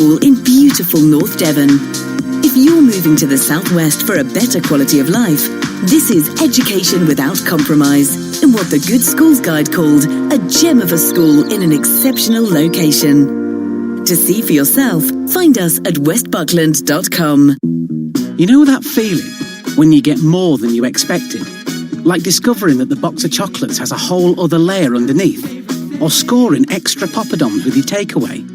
in beautiful North Devon. If you're moving to the southwest for a better quality of life, this is education without compromise in what the Good Schools Guide called a gem of a school in an exceptional location. To see for yourself, find us at westbuckland.com. You know that feeling when you get more than you expected? Like discovering that the box of chocolates has a whole other layer underneath, or scoring extra poppadoms with your takeaway,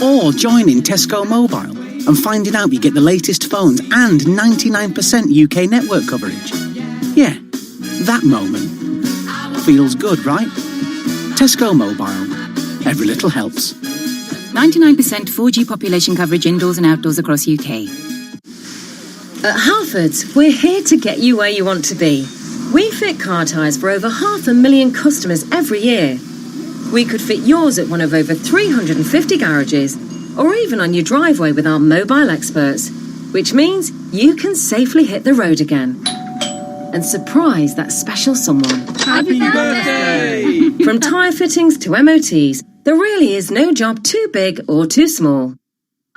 or joining Tesco Mobile and finding out you get the latest phones and 99% UK network coverage. Yeah, that moment. Feels good, right? Tesco Mobile. Every little helps. 99% 4G population coverage indoors and outdoors across UK. At Halfords, we're here to get you where you want to be. We fit car tyres for over 500,000 customers every year. We could fit yours at one of over 350 garages, or even on your driveway with our mobile experts, which means you can safely hit the road again and surprise that special someone. Happy birthday! From tyre fittings to MOTs, there really is no job too big or too small.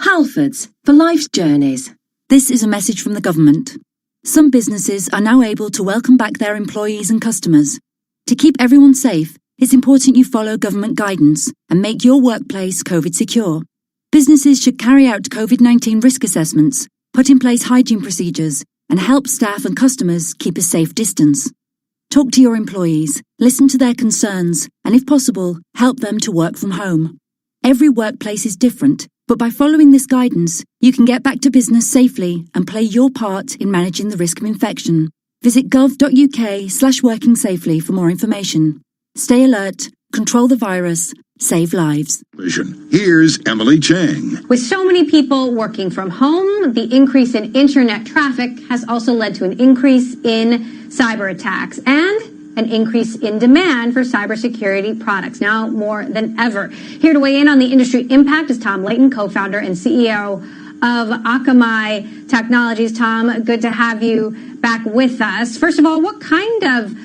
Halfords, for life's journeys. This is a message from the government. Some businesses are now able to welcome back their employees and customers. To keep everyone safe, it's important you follow government guidance and make your workplace COVID secure. Businesses should carry out COVID-19 risk assessments, put in place hygiene procedures, and help staff and customers keep a safe distance. Talk to your employees, listen to their concerns, and if possible, help them to work from home. Every workplace is different, but by following this guidance, you can get back to business safely and play your part in managing the risk of infection. Visit gov.uk/working safely for more information. Stay alert, control the virus, save lives. Here's Emily Chang. With so many people working from home, the increase in internet traffic has also led to an increase in cyber attacks and an increase in demand for cybersecurity products, now more than ever. Here to weigh in on the industry impact is Tom Layton, co-founder and CEO of Akamai Technologies. Tom, good to have you back with us. First of all, what kind of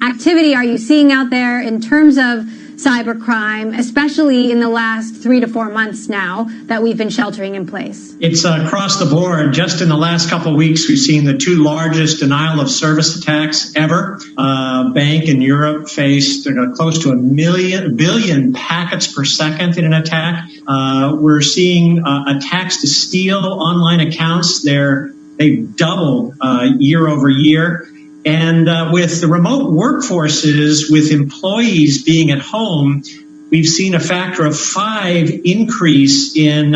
activity are you seeing out there in terms of cybercrime, especially in the last 3 to 4 months now that we've been sheltering in place? It's across the board. Just in the last couple of weeks, we've seen the 2 largest denial of service attacks ever. A bank in Europe faced close to 1 billion packets per second in an attack. We're seeing attacks to steal online accounts. They've doubled year over year. And with the remote workforces, with employees being at home, we've seen a factor of 5 increase in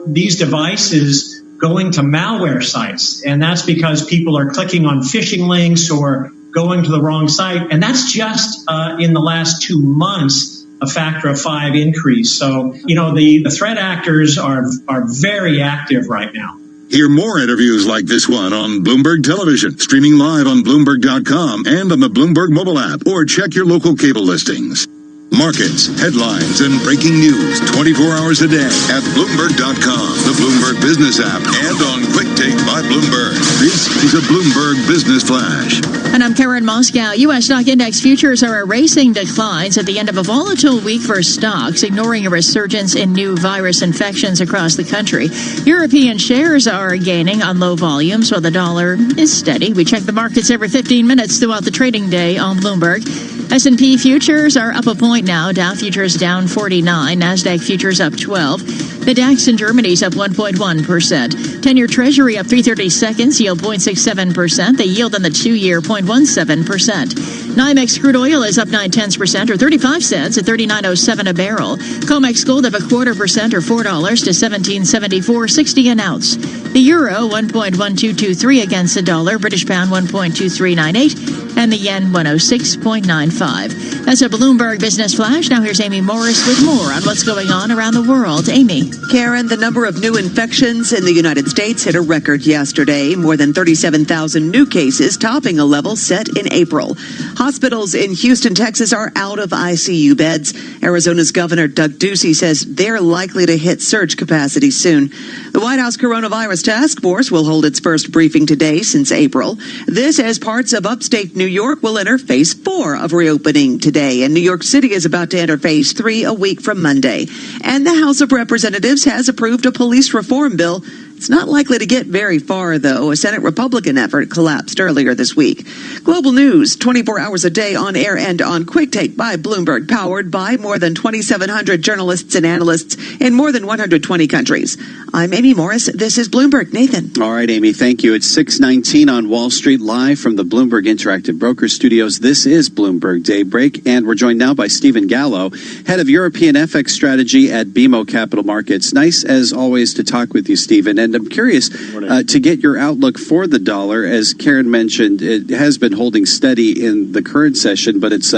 these devices going to malware sites. And that's because people are clicking on phishing links or going to the wrong site. And that's just in the last 2 months, a factor of 5 increase. So, the threat actors are very active right now. Hear more interviews like this one on Bloomberg Television, streaming live on Bloomberg.com and on the Bloomberg mobile app, or check your local cable listings. Markets, headlines, and breaking news 24 hours a day at Bloomberg.com, the Bloomberg Business app, and on Quick Take by Bloomberg. This is a Bloomberg Business Flash. And I'm Karen Moscow. U.S. stock index futures are erasing declines at the end of a volatile week for stocks, ignoring a resurgence in new virus infections across the country. European shares are gaining on low volumes, while the dollar is steady. We check the markets every 15 minutes throughout the trading day on Bloomberg. S&P futures are up a point now. Dow futures down 49. NASDAQ futures up 12. The DAX in Germany's up 1.1%. 10-year Treasury up 3/30 seconds, yield 0.67%. The yield on the 2-year 0.17%. NYMEX crude oil is up 0.9% or 35 cents at $39.07 a barrel. COMEX gold up 0.25% or $4 to $17.74.60 an ounce. The euro 1.1223 against the dollar. British pound 1.2398 and the yen 106.95. That's a Bloomberg Business Flash. Now here's Amy Morris with more on what's going on around the world. Amy. Karen, the number of new infections in the United States hit a record yesterday, more than 37,000 new cases, topping a level set in April. Hospitals in Houston, Texas are out of ICU beds. Arizona's Governor Doug Ducey says they're likely to hit surge capacity soon. The White House Coronavirus Task Force will hold its first briefing today since April. This as parts of upstate New York will enter phase 4 of reopening today, and New York City is about to enter phase 3 a week from Monday. And the House of Representatives has approved a police reform bill. It's not likely to get very far, though. A Senate Republican effort collapsed earlier this week. Global news, 24 hours a day on air and on Quick Take by Bloomberg, powered by more than 2,700 journalists and analysts in more than 120 countries. I'm Amy Morris. This is Bloomberg. Nathan. All right, Amy, thank you. It's 6:19 on Wall Street, live from the Bloomberg Interactive Broker Studios. This is Bloomberg Daybreak, and we're joined now by Stephen Gallo, head of European FX strategy at BMO Capital Markets. Nice, as always, to talk with you, Stephen. And I'm curious to get your outlook for the dollar. As Karen mentioned, it has been holding steady in the current session, but it's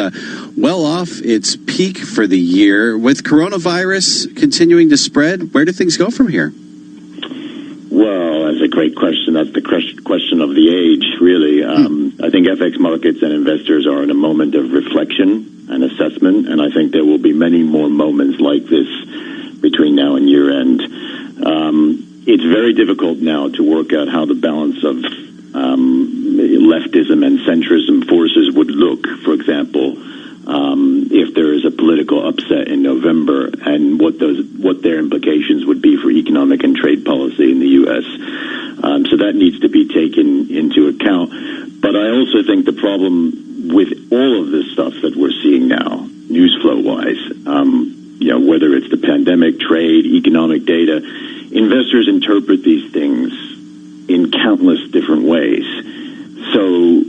well off its peak for the year. With coronavirus continuing to spread, where do things go from here? Well, that's a great question. That's the question of the age, really. I think FX markets and investors are in a moment of reflection and assessment, and I think there will be many more moments like this between now and year end. It's very difficult now to work out how the balance of leftism and centrism forces would look, for example, if there is a political upset in November, and what their implications would be for economic and trade policy in the U.S. So that needs to be taken into account. But I also think the problem with all of this stuff that we're seeing now, news flow-wise, whether it's the pandemic, trade, economic data, investors interpret these things in countless different ways. So,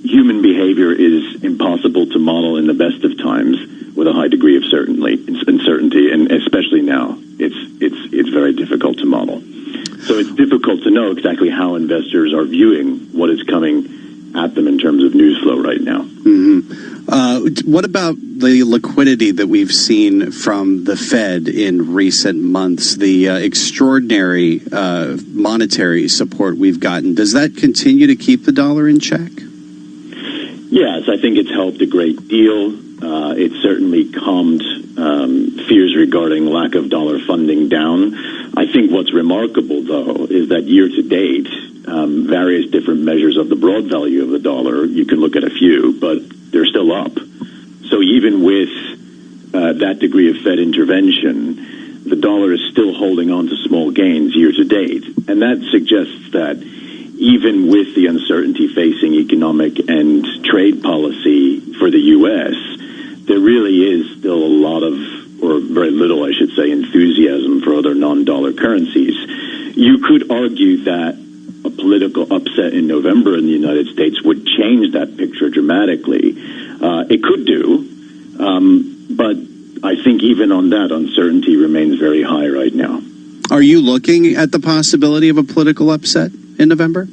human behavior is impossible to model in the best of times with a high degree of uncertainty, and especially now, it's very difficult to model. So it's difficult to know exactly how investors are viewing what is coming at them in terms of news flow right now. What about the liquidity that we've seen from the Fed in recent months, the extraordinary monetary support we've gotten? Does that continue to keep the dollar in check? Yes, I think it's helped a great deal. It certainly calmed fears regarding lack of dollar funding down. I think what's remarkable, though, is that year to date, various different measures of the broad value of the dollar, you can look at a few, but they're still up. So even with that degree of Fed intervention, the dollar is still holding on to small gains year to date. And that suggests that even with the uncertainty facing economic and trade policy for the U.S., there really is still a lot of, or very little, I should say, enthusiasm for other non-dollar currencies. You could argue that a political upset in November in the United States would change that picture dramatically. It could do, but I think even on that, uncertainty remains very high right now. Are you looking at the possibility of a political upset in November?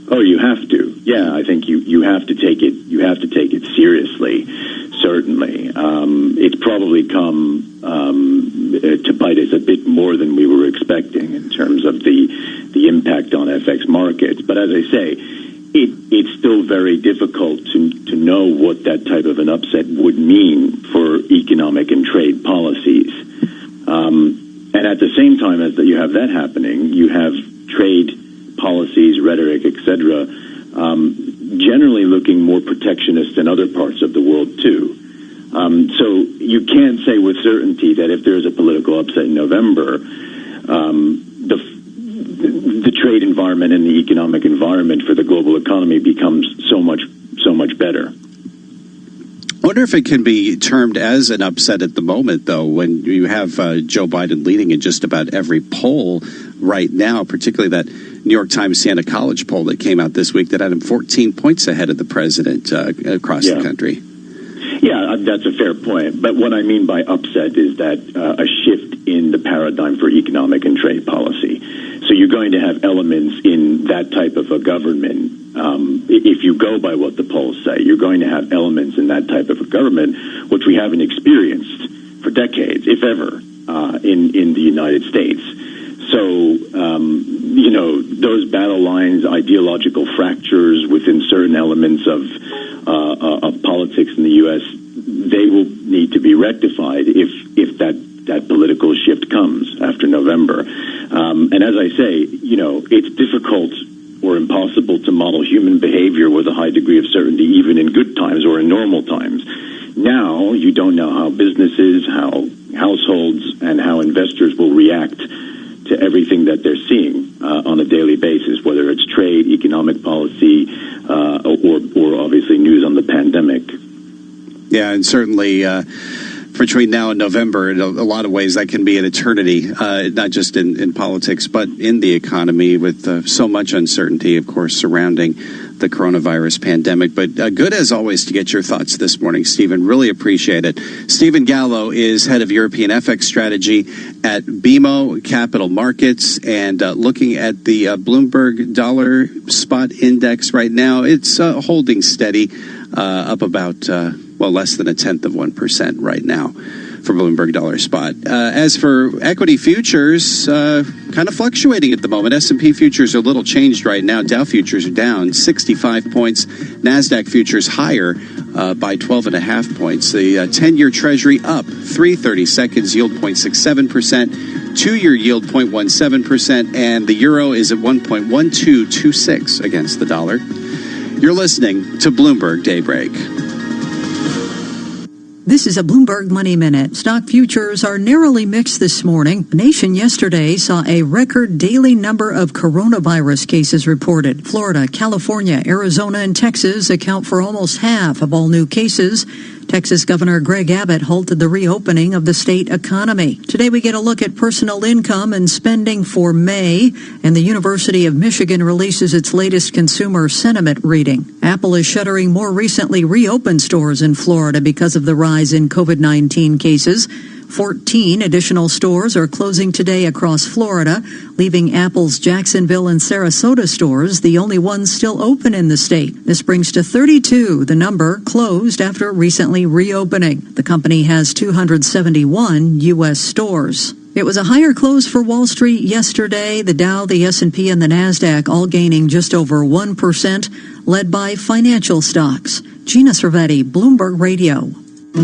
Oh, you have to. Yeah, I think you have to take it. You have to take it seriously. Certainly, it's probably come to bite us a bit more than we were expecting in terms of the impact on FX markets. But as I say, it's still very difficult to know what that type of an upset would mean for economic and trade policies. And at the same time as that you have that happening, you have trade policies, rhetoric, etc., generally looking more protectionist in other parts of the world too. So you can't say with certainty that if there's a political upset in November, the trade environment and the economic environment for the global economy becomes so much better. I wonder if it can be termed as an upset at the moment, though, when you have Joe Biden leading in just about every poll right now, particularly that New York Times Siena College poll that came out this week that had him 14 points ahead of the president across the country. Yeah, that's a fair point. But what I mean by upset is that a shift in the paradigm for economic and trade policy. So you're going to have elements in that type of a government. If you go by what the polls say, you're going to have elements in that type of a government which we haven't experienced for decades, if ever, in the United States. those battle lines, ideological fractures within certain elements of politics in the U.S., they will need to be rectified if that political shift comes after November. And as I say, it's difficult or impossible to model human behavior with a high degree of certainty, even in good times or in normal times. Now, you don't know how businesses, how households, and how investors will react to everything that they're seeing on a daily basis, whether it's trade, economic policy, or obviously news on the pandemic. Yeah, and certainly between now and November, in a lot of ways, that can be an eternity, not just in politics, but in the economy, with so much uncertainty, of course, surrounding the coronavirus pandemic. But good, as always, to get your thoughts this morning, Stephen. Really appreciate it. Stephen Gallo is head of European FX strategy at BMO Capital Markets, and looking at the Bloomberg dollar spot index right now, it's holding steady, up about less than 0.1% right now for Bloomberg dollar spot. As for equity futures, kind of fluctuating at the moment. S&P futures are a little changed right now. Dow futures are down 65 points. NASDAQ futures higher by 12.5 points. The 10-year Treasury up 3/30 seconds, yield 0.67%. 2-year yield 0.17%. And the euro is at 1.1226 against the dollar. You're listening to Bloomberg Daybreak. This is a Bloomberg Money Minute. Stock futures are narrowly mixed this morning. The nation yesterday saw a record daily number of coronavirus cases reported. Florida, California, Arizona, and Texas account for almost half of all new cases. Texas Governor Greg Abbott halted the reopening of the state economy. Today we get a look at personal income and spending for May, and the University of Michigan releases its latest consumer sentiment reading. Apple is shuttering more recently reopened stores in Florida because of the rise in COVID-19 cases. 14 additional stores are closing today across Florida, leaving Apple's Jacksonville and Sarasota stores the only ones still open in the state. This brings to 32 the number closed after recently reopening. The company has 271 U.S. stores. It was a higher close for Wall Street yesterday. The Dow, the S&P, and the NASDAQ all gaining just over 1%, led by financial stocks. Gina Cervetti, Bloomberg Radio.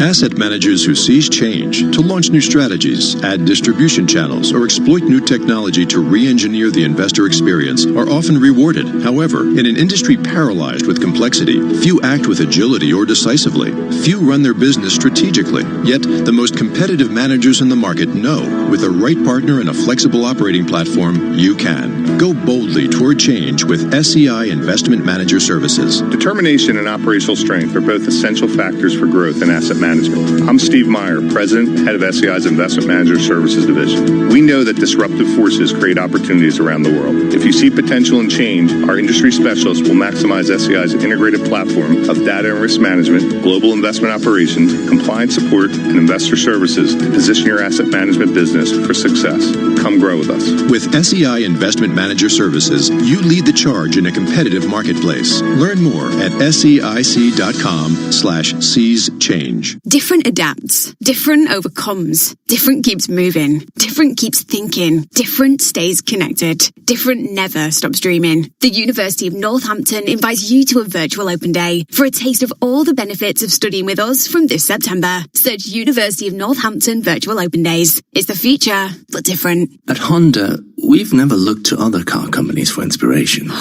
Asset managers who seize change to launch new strategies, add distribution channels, or exploit new technology to re-engineer the investor experience are often rewarded. However, in an industry paralyzed with complexity, few act with agility or decisively. Few run their business strategically. Yet, the most competitive managers in the market know, with the right partner and a flexible operating platform, you can. Go boldly toward change with SEI Investment Manager Services. Determination and operational strength are both essential factors for growth in asset management. I'm Steve Meyer, President, Head of SEI's Investment Manager Services Division. We know that disruptive forces create opportunities around the world. If you see potential in change, our industry specialists will maximize SEI's integrated platform of data and risk management, global investment operations, compliance support, and investor services to position your asset management business for success. Come grow with us. With SEI Investment Manager Services, you lead the charge in a competitive marketplace. Learn more at SEIC.com/seize change. Different adapts, different overcomes, different keeps moving, different keeps thinking, different stays connected, different never stops dreaming. The University of Northampton invites you to a virtual open day for a taste of all the benefits of studying with us from this September. Search University of Northampton Virtual Open Days. It's the future, but different. At Honda, we've never looked to other car companies for inspiration.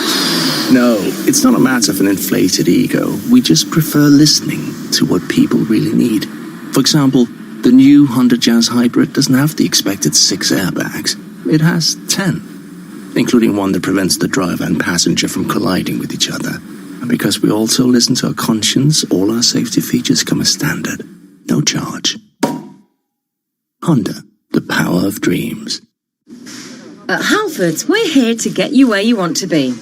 No, it's not a matter of an inflated ego. We just prefer listening to what people really need. For example, the new Honda Jazz Hybrid doesn't have the expected 6 airbags. It has 10, including one that prevents the driver and passenger from colliding with each other. And because we also listen to our conscience, all our safety features come as standard. No charge. Honda, the power of dreams. At Halfords, we're here to get you where you want to be.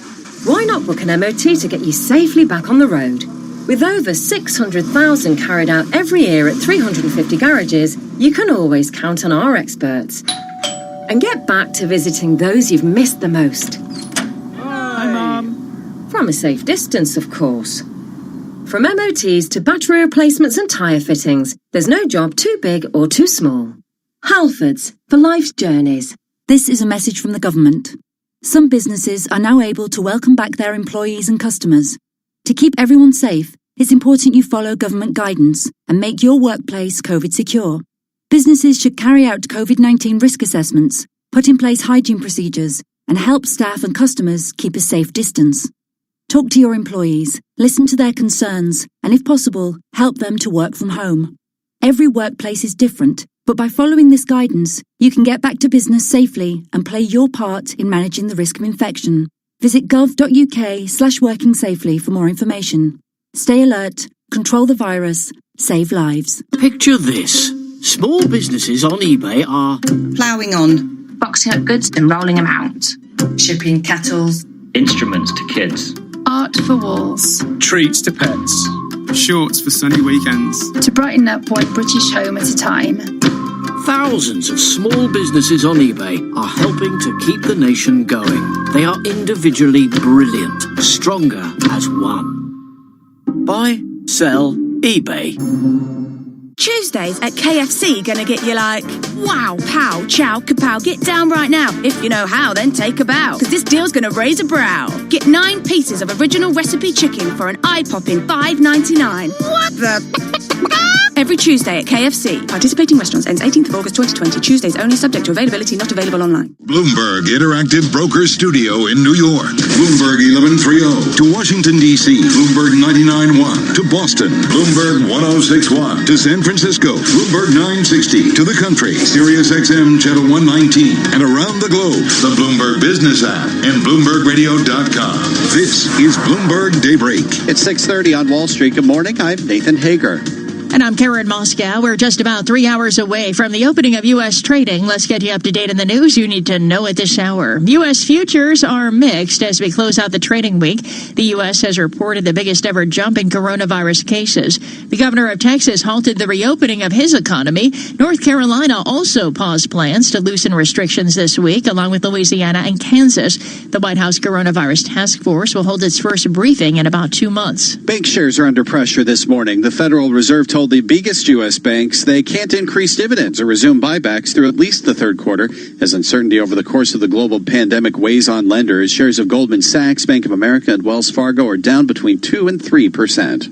Why not book an MOT to get you safely back on the road? With over 600,000 carried out every year at 350 garages, you can always count on our experts. And get back to visiting those you've missed the most. Hi, Mum. From a safe distance, of course. From MOTs to battery replacements and tyre fittings, there's no job too big or too small. Halfords, for life's journeys. This is a message from the government. Some businesses are now able to welcome back their employees and customers. To keep everyone safe, it's important you follow government guidance and make your workplace COVID secure. Businesses should carry out COVID-19 risk assessments, put in place hygiene procedures, and help staff and customers keep a safe distance. Talk to your employees, listen to their concerns, and if possible, help them to work from home. Every workplace is different, but by following this guidance, you can get back to business safely and play your part in managing the risk of infection. Visit gov.uk/working-safely for more information. Stay alert, control the virus, save lives. Picture this. Small businesses on eBay are ploughing on, boxing up goods and rolling them out, shipping cattle, instruments to kids, art for walls, treats to pets, shorts for sunny weekends, to brighten up one British home at a time. Thousands of small businesses on eBay are helping to keep the nation going. They are individually brilliant, stronger as one. Buy, sell, eBay. Tuesdays at KFC gonna get you like, wow, pow, chow, kapow, get down right now. If you know how, then take a bow, because this deal's gonna raise a brow. Get 9 pieces of original recipe chicken for an eye-popping $5.99. What the? Every Tuesday at KFC. Participating restaurants ends 18th of August 2020. Tuesdays only, subject to availability, not available online. Bloomberg Interactive Broker Studio in New York. Bloomberg 1130. To Washington, D.C. Bloomberg 99.1. To Boston. Bloomberg 1061. To San Francisco. Bloomberg 960. To the country. Sirius XM Channel 119. And around the globe. The Bloomberg Business app and BloombergRadio.com. This is Bloomberg Daybreak. It's 6:30 on Wall Street. Good morning. I'm Nathan Hager. And I'm Karen Moscow. We're just about 3 hours away from the opening of U.S. trading. Let's get you up to date on the news you need to know at this hour. U.S. futures are mixed as we close out the trading week. The U.S. has reported the biggest ever jump in coronavirus cases. The governor of Texas halted the reopening of his economy. North Carolina also paused plans to loosen restrictions this week, along with Louisiana and Kansas. The White House Coronavirus Task Force will hold its first briefing in about 2 months. Bank shares are under pressure this morning. The Federal Reserve told the biggest U.S. banks they can't increase dividends or resume buybacks through at least the third quarter as uncertainty over the course of the global pandemic weighs on lenders. Shares of Goldman Sachs, Bank of America, and Wells Fargo are down between 2% and 3%.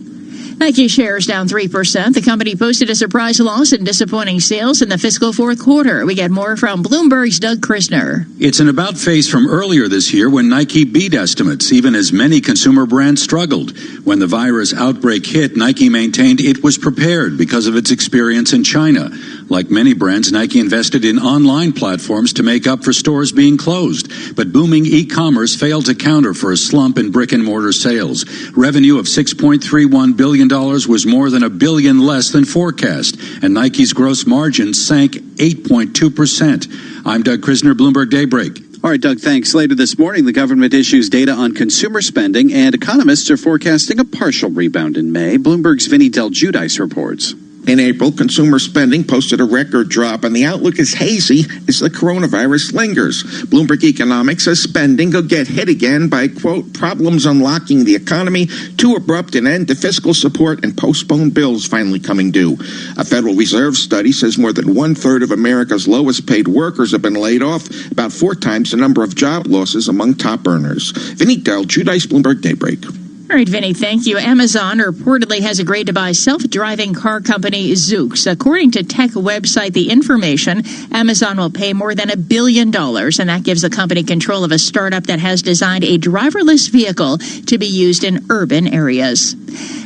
Nike shares down 3%. The company posted a surprise loss in disappointing sales in the fiscal fourth quarter. We get more from Bloomberg's Doug Krisner. It's an about face from earlier this year when Nike beat estimates, even as many consumer brands struggled. When the virus outbreak hit, Nike maintained it was prepared because of its experience in China. Like many brands, Nike invested in online platforms to make up for stores being closed. But booming e-commerce failed to counter for a slump in brick-and-mortar sales. Revenue of $6.31 billion was more than $1 billion less than forecast, and Nike's gross margin sank 8.2%. I'm Doug Krisner, Bloomberg Daybreak. All right, Doug, thanks. Later this morning, the government issues data on consumer spending, and economists are forecasting a partial rebound in May. Bloomberg's Vinny Del Giudice reports. In April, consumer spending posted a record drop, and the outlook is hazy as the coronavirus lingers. Bloomberg Economics says spending could get hit again by, quote, problems unlocking the economy, too abrupt an end to fiscal support, and postponed bills finally coming due. A Federal Reserve study says more than 1/3 of America's lowest-paid workers have been laid off, about 4 times the number of job losses among top earners. Vinny Del Giudice, Bloomberg Daybreak. All right, Vinny, thank you. Amazon reportedly has agreed to buy self-driving car company Zoox. According to tech website The Information, Amazon will pay more than $1 billion, and that gives the company control of a startup that has designed a driverless vehicle to be used in urban areas.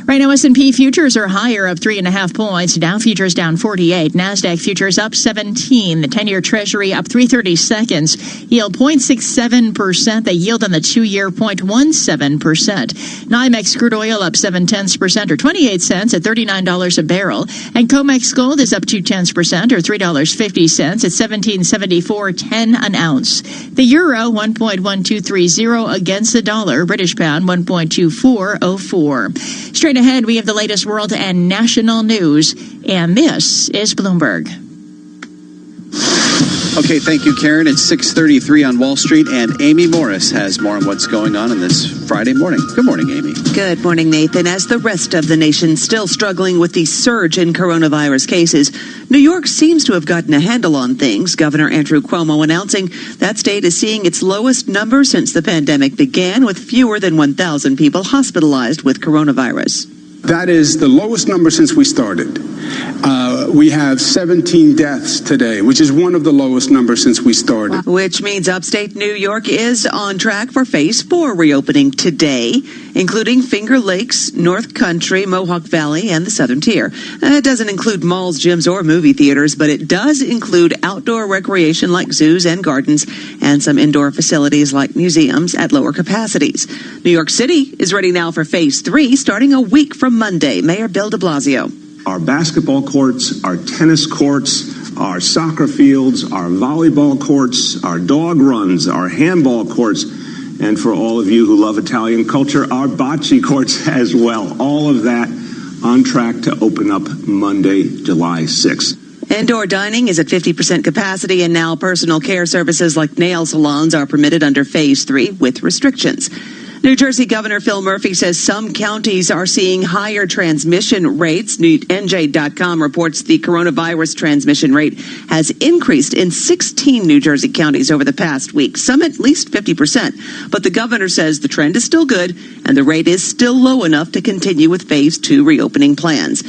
Right now, S&P futures are higher, up 3.5 points. Dow futures down 48. NASDAQ futures up 17. The 10-year Treasury up 3/32. Yield 0.67%. The yield on the 2-year 0.17%. NYMEX crude oil up 0.7% or 28 cents at $39 a barrel. And COMEX gold is up 0.2% or $3.50 at $17.74.10 an ounce. The euro 1.1230 against the dollar. British pound 1.2404. Straight ahead, we have the latest world and national news, and this is Bloomberg. Okay, thank you, Karen. It's 6:33 on Wall Street, and Amy Morris has more on what's going on this Friday morning. Good morning, Amy. Good morning, Nathan. As the rest of the nation still struggling with the surge in coronavirus cases, New York seems to have gotten a handle on things. Governor Andrew Cuomo announcing that state is seeing its lowest number since the pandemic began, with fewer than 1,000 people hospitalized with coronavirus. That is the lowest number since we started. We have 17 deaths today, which is one of the lowest numbers since we started. Which means upstate New York is on track for Phase 4 reopening today, including Finger Lakes, North Country, Mohawk Valley, and the Southern Tier. It doesn't include malls, gyms, or movie theaters, but it does include outdoor recreation like zoos and gardens, and some indoor facilities like museums at lower capacities. New York City is ready now for Phase 3, starting a week from Monday. Mayor Bill de Blasio. Our basketball courts, our tennis courts, our soccer fields, our volleyball courts, our dog runs, our handball courts, and for all of you who love Italian culture, our bocce courts as well. All of that on track to open up Monday, July 6th. Indoor dining is at 50% capacity, and now personal care services like nail salons are permitted under Phase 3 with restrictions. New Jersey Governor Phil Murphy says some counties are seeing higher transmission rates. NJ.com reports the coronavirus transmission rate has increased in 16 New Jersey counties over the past week, some at least 50%. But the governor says the trend is still good and the rate is still low enough to continue with Phase 2 reopening plans.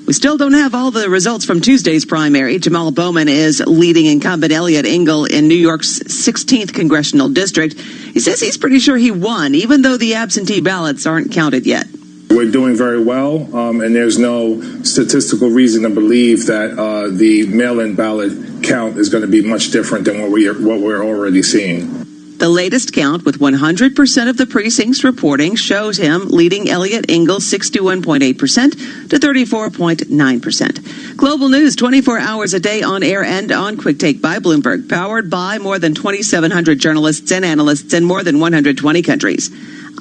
We still don't have all the results from Tuesday's primary. Jamal Bowman is leading incumbent Elliot Engel in New York's 16th congressional district. He says he's pretty sure he won, even though the absentee ballots aren't counted yet. We're doing very well, and there's no statistical reason to believe that the mail-in ballot count is going to be much different than what we're already seeing. The latest count, with 100% of the precincts reporting, shows him leading Elliot Engel 61.8% to 34.9%. Global news 24 hours a day on air and on Quick Take by Bloomberg, powered by more than 2,700 journalists and analysts in more than 120 countries.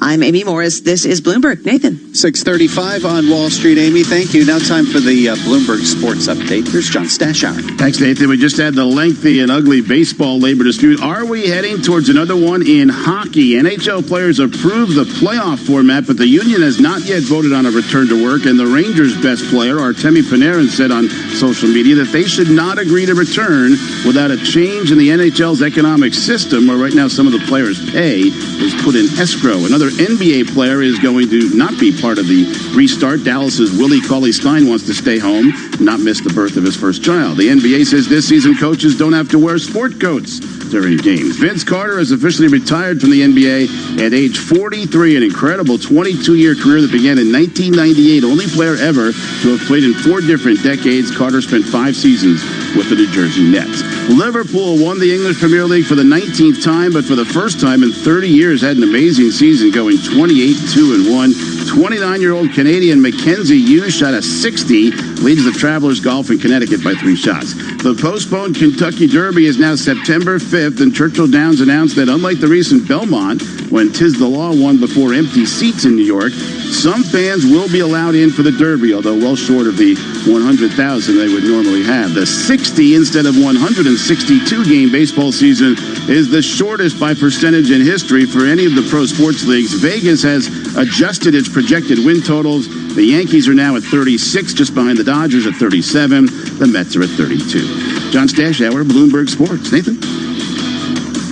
I'm Amy Morris. This is Bloomberg. Nathan. 6:35 on Wall Street, Amy. Thank you. Now time for the Bloomberg Sports Update. Here's John Stashauer. Thanks, Nathan. We just had the lengthy and ugly baseball labor dispute. Are we heading towards another one in hockey? NHL players approved the playoff format, but the union has not yet voted on a return to work. And the Rangers' best player, Artemi Panarin, said on social media that they should not agree to return without a change in the NHL's economic system, where right now some of the players' pay is put in escrow. Another NBA player is going to not be part of the restart. Dallas's Willie Cauley-Stein wants to stay home, not miss the birth of his first child. The NBA says this season coaches don't have to wear sport coats during games. Vince Carter has officially retired from the NBA at age 43, an incredible 22-year career that began in 1998. Only player ever to have played in 4 different decades. Carter spent 5 seasons with the New Jersey Nets. Liverpool won the English Premier League for the 19th time, but for the first time in 30 years had an amazing season, going 28-2-1. 29-year-old Canadian Mackenzie Hughes shot a 60, leads the Travelers Golf in Connecticut by 3 shots. The postponed Kentucky Derby is now September 5th, and Churchill Downs announced that unlike the recent Belmont, when 'Tis the Law won before empty seats in New York, some fans will be allowed in for the Derby, although well short of the 100,000 they would normally have. The 60 instead of 162-game baseball season is the shortest by percentage in history for any of the pro sports leagues. Vegas has adjusted its projected win totals. The Yankees are now at 36, just behind the Dodgers at 37. The Mets are at 32. John Stashauer, Bloomberg Sports. Nathan?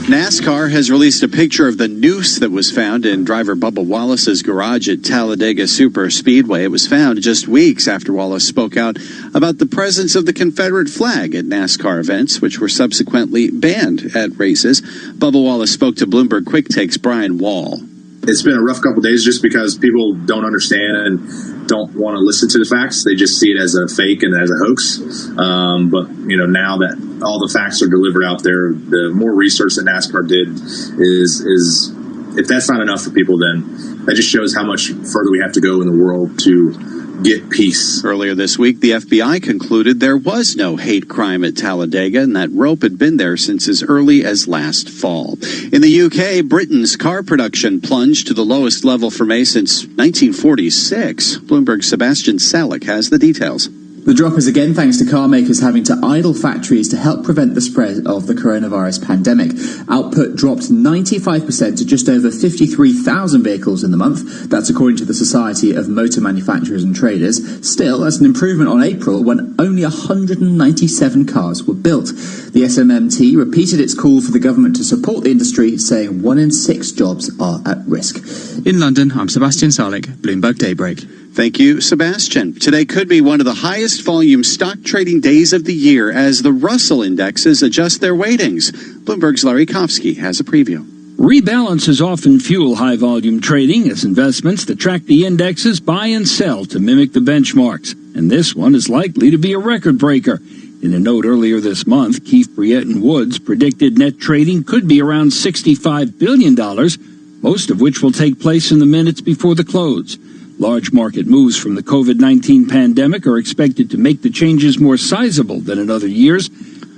NASCAR has released a picture of the noose that was found in driver Bubba Wallace's garage at Talladega Super Speedway. It was found just weeks after Wallace spoke out about the presence of the Confederate flag at NASCAR events, which were subsequently banned at races. Bubba Wallace spoke to Bloomberg Quick Take's Brian Wall. It's been a rough couple of days just because people don't understand and don't want to listen to the facts. They just see it as a fake and as a hoax. But, you know, now that all the facts are delivered out there, the more research that NASCAR did is if that's not enough for people, then that just shows how much further we have to go in the world to get peace. Earlier this week, the FBI concluded there was no hate crime at Talladega and that rope had been there since as early as last fall. In the UK, Britain's car production plunged to the lowest level for May since 1946. Bloomberg's Sebastian Salick has the details. The drop is again thanks to car makers having to idle factories to help prevent the spread of the coronavirus pandemic. Output dropped 95% to just over 53,000 vehicles in the month. That's according to the Society of Motor Manufacturers and Traders. Still, that's an improvement on April when only 197 cars were built. The SMMT repeated its call for the government to support the industry, saying 1 in 6 jobs are at risk. In London, I'm Sebastian Salek, Bloomberg Daybreak. Thank you, Sebastian. Today could be one of the highest volume stock trading days of the year as the Russell indexes adjust their weightings. Bloomberg's Larry Kofsky has a preview. Rebalances often fuel high-volume trading as investments that track the indexes buy and sell to mimic the benchmarks. And this one is likely to be a record breaker. In a note earlier this month, Keefe, Bruyette & Woods predicted net trading could be around $65 billion, most of which will take place in the minutes before the close. Large market moves from the COVID-19 pandemic are expected to make the changes more sizable than in other years,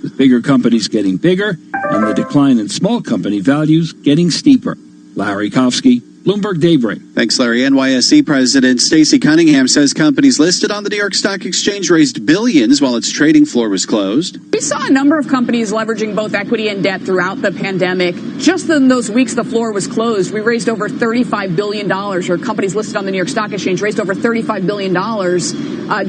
with bigger companies getting bigger and the decline in small company values getting steeper. Larry Kofsky, Bloomberg Daybreak. Thanks, Larry. NYSE President Stacey Cunningham says companies listed on the New York Stock Exchange raised billions while its trading floor was closed. We saw a number of companies leveraging both equity and debt throughout the pandemic. Just in those weeks the floor was closed, we raised over $35 billion, or companies listed on the New York Stock Exchange raised over $35 billion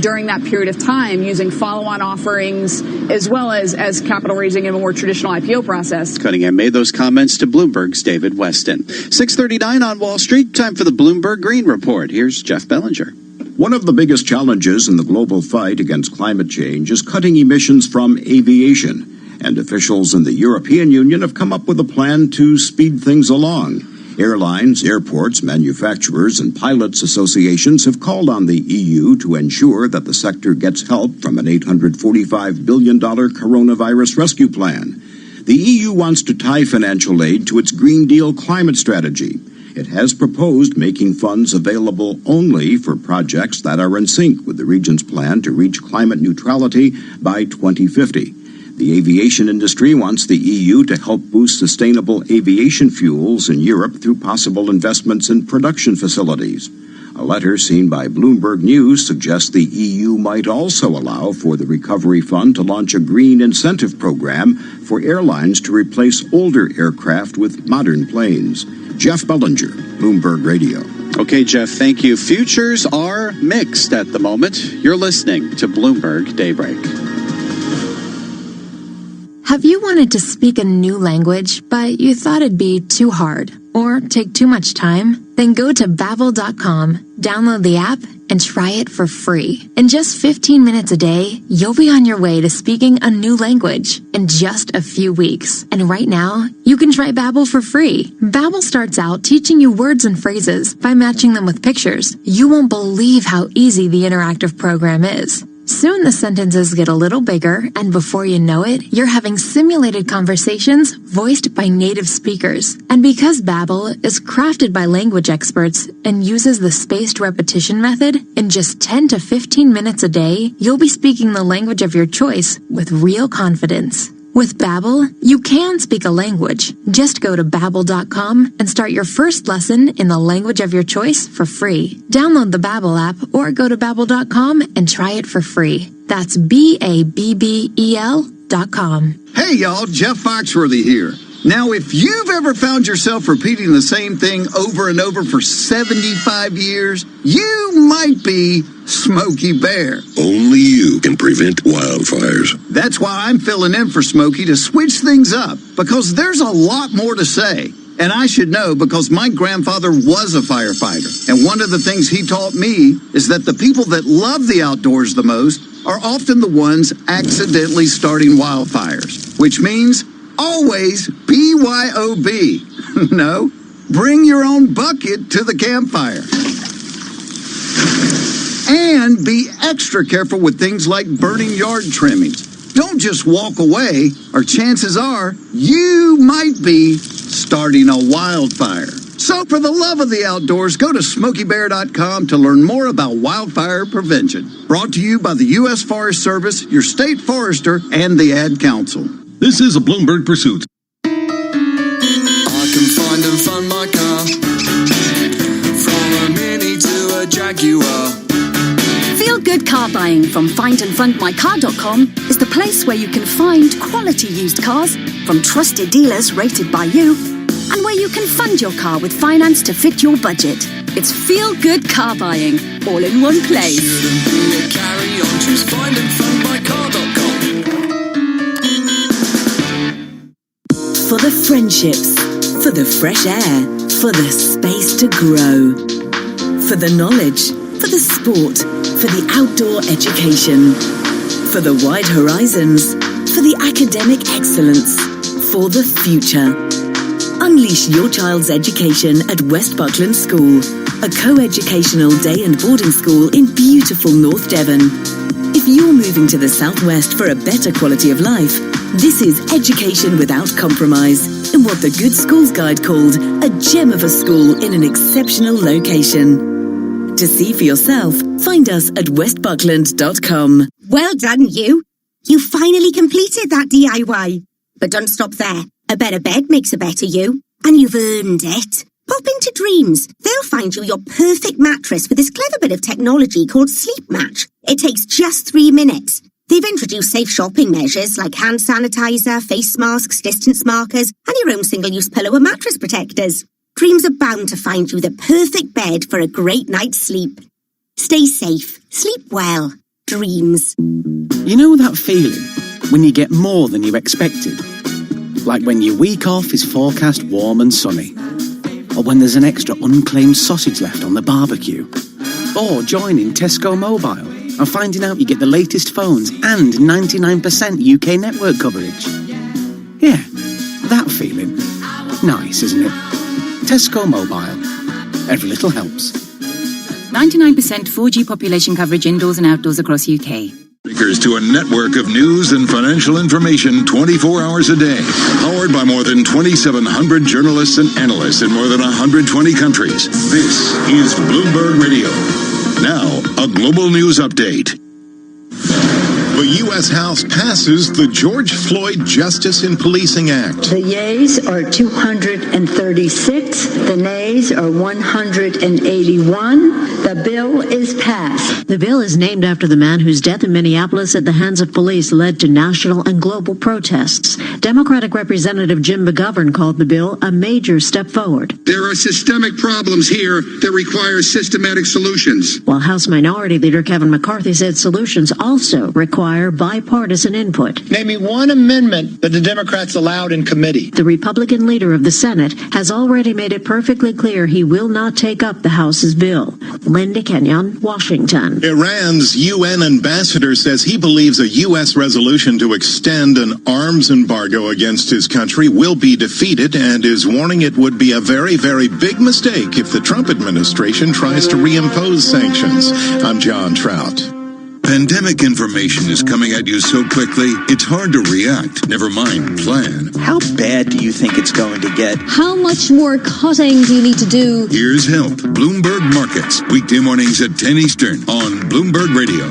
during that period of time using follow-on offerings as well as capital raising in a more traditional IPO process. Cunningham made those comments to Bloomberg's David Weston. 6:39 on Wall Street. Time for the Bloomberg Green Report. Here's Jeff Bellinger. One of the biggest challenges in the global fight against climate change is cutting emissions from aviation. And officials in the European Union have come up with a plan to speed things along. Airlines, airports, manufacturers, and pilots associations have called on the EU to ensure that the sector gets help from an $845 billion coronavirus rescue plan. The EU wants to tie financial aid to its Green Deal climate strategy. It has proposed making funds available only for projects that are in sync with the region's plan to reach climate neutrality by 2050. The aviation industry wants the EU to help boost sustainable aviation fuels in Europe through possible investments in production facilities. A letter seen by Bloomberg News suggests the EU might also allow for the Recovery Fund to launch a green incentive program for airlines to replace older aircraft with modern planes. Jeff Bellinger, Bloomberg Radio. Okay, Jeff, thank you. Futures are mixed at the moment. You're listening to Bloomberg Daybreak. Have you wanted to speak a new language, but you thought it'd be too hard or take too much time? Then go to Babbel.com, download the app, and try it for free. In just 15 minutes a day, you'll be on your way to speaking a new language in just a few weeks. And right now, you can try Babbel for free. Babbel starts out teaching you words and phrases by matching them with pictures. You won't believe how easy the interactive program is. Soon the sentences get a little bigger, and before you know it, you're having simulated conversations voiced by native speakers. And because Babbel is crafted by language experts and uses the spaced repetition method, in just 10 to 15 minutes a day, you'll be speaking the language of your choice with real confidence. With Babbel, you can speak a language. Just go to Babbel.com and start your first lesson in the language of your choice for free. Download the Babbel app or go to Babbel.com and try it for free. That's Babbel.com. Hey y'all, Jeff Foxworthy here. Now, if you've ever found yourself repeating the same thing over and over for 75 years, you might be Smokey Bear. Only you can prevent wildfires. That's why I'm filling in for Smokey to switch things up, because there's a lot more to say. And I should know because my grandfather was a firefighter. And one of the things he taught me is that the people that love the outdoors the most are often the ones accidentally starting wildfires, which means always BYOB. No, bring your own bucket to the campfire. And be extra careful with things like burning yard trimmings. Don't just walk away, or chances are you might be starting a wildfire. So for the love of the outdoors, go to SmokeyBear.com to learn more about wildfire prevention. Brought to you by the U.S. Forest Service, your state forester, and the Ad Council. This is a Bloomberg Pursuit. I can find and fund my car, from a Mini to a Jaguar. Feel Feel-good car buying from findandfundmycar.com is the place where you can find quality used cars from trusted dealers rated by you, and where you can fund your car with finance to fit your budget. It's feel-good car buying, all in one place. Shouldn't be a carry on, choose findandfundmycar.com. For the friendships, for the fresh air, for the space to grow, for the knowledge, for the sport, for the outdoor education, for the wide horizons, for the academic excellence, for the future. Unleash your child's education at West Buckland School, a co-educational day and boarding school in beautiful North Devon. If you're moving to the southwest for a better quality of life, this is education without compromise, in what the Good Schools Guide called a gem of a school in an exceptional location. To see for yourself, find us at westbuckland.com. Well done, you. You finally completed that DIY. But don't stop there. A better bed makes a better you, and you've earned it. Pop into Dreams. They'll find you your perfect mattress with this clever bit of technology called Sleep Match. It takes just 3 minutes. They've introduced safe shopping measures like hand sanitizer, face masks, distance markers, and your own single-use pillow and mattress protectors. Dreams are bound to find you the perfect bed for a great night's sleep. Stay safe. Sleep well. Dreams. You know that feeling when you get more than you expected? Like when your week off is forecast warm and sunny. Or when there's an extra unclaimed sausage left on the barbecue. Or joining Tesco Mobile and finding out you get the latest phones and 99% UK network coverage. Yeah, that feeling. Nice, isn't it? Tesco Mobile. Every little helps. 99% 4G population coverage indoors and outdoors across UK. To a network of news and financial information 24 hours a day. Powered by more than 2,700 journalists and analysts in more than 120 countries. This is Bloomberg Radio. Now, a global news update. The U.S. House passes the George Floyd Justice in Policing Act. The yeas are 236. The nays are 181. The bill is passed. The bill is named after the man whose death in Minneapolis at the hands of police led to national and global protests. Democratic Representative Jim McGovern called the bill a major step forward. There are systemic problems here that require systematic solutions. While House Minority Leader Kevin McCarthy said solutions also require bipartisan input. Name me one amendment that the Democrats allowed in committee. The Republican leader of the Senate has already made it perfectly clear he will not take up the House's bill. Linda Kenyon, Washington. Iran's UN ambassador says he believes a U.S. resolution to extend an arms embargo against his country will be defeated and is warning it would be a very, very big mistake if the Trump administration tries to reimpose sanctions. I'm John Trout. Pandemic information is coming at you so quickly, it's hard to react, never mind plan. How bad do you think it's going to get? How much more cutting do you need to do? Here's help. Bloomberg Markets, weekday mornings at 10 Eastern on Bloomberg Radio.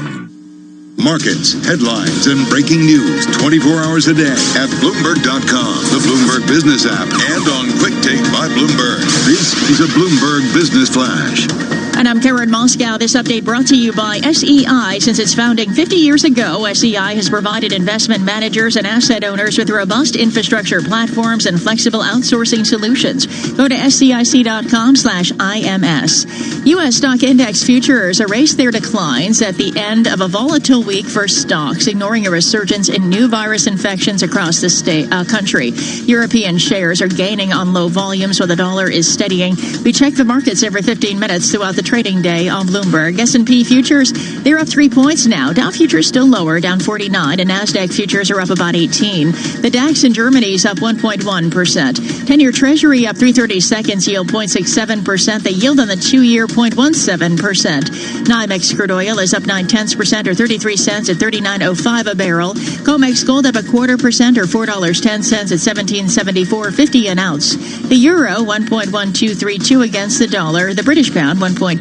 Markets, headlines, and breaking news 24 hours a day at Bloomberg.com, the Bloomberg Business app, and on Quick Take by Bloomberg. This is a Bloomberg Business Flash. And I'm Karen Moscow. This update brought to you by SEI. Since its founding 50 years ago, SEI has provided investment managers and asset owners with robust infrastructure platforms and flexible outsourcing solutions. Go to SEIC.com/IMS. U.S. stock index futures erased their declines at the end of a volatile week for stocks, ignoring a resurgence in new virus infections across the country. European shares are gaining on low volumes while the dollar is steadying. We check the markets every 15 minutes throughout the trading day on Bloomberg. S&P futures, they're up 3 points now. Dow futures still lower, down 49, and NASDAQ futures are up about 18. The DAX in Germany is up 1.1%. 10-year Treasury up 3/30 seconds, yield 0.67%. The yield on the 2-year 0.17%. NYMEX crude oil is up 0.9% or 33 cents at $39.05 a barrel. COMEX gold up 0.25% or $4.10 at $17.74.50 an ounce. The euro 1.1232 against the dollar. The British pound 1.2413,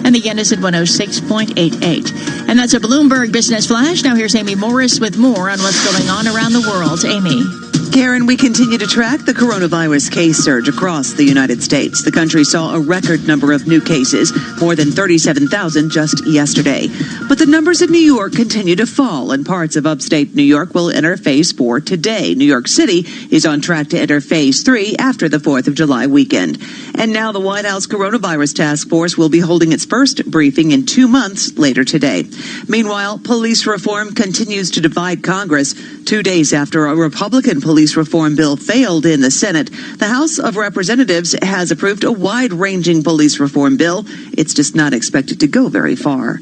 and the yen is at 106.88. And that's a Bloomberg Business Flash. Now here's Amy Morris with more on what's going on around the world. Amy. Karen, we continue to track the coronavirus case surge across the United States. The country saw a record number of new cases, more than 37,000 just yesterday. But the numbers in New York continue to fall, and parts of upstate New York will enter phase 4 today. New York City is on track to enter phase 3 after the 4th of July weekend. And now the White House Coronavirus Task Force will be holding its first briefing in 2 months later today. Meanwhile, police reform continues to divide Congress. 2 days after a Republican police reform bill failed in the Senate, the House of Representatives has approved a wide-ranging police reform bill. It's just not expected to go very far.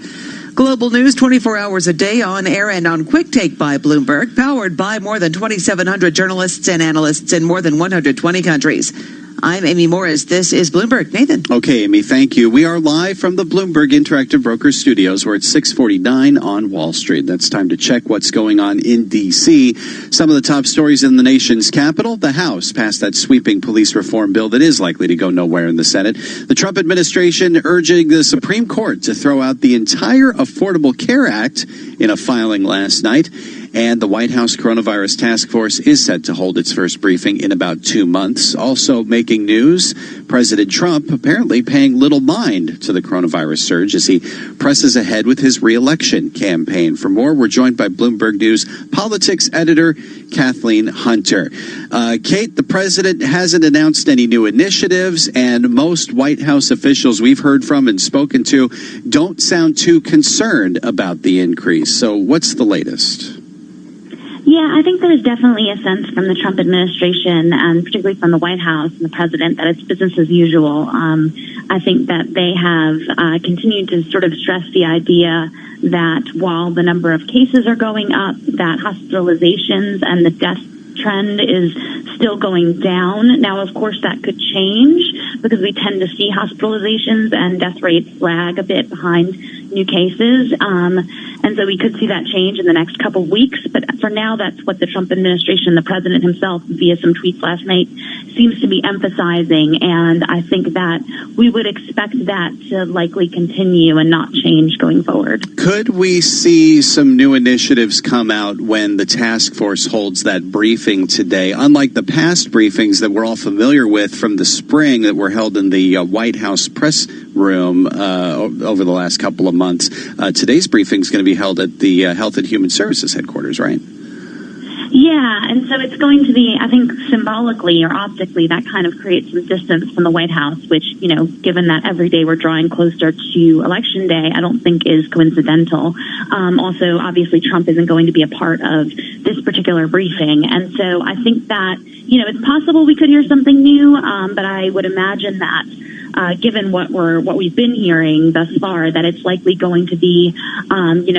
Global news 24 hours a day on air and on Quick Take by Bloomberg, powered by more than 2,700 journalists and analysts in more than 120 countries. I'm Amy Morris. This is Bloomberg. Nathan. Okay, Amy, thank you. We are live from the Bloomberg Interactive Brokers Studios. We're at 6:49 on Wall Street. That's time to check what's going on in D.C. Some of the top stories in the nation's capital. The House passed that sweeping police reform bill that is likely to go nowhere in the Senate. The Trump administration urging the Supreme Court to throw out the entire Affordable Care Act in a filing last night. And the White House Coronavirus Task Force is set to hold its first briefing in about 2 months. Also making news, President Trump apparently paying little mind to the coronavirus surge as he presses ahead with his re-election campaign. For more, we're joined by Bloomberg News politics editor Kathleen Hunter. Kate, the president hasn't announced any new initiatives, and most White House officials we've heard from and spoken to don't sound too concerned about the increase. So what's the latest? Yeah, I think there's definitely a sense from the Trump administration, and particularly from the White House and the president, that it's business as usual. I think that they have continued to sort of stress the idea that while the number of cases are going up, that hospitalizations and the death trend is still going down. Now, of course, that could change because we tend to see hospitalizations and death rates lag a bit behind new cases. And so we could see that change in the next couple of weeks. But for now, that's what the Trump administration, the president himself, via some tweets last night, seems to be emphasizing. And I think that we would expect that to likely continue and not change going forward. Could we see some new initiatives come out when the task force holds that briefing today? Unlike the past briefings that we're all familiar with from the spring that were held in the White House press room over the last couple of months, today's briefing is going to be held at the Health and Human Services headquarters, right? Yeah, and so it's going to be, I think, symbolically or optically, that kind of creates some distance from the White House, which, you know, given that every day we're drawing closer to Election Day, I don't think is coincidental. Also, obviously, Trump isn't going to be a part of this particular briefing. And so I think that, you know, it's possible we could hear something new, but I would imagine that given what we've been hearing thus far, that it's likely going to be,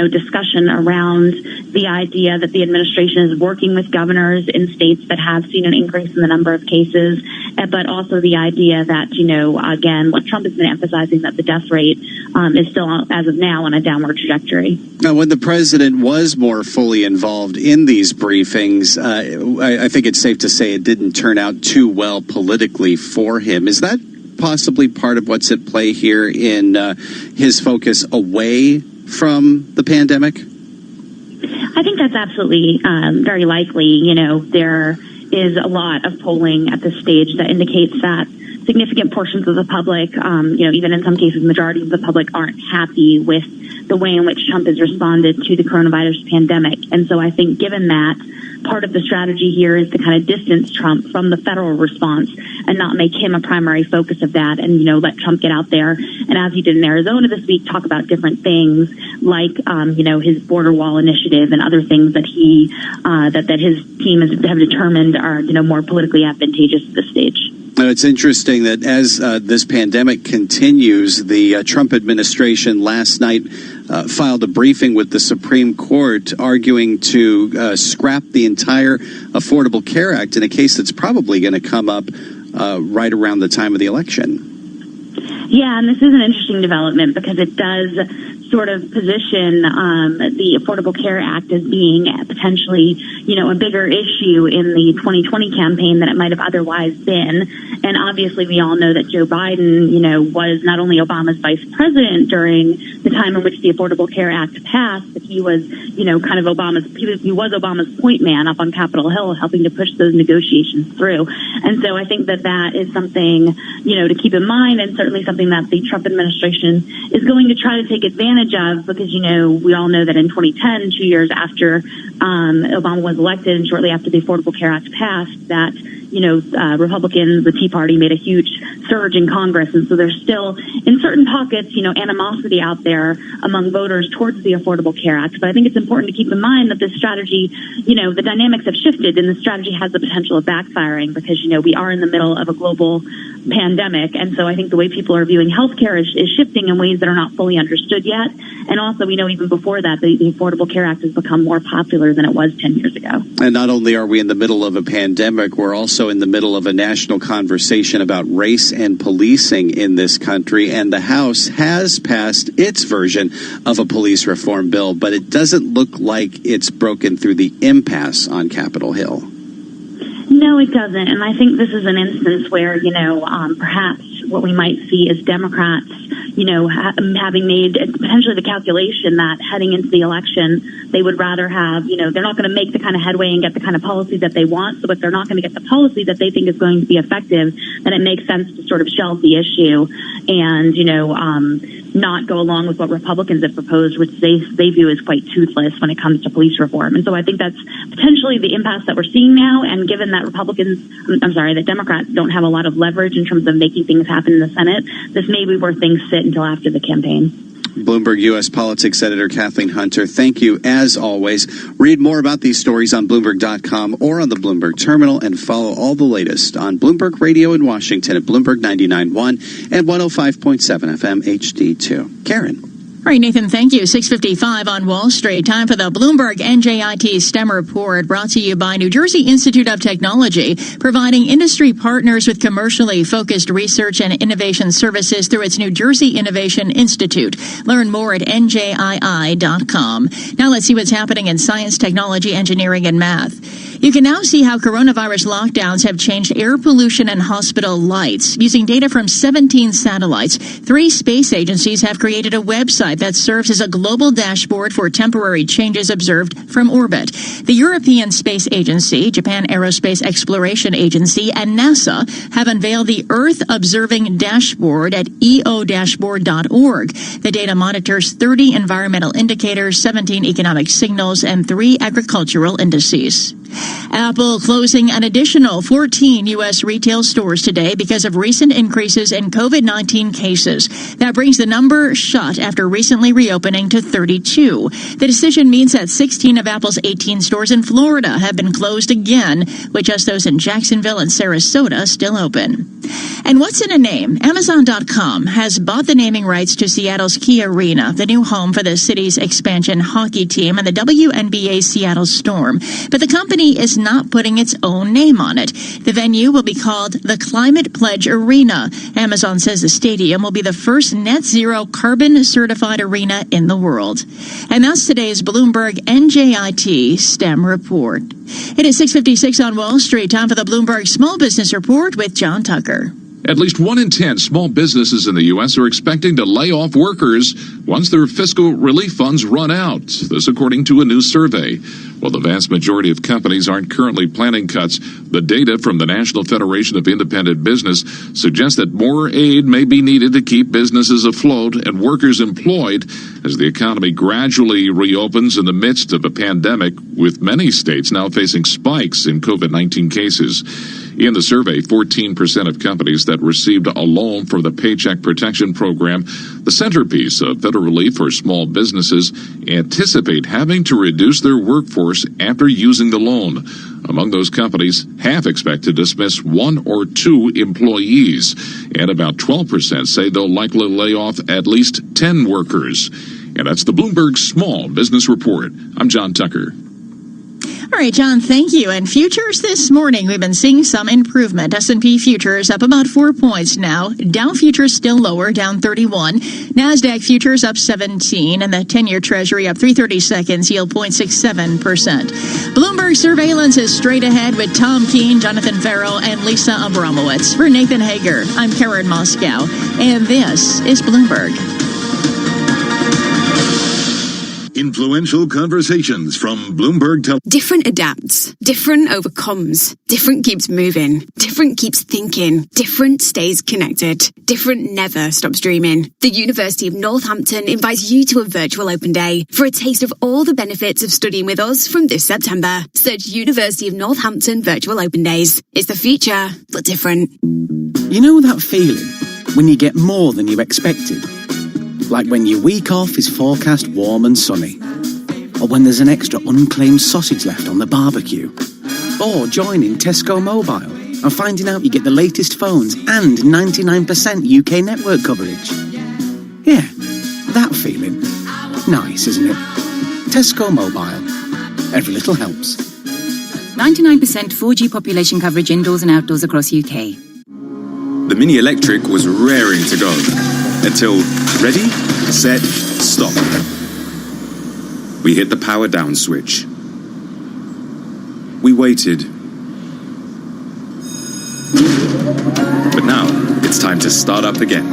discussion around the idea that the administration is working with governors in states that have seen an increase in the number of cases, but also the idea that, again, what Trump has been emphasizing, that the death rate is still, as of now, on a downward trajectory. Now, when the president was more fully involved in these briefings, I think it's safe to say it didn't turn out too well politically for him. Is that possibly part of what's at play here in his focus away from the pandemic? I think that's absolutely very likely. There is a lot of polling at this stage that indicates that significant portions of the public, even in some cases, majority of the public aren't happy with the way in which Trump has responded to the coronavirus pandemic. And so I think given that, part of the strategy here is to kind of distance Trump from the federal response and not make him a primary focus of that, and, let Trump get out there. And as he did in Arizona this week, talk about different things like, his border wall initiative and other things that he, that his team have determined are, more politically advantageous at this stage. It's interesting that as this pandemic continues, the Trump administration last night filed a briefing with the Supreme Court arguing to scrap the entire Affordable Care Act in a case that's probably going to come up right around the time of the election. Yeah, and this is an interesting development because it does sort of position the Affordable Care Act as being potentially, a bigger issue in the 2020 campaign than it might have otherwise been. And obviously, we all know that Joe Biden, was not only Obama's vice president during the time in which the Affordable Care Act passed, but he was, kind of he was Obama's point man up on Capitol Hill, helping to push those negotiations through. And so I think that is something, to keep in mind, and certainly something that the Trump administration is going to try to take advantage of, because, we all know that in 2010, 2 years after Obama was elected and shortly after the Affordable Care Act passed, that Republicans, the Tea Party, made a huge surge in Congress. And so there's still, in certain pockets, animosity out there among voters towards the Affordable Care Act. But I think it's important to keep in mind that this strategy, the dynamics have shifted, and the strategy has the potential of backfiring because, we are in the middle of a global pandemic. And so I think the way people are viewing healthcare is shifting in ways that are not fully understood yet. And also, we know even before that, the Affordable Care Act has become more popular than it was 10 years ago. And not only are we in the middle of a pandemic, we're also in the middle of a national conversation about race and policing in this country. And the House has passed its version of a police reform bill, but it doesn't look like it's broken through the impasse on Capitol Hill. No, it doesn't. And I think this is an instance where, perhaps what we might see is Democrats, having made potentially the calculation that heading into the election, they would rather have, they're not going to make the kind of headway and get the kind of policy that they want. So if they're not going to get the policy that they think is going to be effective, then it makes sense to sort of shelve the issue and, not go along with what Republicans have proposed, which they view as quite toothless when it comes to police reform. And so I think that's potentially the impasse that we're seeing now. And given that that Democrats don't have a lot of leverage in terms of making things happen in the Senate, this may be where things sit until after the campaign. Bloomberg U.S. Politics Editor Kathleen Hunter, thank you as always. Read more about these stories on Bloomberg.com or on the Bloomberg Terminal, and follow all the latest on Bloomberg Radio in Washington at Bloomberg 99.1 and 105.7 FM HD2. Karen. All right, Nathan, thank you. 6:55 on Wall Street. Time for the Bloomberg NJIT STEM report, brought to you by New Jersey Institute of Technology, providing industry partners with commercially focused research and innovation services through its New Jersey Innovation Institute. Learn more at njii.com. Now let's see what's happening in science, technology, engineering, and math. You can now see how coronavirus lockdowns have changed air pollution and hospital lights. Using data from 17 satellites, 3 space agencies have created a website that serves as a global dashboard for temporary changes observed from orbit. The European Space Agency, Japan Aerospace Exploration Agency, and NASA have unveiled the Earth Observing Dashboard at eodashboard.org. The data monitors 30 environmental indicators, 17 economic signals, and 3 agricultural indices. Apple closing an additional 14 U.S. retail stores today because of recent increases in COVID-19 cases. That brings the number shut after recently reopening to 32. The decision means that 16 of Apple's 18 stores in Florida have been closed again, with just those in Jacksonville and Sarasota still open. And what's in a name? Amazon.com has bought the naming rights to Seattle's Key Arena, the new home for the city's expansion hockey team and the WNBA Seattle Storm. But the company is not putting its own name on it. The venue will be called the Climate Pledge Arena. Amazon says the stadium will be the first net zero carbon certified arena in the world. And that's today's Bloomberg NJIT STEM report. It is 6:56 on Wall Street. Time for the Bloomberg Small Business Report with John Tucker. At least 1 in 10 small businesses in the U.S. are expecting to lay off workers once their fiscal relief funds run out. This according to a new survey. While the vast majority of companies aren't currently planning cuts, the data from the National Federation of Independent Business suggests that more aid may be needed to keep businesses afloat and workers employed as the economy gradually reopens in the midst of a pandemic, with many states now facing spikes in COVID-19 cases. In the survey, 14% of companies that received a loan from the Paycheck Protection Program, the centerpiece of federal relief for small businesses, anticipate having to reduce their workforce after using the loan. Among those companies, half expect to dismiss 1 or 2 employees, and about 12% say they'll likely lay off at least 10 workers. And that's the Bloomberg Small Business Report. I'm John Tucker. All right, John, thank you. And futures this morning, we've been seeing some improvement. S&P futures up about 4 points now. Dow futures still lower, down 31. NASDAQ futures up 17, and the 10-year Treasury up 3/32, yield 0.67%. Bloomberg Surveillance is straight ahead with Tom Keene, Jonathan Farrell, and Lisa Abramowitz. For Nathan Hager, I'm Karen Moscow, and this is Bloomberg. Influential conversations from Bloomberg. Different adapts, different overcomes, different keeps moving, different keeps thinking, different stays connected, different never stops dreaming. The University of Northampton invites you to a virtual open day for a taste of all the benefits of studying with us from this September. Search University of Northampton Virtual Open Days. It's the future, but different. You know that feeling when you get more than you expected? Like when your week off is forecast warm and sunny. Or when there's an extra unclaimed sausage left on the barbecue. Or joining Tesco Mobile and finding out you get the latest phones and 99% UK network coverage. Yeah, that feeling. Nice, isn't it? Tesco Mobile. Every little helps. 99% 4G population coverage indoors and outdoors across UK. The Mini Electric was raring to go. Until, ready, set, stop. We hit the power down switch. We waited. But now, it's time to start up again.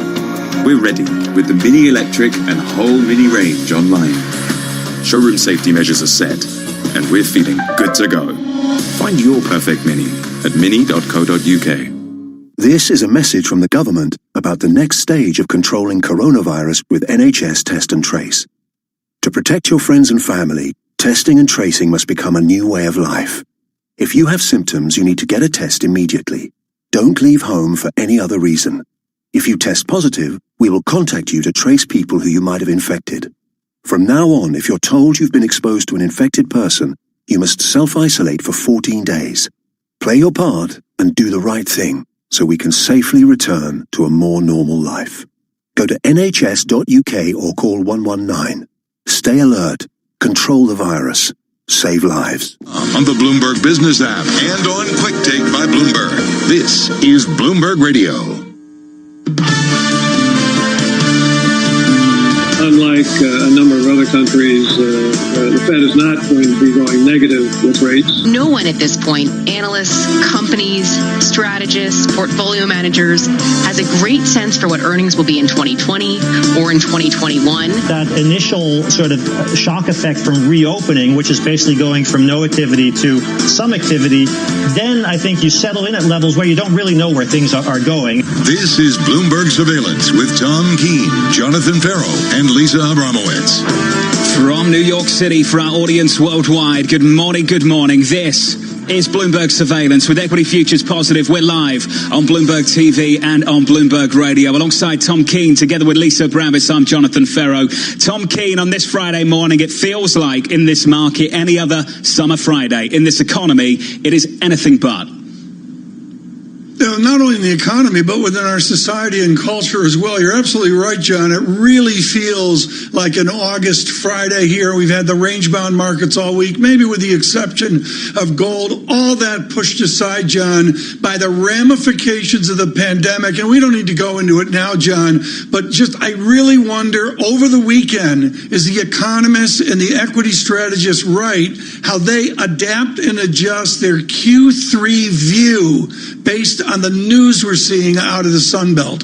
We're ready with the Mini Electric and whole Mini range online. Showroom safety measures are set, and we're feeling good to go. Find your perfect Mini at mini.co.uk. This is a message from the government about the next stage of controlling coronavirus with NHS Test and Trace. To protect your friends and family, testing and tracing must become a new way of life. If you have symptoms, you need to get a test immediately. Don't leave home for any other reason. If you test positive, we will contact you to trace people who you might have infected. From now on, if you're told you've been exposed to an infected person, you must self-isolate for 14 days. Play your part and do the right thing, so we can safely return to a more normal life. Go to nhs.uk or call 119. Stay alert, control the virus, save lives. On the Bloomberg Business app and on Quick Take by Bloomberg. This is Bloomberg Radio. Unlike a number of other countries, the Fed is not going to be going negative with rates. No one at this point, analysts, companies, strategists, portfolio managers, has a great sense for what earnings will be in 2020 or in 2021. That initial sort of shock effect from reopening, which is basically going from no activity to some activity, then I think you settle in at levels where you don't really know where things are going. This is Bloomberg Surveillance with Tom Keene, Jonathan Farrell, and Lisa Abramowitz. From New York City for our audience worldwide, good morning, good morning. This is Bloomberg Surveillance with equity futures positive. We're live on Bloomberg TV and on Bloomberg Radio alongside Tom Keene. Together with Lisa Abramowitz, I'm Jonathan Farrow. Tom Keene, on this Friday morning, it feels like in this market, any other summer Friday, in this economy, it is anything but. Not only in the economy, but within our society and culture as well. You're absolutely right, John. It really feels like an August Friday here. We've had the range-bound markets all week, maybe with the exception of gold. All that pushed aside, John, by the ramifications of the pandemic. And we don't need to go into it now, John, but just I really wonder, over the weekend, is the economists and the equity strategists right, how they adapt and adjust their Q3 view based on the news we're seeing out of the Sun Belt?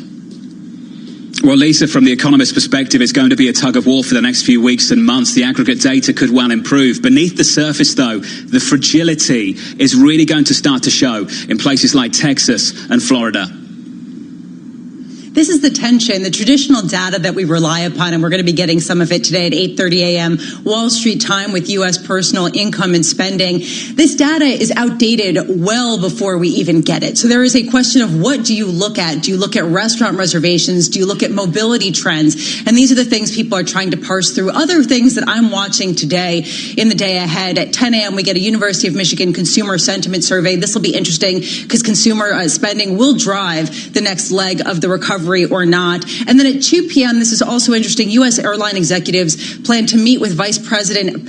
Well, Lisa, from the economist's perspective, it's going to be a tug of war for the next few weeks and months. The aggregate data could well improve. Beneath the surface, though, the fragility is really going to start to show in places like Texas and Florida. This is the tension, the traditional data that we rely upon, and we're going to be getting some of it today at 8:30 a.m. Wall Street time with U.S. personal income and spending. This data is outdated well before we even get it. So there is a question of what do you look at? Do you look at restaurant reservations? Do you look at mobility trends? And these are the things people are trying to parse through. Other things that I'm watching today in the day ahead. At 10 a.m., we get a University of Michigan consumer sentiment survey. This will be interesting because consumer spending will drive the next leg of the recovery recovery or not. And then at 2 p.m., this is also interesting, U.S. airline executives plan to meet with Vice President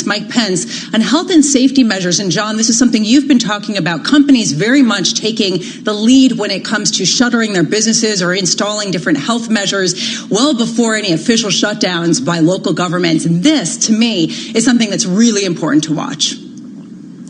Mike Pence, on health and safety measures. And John, this is something you've been talking about, companies very much taking the lead when it comes to shuttering their businesses or installing different health measures well before any official shutdowns by local governments. And this, to me, is something that's really important to watch.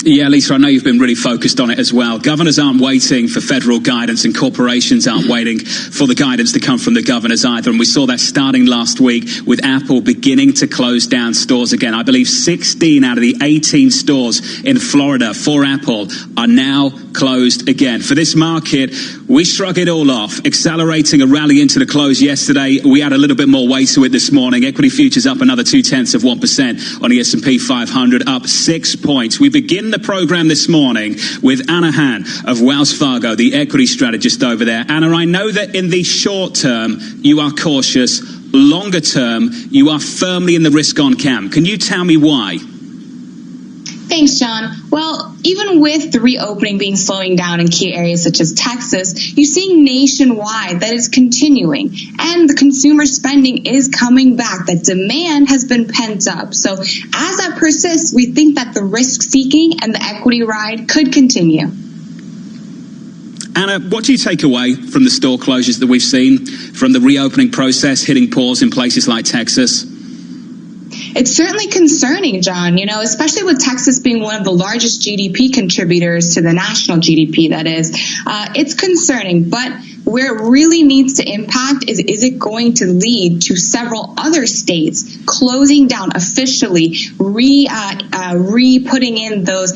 Yeah, Lisa, I know you've been really focused on it as well. Governors aren't waiting for federal guidance and corporations aren't waiting for the guidance to come from the governors either. And we saw that starting last week with Apple beginning to close down stores again. I believe 16 out of the 18 stores in Florida for Apple are now closed again. For this market, we shrug it all off, accelerating a rally into the close yesterday. We add a little bit more weight to it this morning. Equity futures up another 0.2% on the S&P 500, up 6 points. We begin the program this morning with Anna Han of Wells Fargo, the equity strategist over there. Anna, I know that in the short term, you are cautious. Longer term, you are firmly in the risk-on camp. Can you tell me why? Thanks, John. Well, even with the reopening being slowing down in key areas such as Texas, you're seeing nationwide that it's continuing and the consumer spending is coming back. That demand has been pent up. So as that persists, we think that the risk seeking and the equity ride could continue. Anna, what do you take away from the store closures that we've seen, from the reopening process hitting pause in places like Texas? It's certainly concerning, John, especially with Texas being one of the largest GDP contributors to the national GDP, that is. It's concerning, but where it really needs to impact is it going to lead to several other states closing down officially, putting in those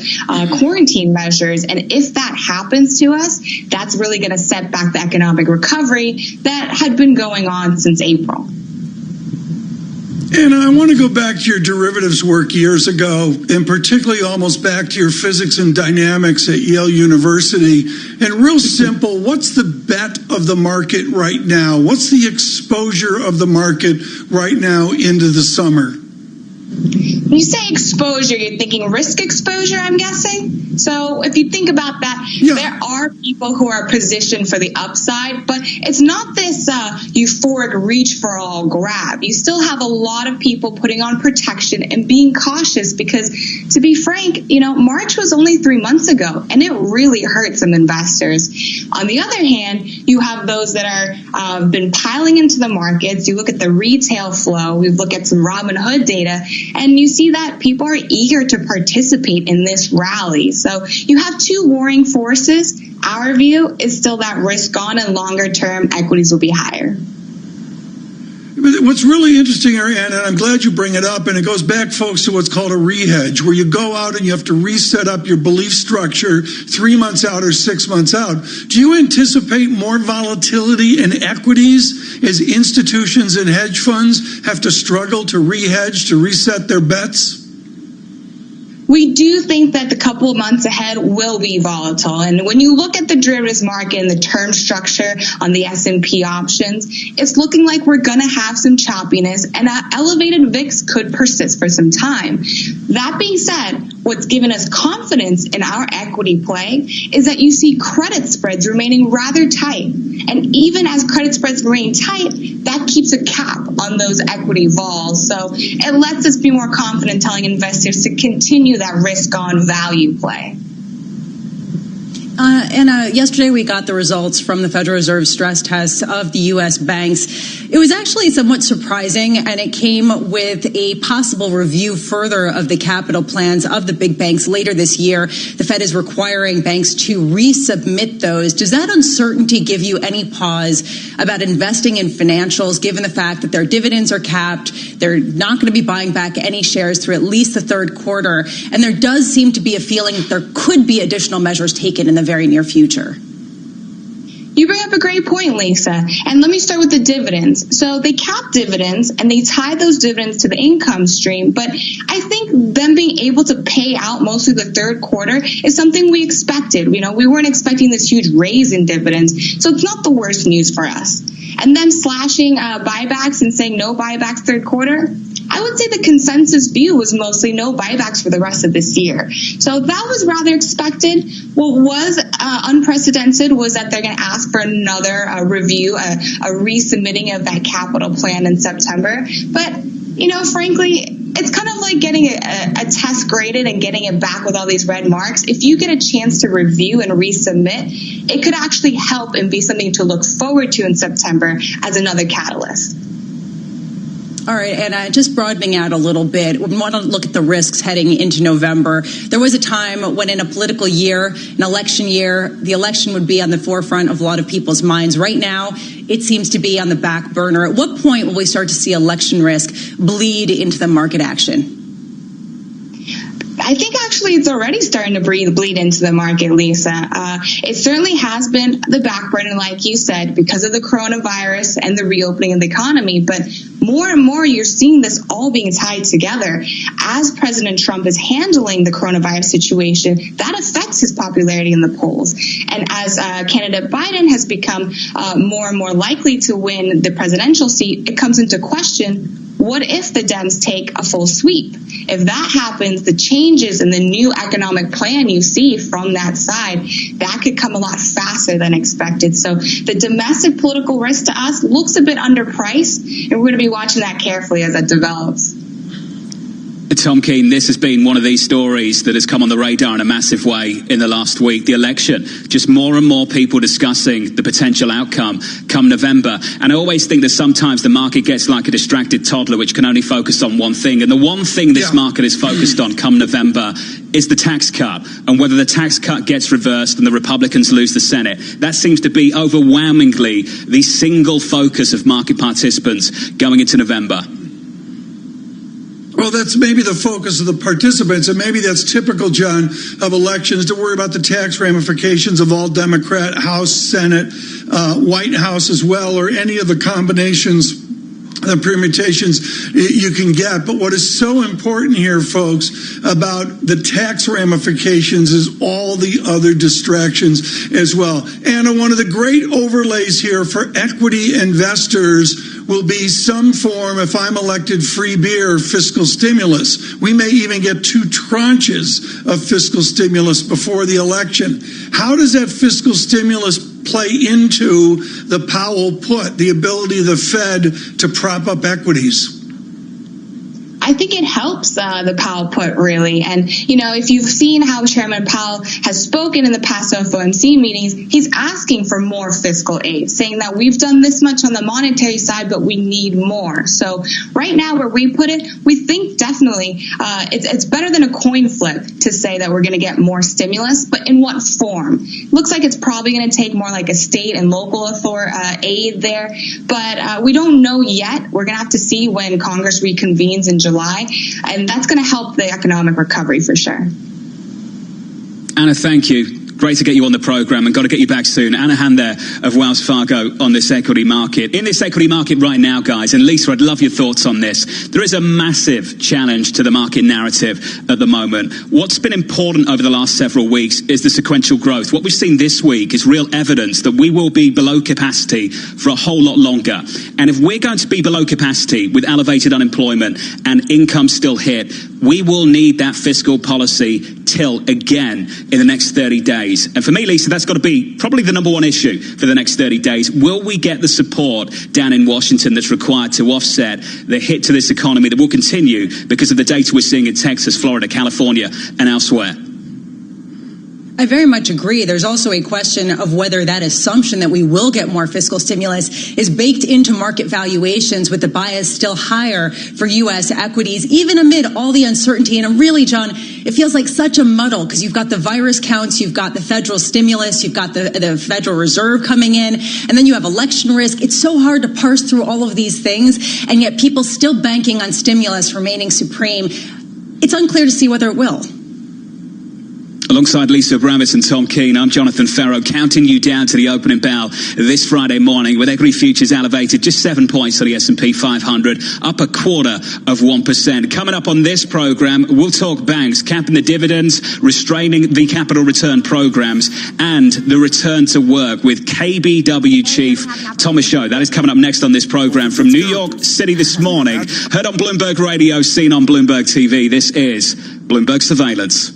quarantine measures. And if that happens to us, that's really going to set back the economic recovery that had been going on since April. And I want to go back to your derivatives work years ago, and particularly almost back to your physics and dynamics at Yale University. And real simple, what's the bet of the market right now? What's the exposure of the market right now into the summer? When you say exposure, you're thinking risk exposure, I'm guessing. So if you think about that, there are people who are positioned for the upside, but it's not this euphoric reach for all grab. You still have a lot of people putting on protection and being cautious because, to be frank, March was only 3 months ago, and it really hurt some investors. On the other hand, you have those that are been piling into the markets. You look at the retail flow. We look at some Robinhood data, and you see that people are eager to participate in this rally. So you have two warring forces. Our view is still that risk on and longer term equities will be higher. What's really interesting, Ariane, and I'm glad you bring it up, and it goes back, folks, to what's called a rehedge, where you go out and you have to reset up your belief structure 3 months out or 6 months out. Do you anticipate more volatility in equities as institutions and hedge funds have to struggle to rehedge, to reset their bets? We do think that the couple of months ahead will be volatile. And when you look at the derivatives market and the term structure on the S&P options, it's looking like we're going to have some choppiness and elevated VIX could persist for some time. That being said, what's given us confidence in our equity play is that you see credit spreads remaining rather tight. And even as credit spreads remain tight, that keeps a cap on those equity vols. So it lets us be more confident telling investors to continue that risk-on value play. Yesterday we got the results from the Federal Reserve stress tests of the U.S. banks. It was actually somewhat surprising, and it came with a possible review further of the capital plans of the big banks later this year. The Fed is requiring banks to resubmit those. Does that uncertainty give you any pause about investing in financials, given the fact that their dividends are capped, they're not going to be buying back any shares through at least the third quarter, and there does seem to be a feeling that there could be additional measures taken in the very near future? You bring up a great point, Lisa. And let me start with the dividends. So they cap dividends and they tie those dividends to the income stream. But I think them being able to pay out mostly the third quarter is something we expected. We weren't expecting this huge raise in dividends. So it's not the worst news for us. And then slashing buybacks and saying no buybacks third quarter, I would say the consensus view was mostly no buybacks for the rest of this year. So that was rather expected. What was unprecedented was that they're going to ask for another review, a resubmitting of that capital plan in September. But, frankly, it's kind of like getting a test graded and getting it back with all these red marks. If you get a chance to review and resubmit, it could actually help and be something to look forward to in September as another catalyst. All right, and just broadening out a little bit, we want to look at the risks heading into November. There was a time when in a political year, an election year, the election would be on the forefront of a lot of people's minds. Right now, it seems to be on the back burner. At what point will we start to see election risk bleed into the market action? I think actually it's already starting to bleed into the market, Lisa. It certainly has been the back burner, like you said, because of the coronavirus and the reopening of the economy. But more and more, you're seeing this all being tied together. As President Trump is handling the coronavirus situation, that affects his popularity in the polls. And as candidate Biden has become more and more likely to win the presidential seat, it comes into question, what if the Dems take a full sweep? If that happens, the changes in the new economic plan you see from that side, that could come a lot faster than expected. So the domestic political risk to us looks a bit underpriced, and we're going to be watching that carefully as that develops. Tom Keene, this has been one of these stories that has come on the radar in a massive way in the last week. The election, just more and more people discussing the potential outcome come November. And I always think that sometimes the market gets like a distracted toddler, which can only focus on one thing. And the one thing this market is focused on come November is the tax cut, and whether the tax cut gets reversed and the Republicans lose the Senate. That seems to be overwhelmingly the single focus of market participants going into November. Well, that's maybe the focus of the participants, and maybe that's typical, John, of elections, to worry about the tax ramifications of all Democrat, House, Senate, White House as well, or any of the combinations, the permutations you can get. But what is so important here, folks, about the tax ramifications is all the other distractions as well. Anna, one of the great overlays here for equity investors will be some form, if I'm elected, free beer, fiscal stimulus. We may even get 2 tranches of fiscal stimulus before the election. How does that fiscal stimulus play into the Powell put, the ability of the Fed to prop up equities? I think it helps the Powell put, really. And, if you've seen how Chairman Powell has spoken in the past FOMC meetings, he's asking for more fiscal aid, saying that we've done this much on the monetary side, but we need more. So right now where we put it, we think definitely it's better than a coin flip to say that we're going to get more stimulus, but in what form? Looks like it's probably going to take more like a state and local aid there, but we don't know yet. We're going to have to see when Congress reconvenes in July, and that's going to help the economic recovery for sure. Anna, thank you. Great to get you on the program, and got to get you back soon. Anna Han there of Wells Fargo on this equity market. In this equity market right now, guys, and Lisa, I'd love your thoughts on this. There is a massive challenge to the market narrative at the moment. What's been important over the last several weeks is the sequential growth. What we've seen this week is real evidence that we will be below capacity for a whole lot longer. And if we're going to be below capacity with elevated unemployment and income still hit, we will need that fiscal policy tilt again in the next 30 days. And for me, Lisa, that's got to be probably the number one issue for the next 30 days. Will we get the support down in Washington that's required to offset the hit to this economy that will continue because of the data we're seeing in Texas, Florida, California, and elsewhere? I very much agree. There's also a question of whether that assumption that we will get more fiscal stimulus is baked into market valuations, with the bias still higher for U.S. equities, even amid all the uncertainty. And really, John, it feels like such a muddle, because you've got the virus counts, you've got the federal stimulus, you've got the Federal Reserve coming in, and then you have election risk. It's so hard to parse through all of these things, and yet people still banking on stimulus remaining supreme. It's unclear to see whether it will. Alongside Lisa Bramis and Tom Keane, I'm Jonathan Ferro, counting you down to the opening bell this Friday morning, with equity futures elevated just 7 points to the S&P 500, up 0.25%. Coming up on this program, we'll talk banks, capping the dividends, restraining the capital return programs, and the return to work with KBW chief Thomas Show. That is coming up next on this program from New York City this morning. Heard on Bloomberg Radio, seen on Bloomberg TV. This is Bloomberg Surveillance.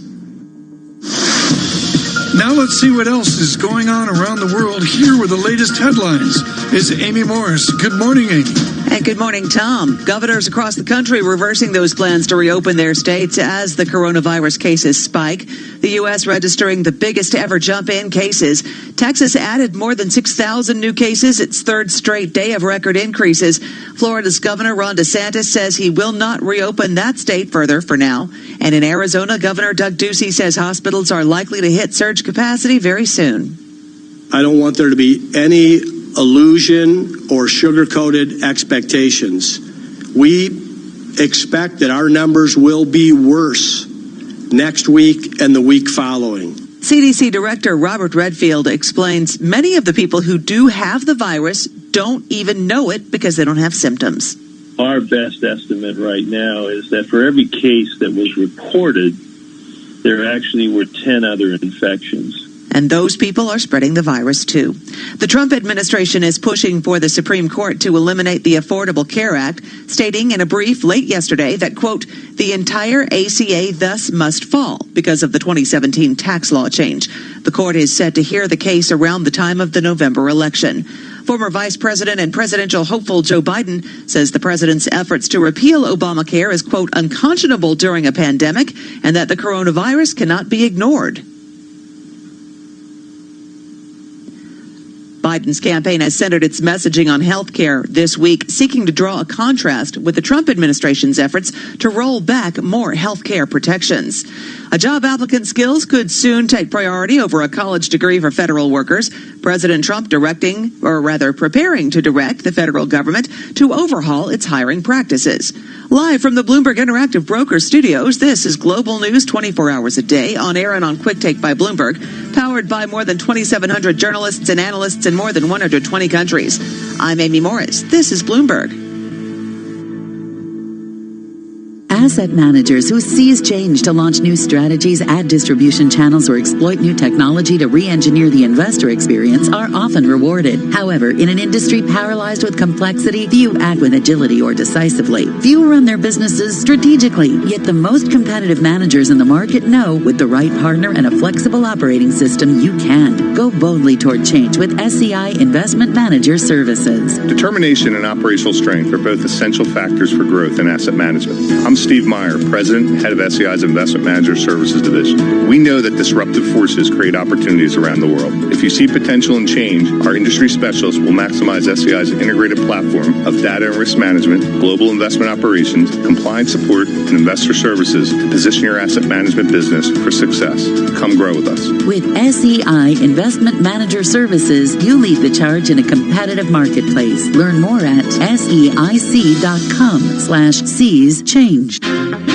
Now let's see what else is going on around the world. Here with the latest headlines is Amy Morris. Good morning, Amy. And good morning, Tom. Governors across the country reversing those plans to reopen their states as the coronavirus cases spike. The U.S. registering the biggest ever jump in cases. Texas added more than 6,000 new cases, its third straight day of record increases. Florida's Governor Ron DeSantis says he will not reopen that state further for now. And in Arizona, Governor Doug Ducey says hospitals are likely to hit surge capacity very soon. I don't want there to be any illusion or sugar-coated expectations. We expect that our numbers will be worse next week and the week following. CDC Director Robert Redfield explains many of the people who do have the virus don't even know it because they don't have symptoms. Our best estimate right now is that for every case that was reported, there actually were 10 other infections. And those people are spreading the virus, too. The Trump administration is pushing for the Supreme Court to eliminate the Affordable Care Act, stating in a brief late yesterday that, quote, the entire ACA thus must fall because of the 2017 tax law change. The court is set to hear the case around the time of the November election. Former Vice President and presidential hopeful Joe Biden says the president's efforts to repeal Obamacare is, quote, unconscionable during a pandemic and that the coronavirus cannot be ignored. Biden's campaign has centered its messaging on health care this week, seeking to draw a contrast with the Trump administration's efforts to roll back more health care protections. A job applicant's skills could soon take priority over a college degree for federal workers. President Trump preparing to direct the federal government to overhaul its hiring practices. Live from the Bloomberg Interactive Broker Studios, this is Global News 24 hours a day, on air and on Quick Take by Bloomberg, powered by more than 2,700 journalists and analysts in more than 120 countries. I'm Amy Morris. This is Bloomberg. Asset managers who seize change to launch new strategies, add distribution channels, or exploit new technology to re-engineer the investor experience are often rewarded. However, in an industry paralyzed with complexity, few act with agility or decisively. Few run their businesses strategically, yet the most competitive managers in the market know with the right partner and a flexible operating system, you can. Go boldly toward change with SEI Investment Manager Services. Determination and operational strength are both essential factors for growth in asset management. I'm Steve Meyer, President and Head of SEI's Investment Manager Services Division. We know that disruptive forces create opportunities around the world. If you see potential in change, our industry specialists will maximize SEI's integrated platform of data and risk management, global investment operations, compliance support, and investor services to position your asset management business for success. Come grow with us. With SEI Investment Manager Services, you lead the charge in a competitive marketplace. Learn more at SEIC.com/seize change.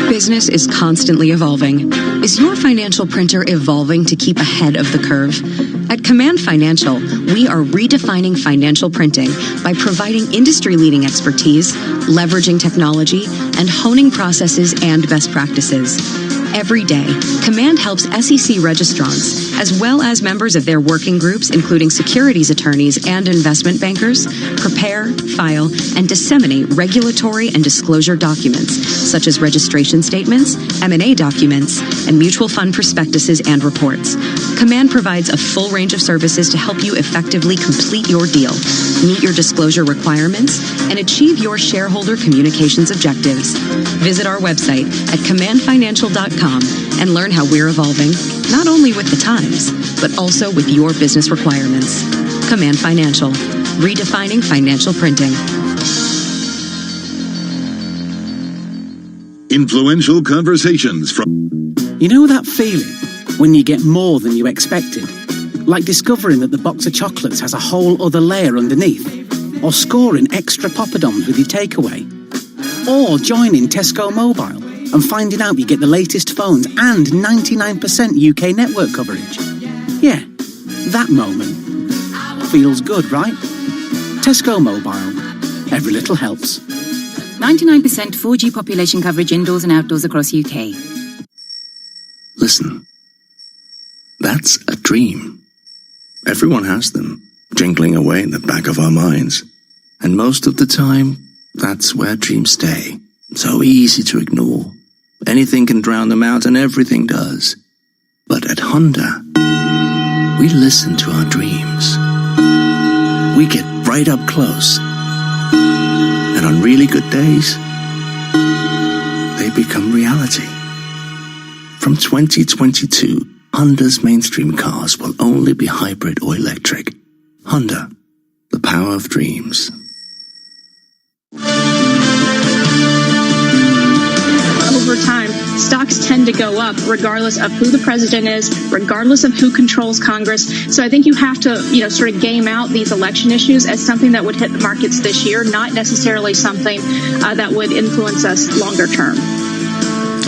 Business is constantly evolving. Is your financial printer evolving to keep ahead of the curve? At Command Financial, we are redefining financial printing by providing industry-leading expertise, leveraging technology, and honing processes and best practices. Every day, Command helps SEC registrants, as well as members of their working groups, including securities attorneys and investment bankers, prepare, file, and disseminate regulatory and disclosure documents, such as registration statements, M&A documents, and mutual fund prospectuses and reports. Command provides a full range of services to help you effectively complete your deal, meet your disclosure requirements, and achieve your shareholder communications objectives. Visit our website at commandfinancial.com and learn how we're evolving, not only with the times, but also with your business requirements. Command Financial, redefining financial printing. Influential conversations from... You know that feeling when you get more than you expected? Like discovering that the box of chocolates has a whole other layer underneath? Or scoring extra poppadoms with your takeaway? Or joining Tesco Mobile and finding out you get the latest phones and 99% UK network coverage. Yeah, that moment. Feels good, right? Tesco Mobile. Every little helps. 99% 4G population coverage indoors and outdoors across UK. Listen. That's a dream. Everyone has them, jingling away in the back of our minds. And most of the time, that's where dreams stay. So easy to ignore. Anything can drown them out, and everything does. But at Honda, we listen to our dreams. We get right up close. And on really good days, they become reality. From 2022, Honda's mainstream cars will only be hybrid or electric. Honda, the power of dreams. Over time, stocks tend to go up regardless of who the president is, regardless of who controls Congress. So I think you have to, sort of game out these election issues as something that would hit the markets this year, not necessarily something that would influence us longer term.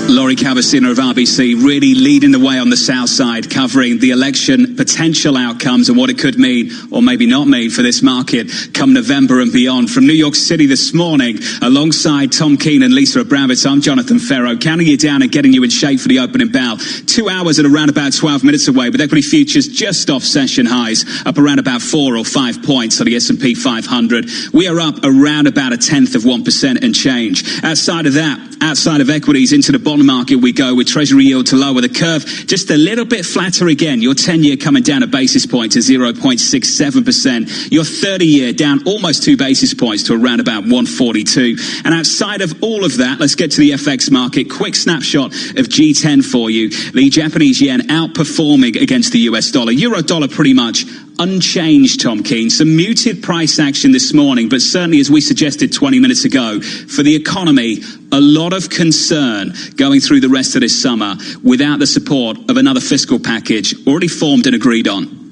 Laurie Cavacina of RBC really leading the way on the south side, covering the election potential outcomes and what it could mean or maybe not mean for this market come November and beyond. From New York City this morning, alongside Tom Keene and Lisa Abramowitz, I'm Jonathan Ferro, counting you down and getting you in shape for the opening bell. 2 hours at around about 12 minutes away, with equity futures just off session highs, up around about 4 or 5 points on the S&P 500. We are up around about 0.1% and change. Outside of that, outside of equities, into the bond market we go, with Treasury yield to lower, the curve just a little bit flatter again. Your 10-year coming down a basis point to 0.67%. Your 30-year down almost 2 basis points to around about 142. And outside of all of that, let's get to the FX market. Quick snapshot of G10 for you. The Japanese yen outperforming against the US dollar. Euro dollar pretty much unchanged, Tom Keene. Some muted price action this morning, but certainly, as we suggested 20 minutes ago, for the economy, a lot of concern going through the rest of this summer without the support of another fiscal package already formed and agreed on.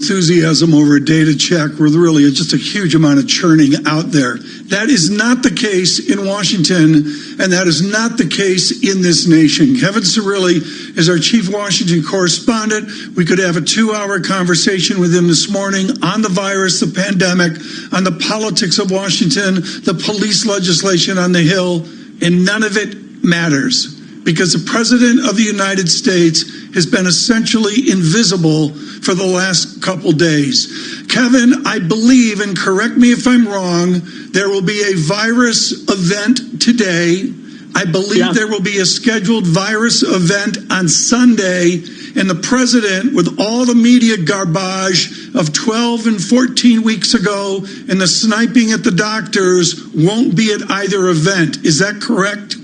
Enthusiasm over a data check with really just a huge amount of churning out there. That is not the case in Washington, and that is not the case in this nation. Kevin Cirilli is our chief Washington correspondent. We could have a 2-hour conversation with him this morning on the virus, the pandemic, on the politics of Washington, the police legislation on the Hill, and none of it matters, because the President of the United States has been essentially invisible for the last couple days. Kevin, I believe, and correct me if I'm wrong, there will be a virus event today. I believe there will be a scheduled virus event on Sunday, and the president, with all the media garbage of 12 and 14 weeks ago and the sniping at the doctors, won't be at either event. Is that correct?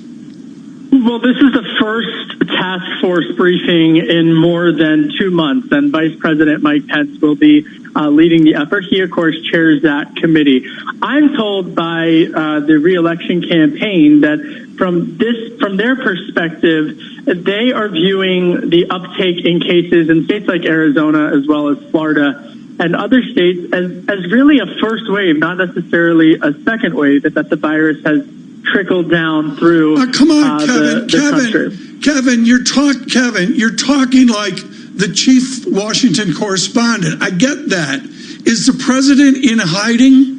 Well, this is the first task force briefing in more than 2 months, and Vice President Mike Pence will be leading the effort. He, of course, chairs that committee. I'm told by the re-election campaign that from their perspective, they are viewing the uptake in cases in states like Arizona as well as Florida and other states as really a first wave, not necessarily a second wave, that the virus has trickled down through come on, the country. Kevin, you're talking like the chief Washington correspondent. I get that. Is the president in hiding?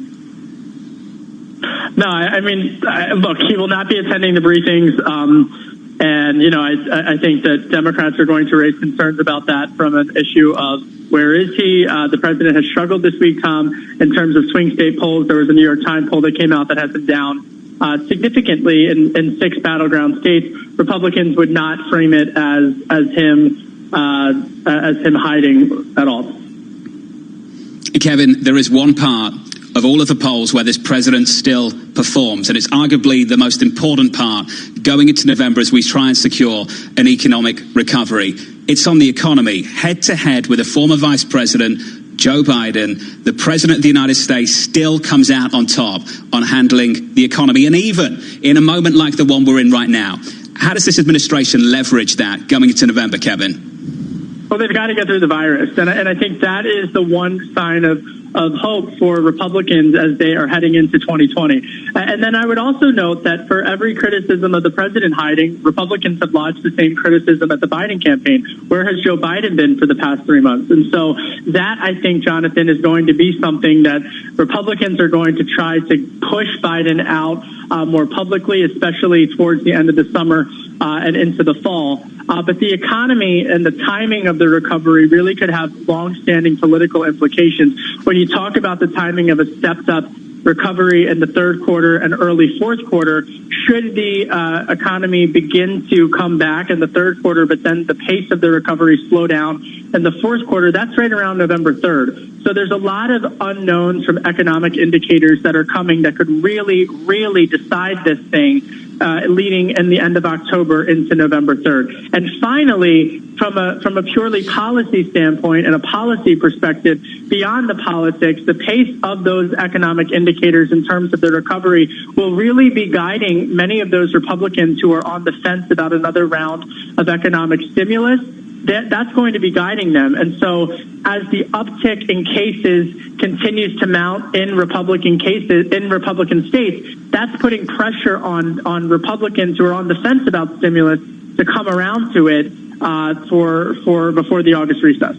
No, I mean, look, he will not be attending the briefings. And, I think that Democrats are going to raise concerns about that from an issue of where is he? The president has struggled this week, Tom, in terms of swing state polls. There was a New York Times poll that came out that has him down significantly in 6 battleground states. Republicans would not frame it as him hiding at all. Kevin, there is one part of all of the polls where this president still performs, and it's arguably the most important part going into November as we try and secure an economic recovery. It's on the economy, head-to-head with a former vice president, Joe Biden. The president of the United States still comes out on top on handling the economy, and even in a moment like the one we're in right now. How does this administration leverage that going into November, Kevin? Well, they've got to get through the virus, and I think that is the one sign of of hope for Republicans as they are heading into 2020. And then I would also note that for every criticism of the president hiding, Republicans have lodged the same criticism at the Biden campaign. Where has Joe Biden been for the past 3 months? And so that, I think, Jonathan, is going to be something that Republicans are going to try to push Biden out more publicly, especially towards the end of the summer and into the fall. But the economy and the timing of the recovery really could have long-standing political implications. When you talk about the timing of a stepped-up recovery in the third quarter and early fourth quarter, should the economy begin to come back in the third quarter, but then the pace of the recovery slow down in the fourth quarter, that's right around November 3rd. So there's a lot of unknowns from economic indicators that are coming that could really, really decide this thing leading in the end of October into November 3rd. And finally, from a purely policy standpoint and a policy perspective, beyond the politics, the pace of those economic indicators in terms of the recovery will really be guiding many of those Republicans who are on the fence about another round of economic stimulus. That's going to be guiding them. And so as the uptick in cases continues to mount in Republican cases, in Republican states, that's putting pressure on Republicans who are on the fence about stimulus to come around to it for before the August recess.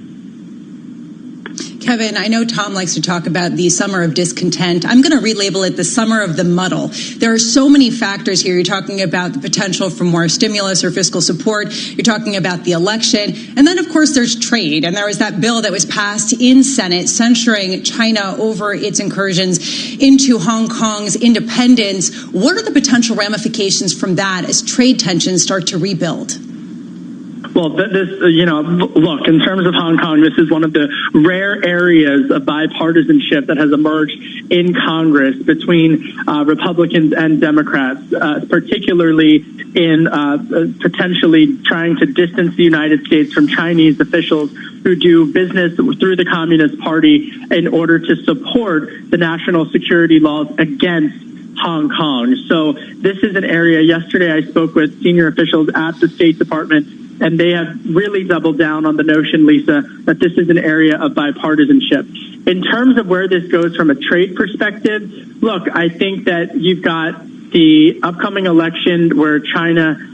Kevin, I know Tom likes to talk about the summer of discontent. I'm going to relabel it the summer of the muddle. There are so many factors here. You're talking about the potential for more stimulus or fiscal support. You're talking about the election. And then, of course, there's trade. And there was that bill that was passed in Senate censuring China over its incursions into Hong Kong's independence. What are the potential ramifications from that as trade tensions start to rebuild? Well, look, in terms of Hong Kong, this is one of the rare areas of bipartisanship that has emerged in Congress between Republicans and Democrats, particularly in potentially trying to distance the United States from Chinese officials who do business through the Communist Party in order to support the national security laws against Hong Kong. So this is an area. Yesterday, I spoke with senior officials at the State Department, and they have really doubled down on the notion, Lisa, that this is an area of bipartisanship. In terms of where this goes from a trade perspective, look, I think that you've got the upcoming election where China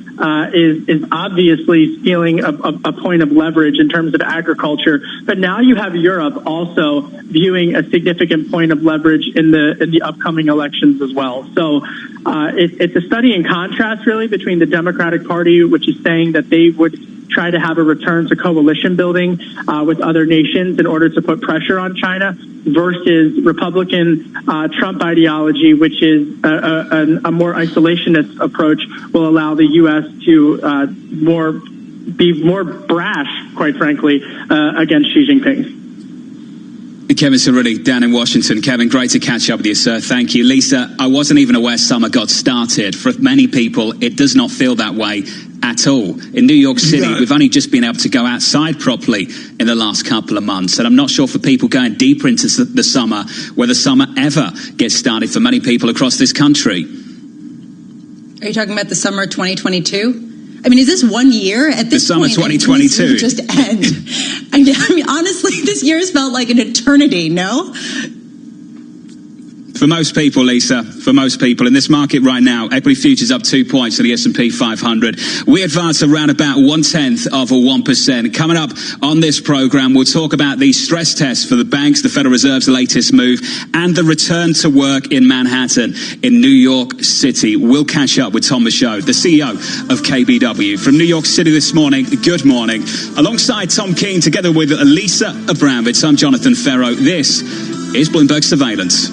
is obviously stealing a point of leverage in terms of agriculture, but now you have Europe also viewing a significant point of leverage in the upcoming elections as well. So it's a study in contrast, really, between the Democratic Party, which is saying that they would try to have a return to coalition building with other nations in order to put pressure on China, versus Republican Trump ideology, which is a more isolationist approach, will allow the U.S. to be more brash, quite frankly, against Xi Jinping. Kevin Cerulli down in Washington. Kevin, great to catch up with you, sir. Thank you. Lisa, I wasn't even aware summer got started. For many people, it does not feel that way at all. In New York City, we've only just been able to go outside properly in the last couple of months. And I'm not sure for people going deeper into the summer, whether summer ever gets started for many people across this country. Are you talking about the summer of 2022? I mean, is this 1 year at this point? The summer 2022. Just end. I mean, honestly, this year has felt like an eternity, no? For most people, Lisa, for most people in this market right now, equity futures up 2 points to the S&P 500. We advance around about 0.1%. Coming up on this program, we'll talk about the stress test for the banks, the Federal Reserve's latest move, and the return to work in Manhattan, in New York City. We'll catch up with Tom Michaud, the CEO of KBW. From New York City this morning, good morning. Alongside Tom Keene, together with Lisa Abramowitz, I'm Jonathan Ferro. This is Bloomberg Surveillance.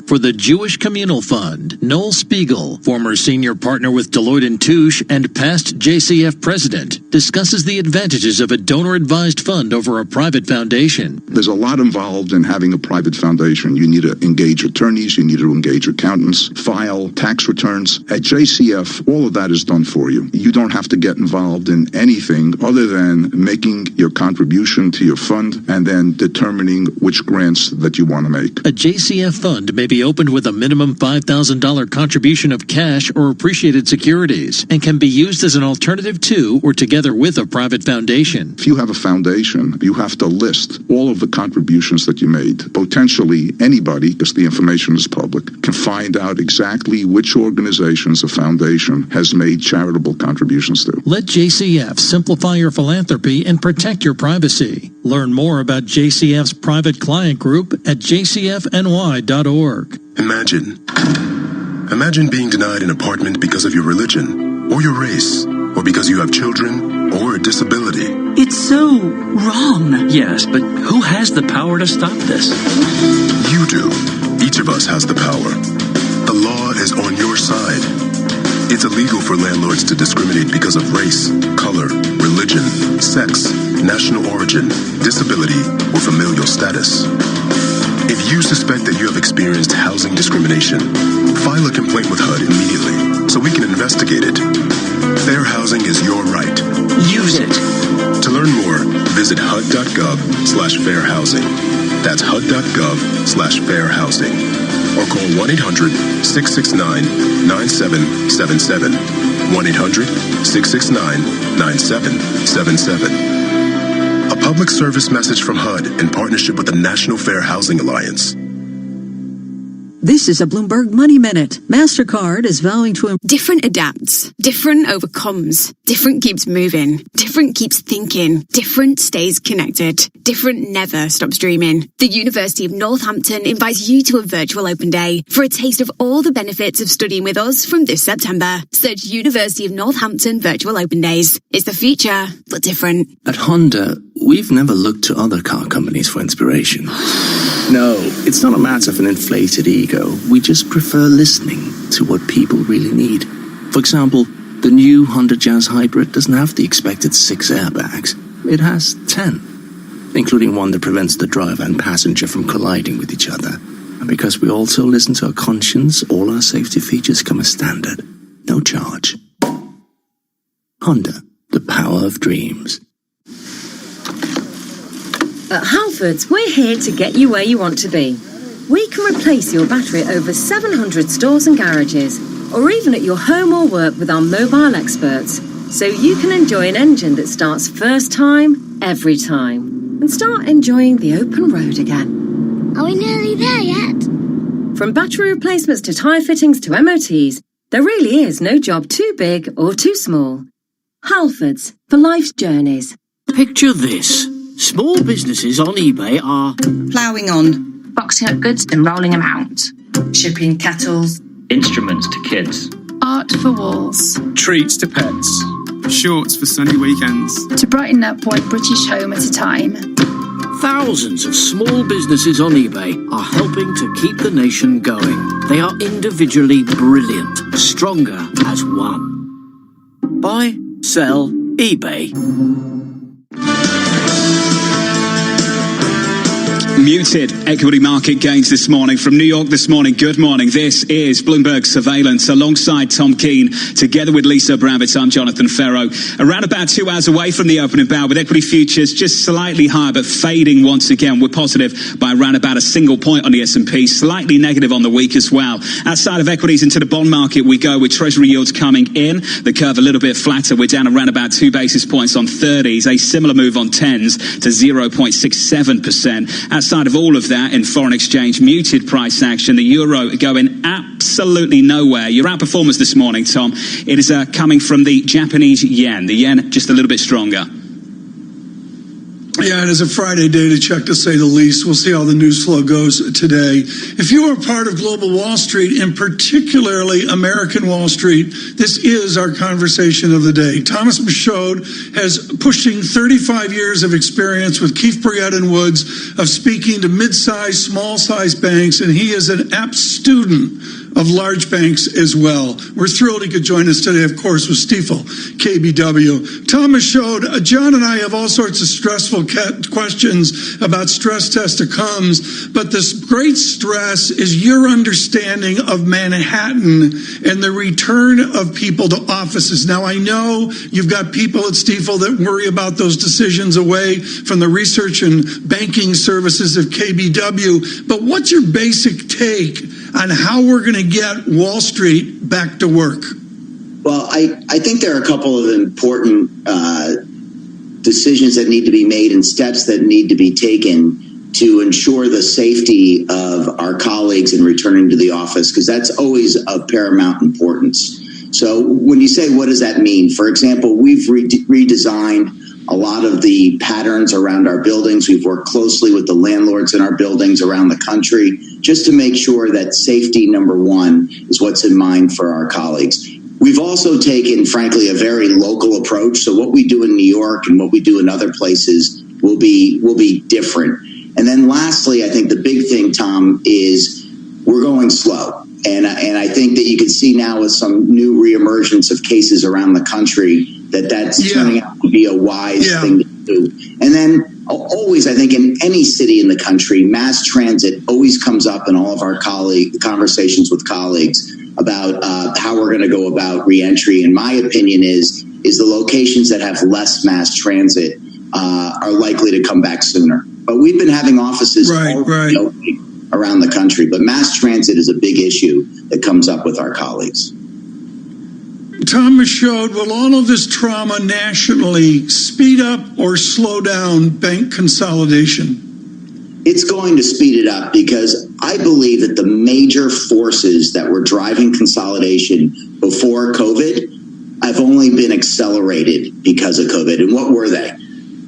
For the Jewish Communal Fund, Noel Spiegel, former senior partner with Deloitte & Touche and past JCF president, discusses the advantages of a donor-advised fund over a private foundation. There's a lot involved in having a private foundation. You need to engage attorneys, you need to engage accountants, file tax returns. At JCF, all of that is done for you. You don't have to get involved in anything other than making your contribution to your fund and then determining which grants that you want to make. A JCF fund may be opened with a minimum $5,000 contribution of cash or appreciated securities and can be used as an alternative to or together with a private foundation. If you have a foundation, you have to list all of the contributions that you made. Potentially anybody, because the information is public, can find out exactly which organizations a foundation has made charitable contributions to. Let JCF simplify your philanthropy and protect your privacy. Learn more about JCF's private client group at jcfny.org. Imagine being denied an apartment because of your religion, or your race, or because you have children, or a disability. It's so wrong. Yes, but who has the power to stop this? You do. Each of us has the power. The law is on your side. It's illegal for landlords to discriminate because of race, color, religion, sex, national origin, disability, or familial status. If you suspect that you have experienced housing discrimination, file a complaint with HUD immediately so we can investigate it. Fair housing is your right. Use it. To learn more, visit HUD.gov/fairhousing. That's HUD.gov/fairhousing. Or call 1-800-669-9777. 1-800-669-9777. A public service message from HUD in partnership with the National Fair Housing Alliance. This is a Bloomberg Money Minute. MasterCard is vowing to... Different adapts. Different overcomes. Different keeps moving. Different keeps thinking. Different stays connected. Different never stops dreaming. The University of Northampton invites you to a virtual open day for a taste of all the benefits of studying with us from this September. Search University of Northampton Virtual Open Days. It's the future, but different. At Honda, we've never looked to other car companies for inspiration. No, it's not a matter of an inflated ego. We just prefer listening to what people really need. For example, the new Honda Jazz Hybrid doesn't have the expected 6 airbags. It has 10, including one that prevents the driver and passenger from colliding with each other. And because we also listen to our conscience, all our safety features come as standard. No charge. Honda, the power of dreams. At Halfords, we're here to get you where you want to be. We can replace your battery at over 700 stores and garages, or even at your home or work with our mobile experts, so you can enjoy an engine that starts first time, every time, and start enjoying the open road again. Are we nearly there yet? From battery replacements to tyre fittings to MOTs, there really is no job too big or too small. Halfords, for life's journeys. Picture this. Small businesses on eBay are ploughing on, boxing up goods and rolling them out, shipping kettles, instruments to kids, art for walls, treats to pets, shorts for sunny weekends, to brighten up one British home at a time. Thousands of small businesses on eBay are helping to keep the nation going. They are individually brilliant, stronger as one. Buy, sell, eBay. Muted equity market gains this morning from New York this morning. Good morning. This is Bloomberg Surveillance alongside Tom Keene. Together with Lisa Bravitt, I'm Jonathan Ferro. Around about 2 hours away from the opening bow with equity futures just slightly higher but fading once again. We're positive by around about a single point on the S&P, slightly negative on the week as well. Outside of equities into the bond market we go with Treasury yields coming in. The curve a little bit flatter. We're down around about 2 basis points on 30s. A similar move on 10s to 0.67%. Outside of all of that, in foreign exchange, muted price action, the euro going absolutely nowhere. Your outperformers this morning, Tom, it is coming from the Japanese yen. The yen just a little bit stronger. Yeah, it is a Friday day to check, to say the least. We'll see how the news flow goes today. If you are part of global Wall Street, and particularly American Wall Street, this is our conversation of the day. Thomas Michaud has pushing 35 years of experience with Keefe, Bruyette & Woods of speaking to mid-sized, small-sized banks, and he is an apt student of large banks as well. We're thrilled he could join us today, of course, with Stifel, KBW. Thomas showed, John and I have all sorts of stressful questions about stress test outcomes, but this great stress is your understanding of Manhattan and the return of people to offices. Now, I know you've got people at Stifel that worry about those decisions away from the research and banking services of KBW, but what's your basic take on how we're going to get Wall Street back to work? Well, I think there are a couple of important decisions that need to be made and steps that need to be taken to ensure the safety of our colleagues in returning to the office, because that's always of paramount importance. So when you say, what does that mean? For example, we've redesigned a lot of the patterns around our buildings. We've worked closely with the landlords in our buildings around the country just to make sure that safety, number one, is what's in mind for our colleagues. We've also taken, frankly, a very local approach. So what we do in New York and what we do in other places will be different. And then lastly, I think the big thing, Tom, is we're going slow. And I think that you can see now with some new reemergence of cases around the country that's turning out to be a wise thing to do. And then always, I think, in any city in the country, mass transit always comes up in all of our conversations with colleagues about how we're going to go about reentry. And my opinion is the locations that have less mass transit are likely to come back sooner. But we've been having offices around the country, but mass transit is a big issue that comes up with our colleagues. Thomas showed, will all of this trauma nationally speed up or slow down bank consolidation? It's going to speed it up, because I believe that the major forces that were driving consolidation before COVID have only been accelerated because of COVID. And what were they?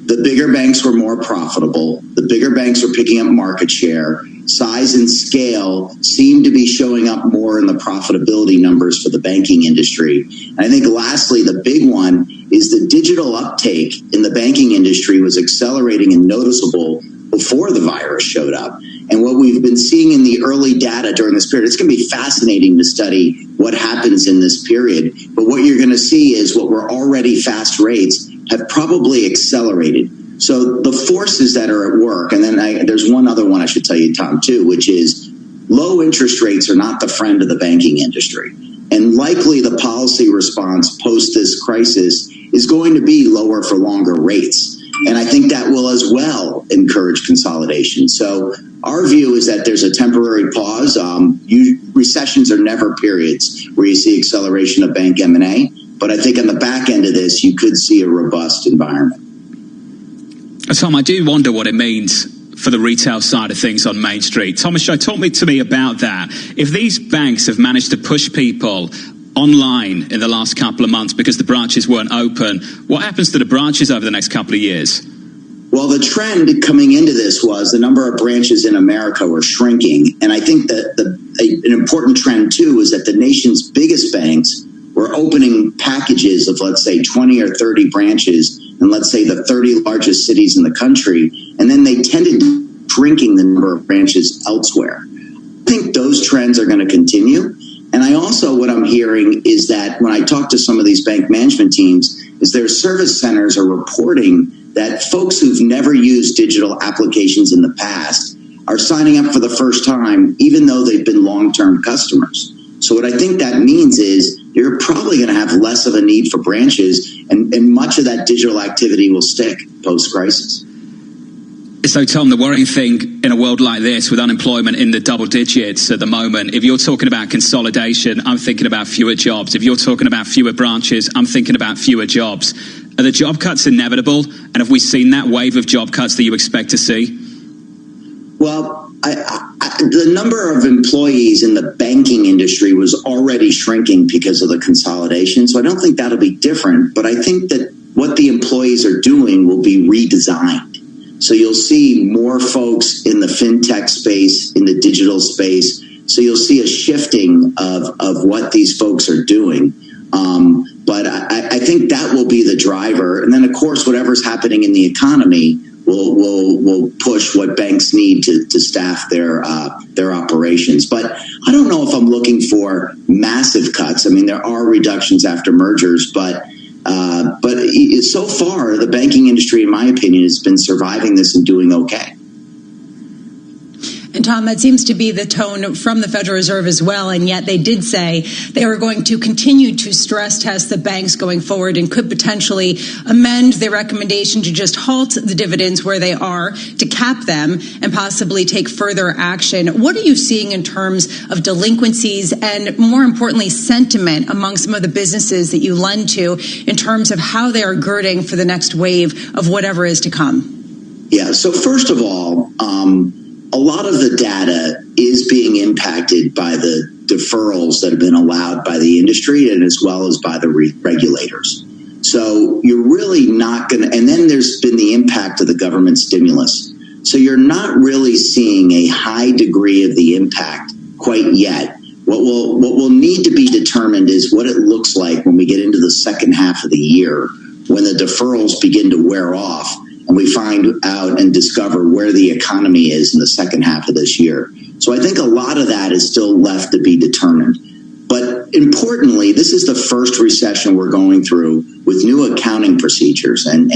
The bigger banks were more profitable. The bigger banks were picking up market share. Size and scale seem to be showing up more in the profitability numbers for the banking industry. And I think lastly, the big one is the digital uptake in the banking industry was accelerating and noticeable before the virus showed up. And what we've been seeing in the early data during this period, it's going to be fascinating to study what happens in this period. But what you're going to see is what were already fast rates have probably accelerated. So the forces that are at work, and then there's one other one I should tell you, Tom, too, which is low interest rates are not the friend of the banking industry. And likely the policy response post this crisis is going to be lower for longer rates. And I think that will as well encourage consolidation. So our view is that there's a temporary pause. Recessions are never periods where you see acceleration of bank M&A. But I think on the back end of this, you could see a robust environment. Tom, I do wonder what it means for the retail side of things on Main Street. Thomas, talk to me about that. If these banks have managed to push people online in the last couple of months because the branches weren't open, what happens to the branches over the next couple of years? Well, the trend coming into this was the number of branches in America were shrinking. And I think that an important trend, too, is that the nation's biggest banks were opening packages of, let's say, 20 or 30 branches in, let's say, the 30 largest cities in the country. And then they tended shrinking the number of branches elsewhere. I think those trends are going to continue. And I also, what I'm hearing is that when I talk to some of these bank management teams, is their service centers are reporting that folks who've never used digital applications in the past are signing up for the first time, even though they've been long-term customers. So what I think that means is you're probably going to have less of a need for branches, and much of that digital activity will stick post-crisis. So, Tom, the worrying thing in a world like this with unemployment in the double digits at the moment, if you're talking about consolidation, I'm thinking about fewer jobs. If you're talking about fewer branches, I'm thinking about fewer jobs. Are the job cuts inevitable? And have we seen that wave of job cuts that you expect to see? Well, the number of employees in the banking industry was already shrinking because of the consolidation. So I don't think that'll be different. But I think that what the employees are doing will be redesigned. So you'll see more folks in the fintech space, in the digital space. So you'll see a shifting of what these folks are doing. But I think that will be the driver. And then, of course, whatever's happening in the economy will push what banks need to staff their operations. But I don't know if I'm looking for massive cuts. I mean, there are reductions after mergers, but so far the banking industry, in my opinion, has been surviving this and doing okay. And Tom, that seems to be the tone from the Federal Reserve as well. And yet they did say they were going to continue to stress test the banks going forward and could potentially amend their recommendation to just halt the dividends where they are, to cap them, and possibly take further action. What are you seeing in terms of delinquencies and, more importantly, sentiment among some of the businesses that you lend to in terms of how they are girding for the next wave of whatever is to come? Yeah, so first of all, a lot of the data is being impacted by the deferrals that have been allowed by the industry and as well as by the regulators. So you're really not going to, and then there's been the impact of the government stimulus. So you're not really seeing a high degree of the impact quite yet. What will need to be determined is what it looks like when we get into the second half of the year, when the deferrals begin to wear off, and we find out and discover where the economy is in the second half of this year. So I think a lot of that is still left to be determined. But importantly, this is the first recession we're going through with new accounting procedures. And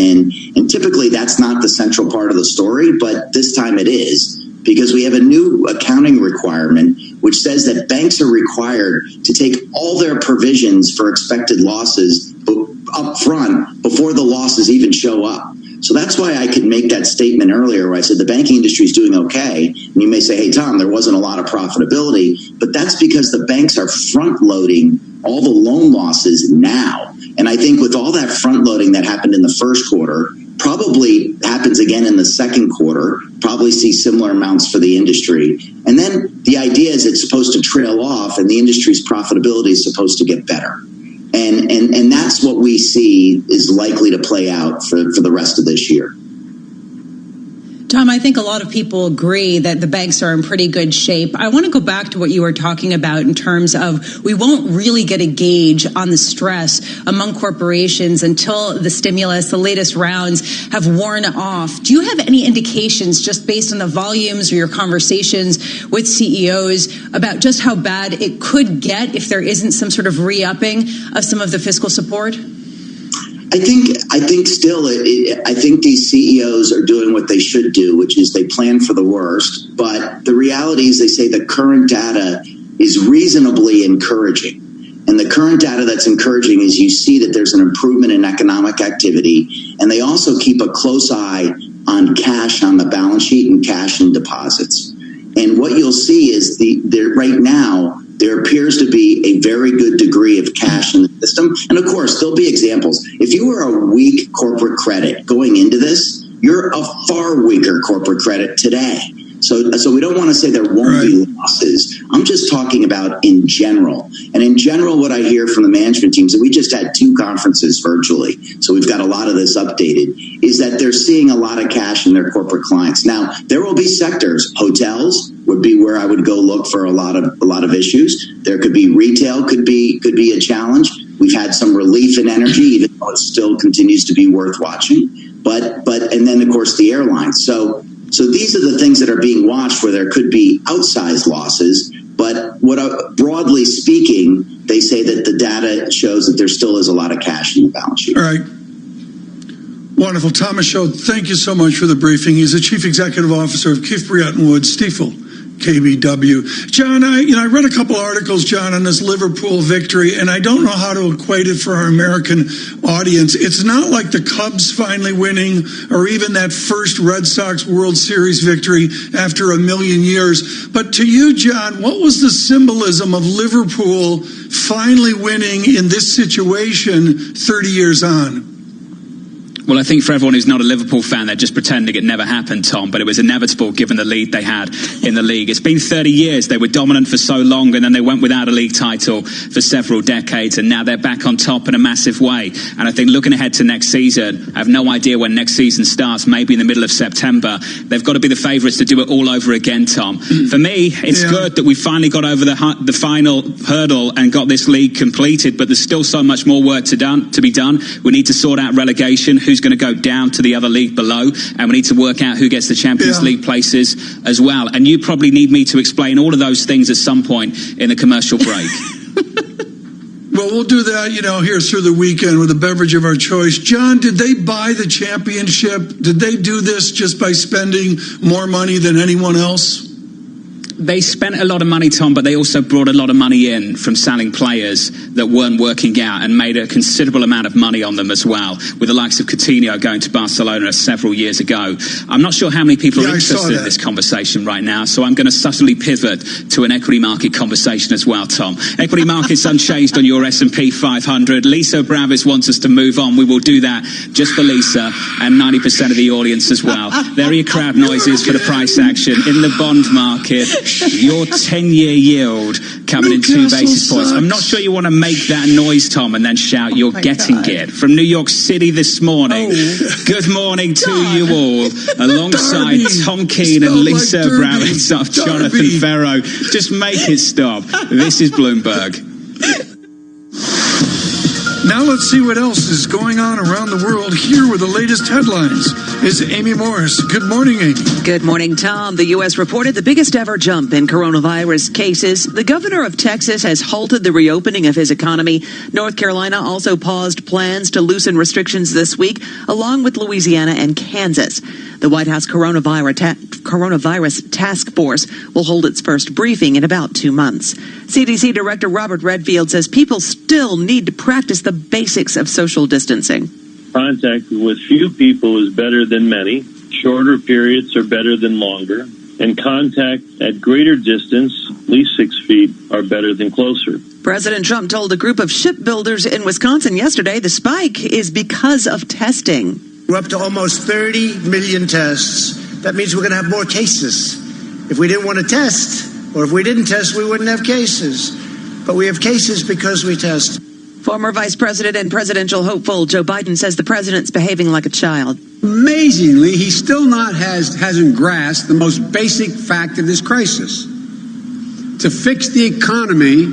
typically that's not the central part of the story, but this time it is, because we have a new accounting requirement which says that banks are required to take all their provisions for expected losses up front before the losses even show up. So that's why I could make that statement earlier where I said the banking industry is doing okay. And you may say, hey, Tom, there wasn't a lot of profitability. But that's because the banks are front loading all the loan losses now. And I think with all that front loading that happened in the first quarter, probably happens again in the second quarter, probably see similar amounts for the industry. And then the idea is it's supposed to trail off and the industry's profitability is supposed to get better. And that's what we see is likely to play out for the rest of this year. Tom, I think a lot of people agree that the banks are in pretty good shape. I want to go back to what you were talking about in terms of we won't really get a gauge on the stress among corporations until the stimulus, the latest rounds, have worn off. Do you have any indications, just based on the volumes or your conversations with CEOs, about just how bad it could get if there isn't some sort of re-upping of some of the fiscal support? I think still, I think these CEOs are doing what they should do, which is they plan for the worst. But the reality is they say the current data is reasonably encouraging. And the current data that's encouraging is you see that there's an improvement in economic activity. And they also keep a close eye on cash on the balance sheet and cash in deposits. And what you'll see is right now, there appears to be a very good degree of cash in the system. And of course, there'll be examples. If you were a weak corporate credit going into this, you're a far weaker corporate credit today. So we don't want to say there won't be losses. I'm just talking about in general. And in general, what I hear from the management teams, and we just had 2 conferences virtually, so we've got a lot of this updated, is that they're seeing a lot of cash in their corporate clients. Now, there will be sectors. Hotels would be where I would go look for a lot of issues. There could be retail, could be a challenge. We've had some relief in energy, even though it still continues to be worth watching. But and then of course the airlines. So these are the things that are being watched where there could be outsized losses. But broadly speaking, they say that the data shows that there still is a lot of cash in the balance sheet. All right. Wonderful. Thomas Schultz, thank you so much for the briefing. He's the Chief Executive Officer of Keefe, Bruyette & Woods, Stifel, KBW. John, I read a couple articles, John, on this Liverpool victory, and I don't know how to equate it for our American audience. It's not like the Cubs finally winning or even that first Red Sox World Series victory after a million years. But to you, John, what was the symbolism of Liverpool finally winning in this situation 30 years on? Well, I think for everyone who's not a Liverpool fan, they're just pretending it never happened, Tom, but it was inevitable given the lead they had in the league. It's been 30 years. They were dominant for so long, and then they went without a league title for several decades, and now they're back on top in a massive way. And I think looking ahead to next season, I have no idea when next season starts, maybe in the middle of September. They've got to be the favourites to do it all over again, Tom. For me, it's good that we finally got over the final hurdle and got this league completed, but there's still so much more work to be done. We need to sort out relegation. Who's going to go down to the other league below, and we need to work out who gets the Champions League places as well. And you probably need me to explain all of those things at some point in the commercial break. Well, we'll do that, here through the weekend with a beverage of our choice. John, did they buy the championship? Did they do this just by spending more money than anyone else? They spent a lot of money, Tom, but they also brought a lot of money in from selling players that weren't working out and made a considerable amount of money on them as well, with the likes of Coutinho going to Barcelona several years ago. I'm not sure how many people are interested in this conversation right now, so I'm going to subtly pivot to an equity market conversation as well, Tom. Equity markets unchanged on your S&P 500. Lisa Bravis wants us to move on. We will do that just for Lisa and 90% of the audience as well. There are your crowd noises for the price action in the bond market. Your 10-year yield coming in 2 basis points. I'm not sure you want to make that noise, Tom, and then shout, you're getting it. From New York City this morning, good morning to you all, alongside Tom Keene and Lisa Bravis of Jonathan Ferro. Just make it stop. This is Bloomberg. Now let's see what else is going on around the world. Here with the latest headlines is Amy Morris. Good morning, Amy. Good morning, Tom. The U.S. reported the biggest ever jump in coronavirus cases. The governor of Texas has halted the reopening of his economy. North Carolina also paused plans to loosen restrictions this week, along with Louisiana and Kansas. The White House coronavirus task force will hold its first briefing in about 2 months. CDC Director Robert Redfield says people still need to practice the basics of social distancing. Contact with few people is better than many. Shorter periods are better than longer. And contact at greater distance, at least 6 feet, are better than closer. President Trump told a group of shipbuilders in Wisconsin yesterday the spike is because of testing. We're up to almost 30 million tests. That means we're going to have more cases. If we didn't want to test, or if we didn't test, we wouldn't have cases. But we have cases because we test. Former Vice President and presidential hopeful Joe Biden says the president's behaving like a child. Amazingly, he still hasn't grasped the most basic fact of this crisis. To fix the economy,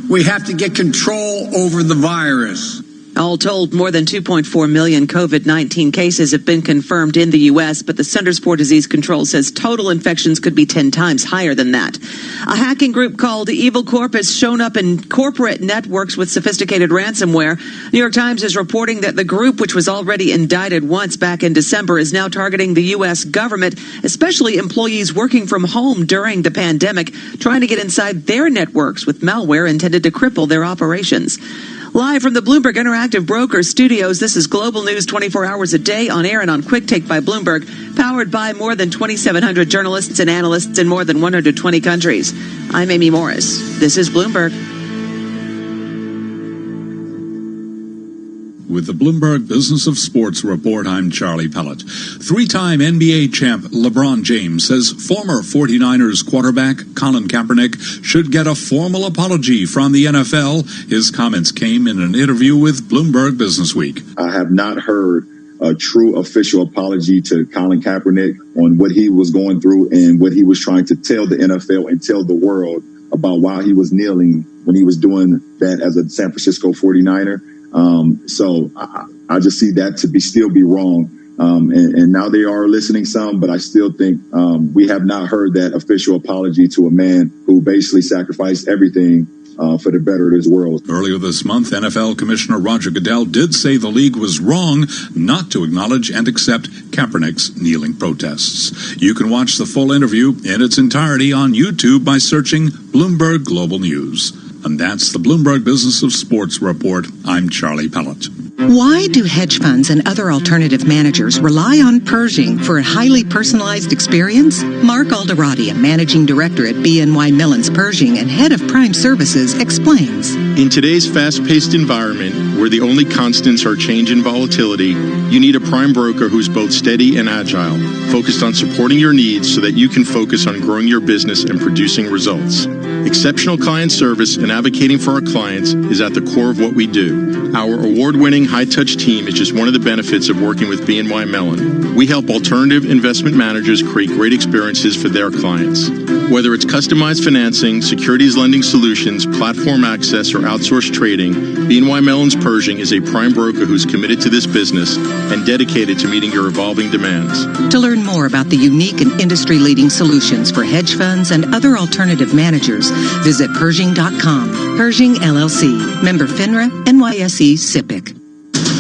we have to get control over the virus. All told, more than 2.4 million COVID-19 cases have been confirmed in the U.S., but the Centers for Disease Control says total infections could be 10 times higher than that. A hacking group called Evil Corp has shown up in corporate networks with sophisticated ransomware. New York Times is reporting that the group, which was already indicted once back in December, is now targeting the U.S. government, especially employees working from home during the pandemic, trying to get inside their networks with malware intended to cripple their operations. Live from the Bloomberg Interactive Brokers studios, this is Global News 24 hours a day on air and on Quick Take by Bloomberg, powered by more than 2,700 journalists and analysts in more than 120 countries. I'm Amy Morris. This is Bloomberg. With the Bloomberg Business of Sports report, I'm Charlie Pellett. Three-time NBA champ LeBron James says former 49ers quarterback Colin Kaepernick should get a formal apology from the NFL. His comments came in an interview with Bloomberg Business Week. I have not heard a true official apology to Colin Kaepernick on what he was going through and what he was trying to tell the NFL and tell the world about why he was kneeling when he was doing that as a San Francisco 49er. So I just see that to still be wrong. And now they are listening some, but I still think we have not heard that official apology to a man who basically sacrificed everything for the better of this world. Earlier this month, NFL Commissioner Roger Goodell did say the league was wrong not to acknowledge and accept Kaepernick's kneeling protests. You can watch the full interview in its entirety on YouTube by searching Bloomberg Global News. And that's the Bloomberg Business of Sports report. I'm Charlie Pellett. Why do hedge funds and other alternative managers rely on Pershing for a highly personalized experience? Mark Alderati, a managing director at BNY Mellon's Pershing and head of Prime Services, explains. In today's fast-paced environment, where the only constants are change and volatility, you need a prime broker who's both steady and agile, focused on supporting your needs so that you can focus on growing your business and producing results. Exceptional client service and advocating for our clients is at the core of what we do. Our award-winning high-touch team is just one of the benefits of working with BNY Mellon. We help alternative investment managers create great experiences for their clients. Whether it's customized financing, securities lending solutions, platform access, or outsourced trading, BNY Mellon's Pershing is a prime broker who's committed to this business and dedicated to meeting your evolving demands. To learn more about the unique and industry-leading solutions for hedge funds and other alternative managers, visit Pershing.com. Pershing LLC. Member FINRA, NYSE SIPC.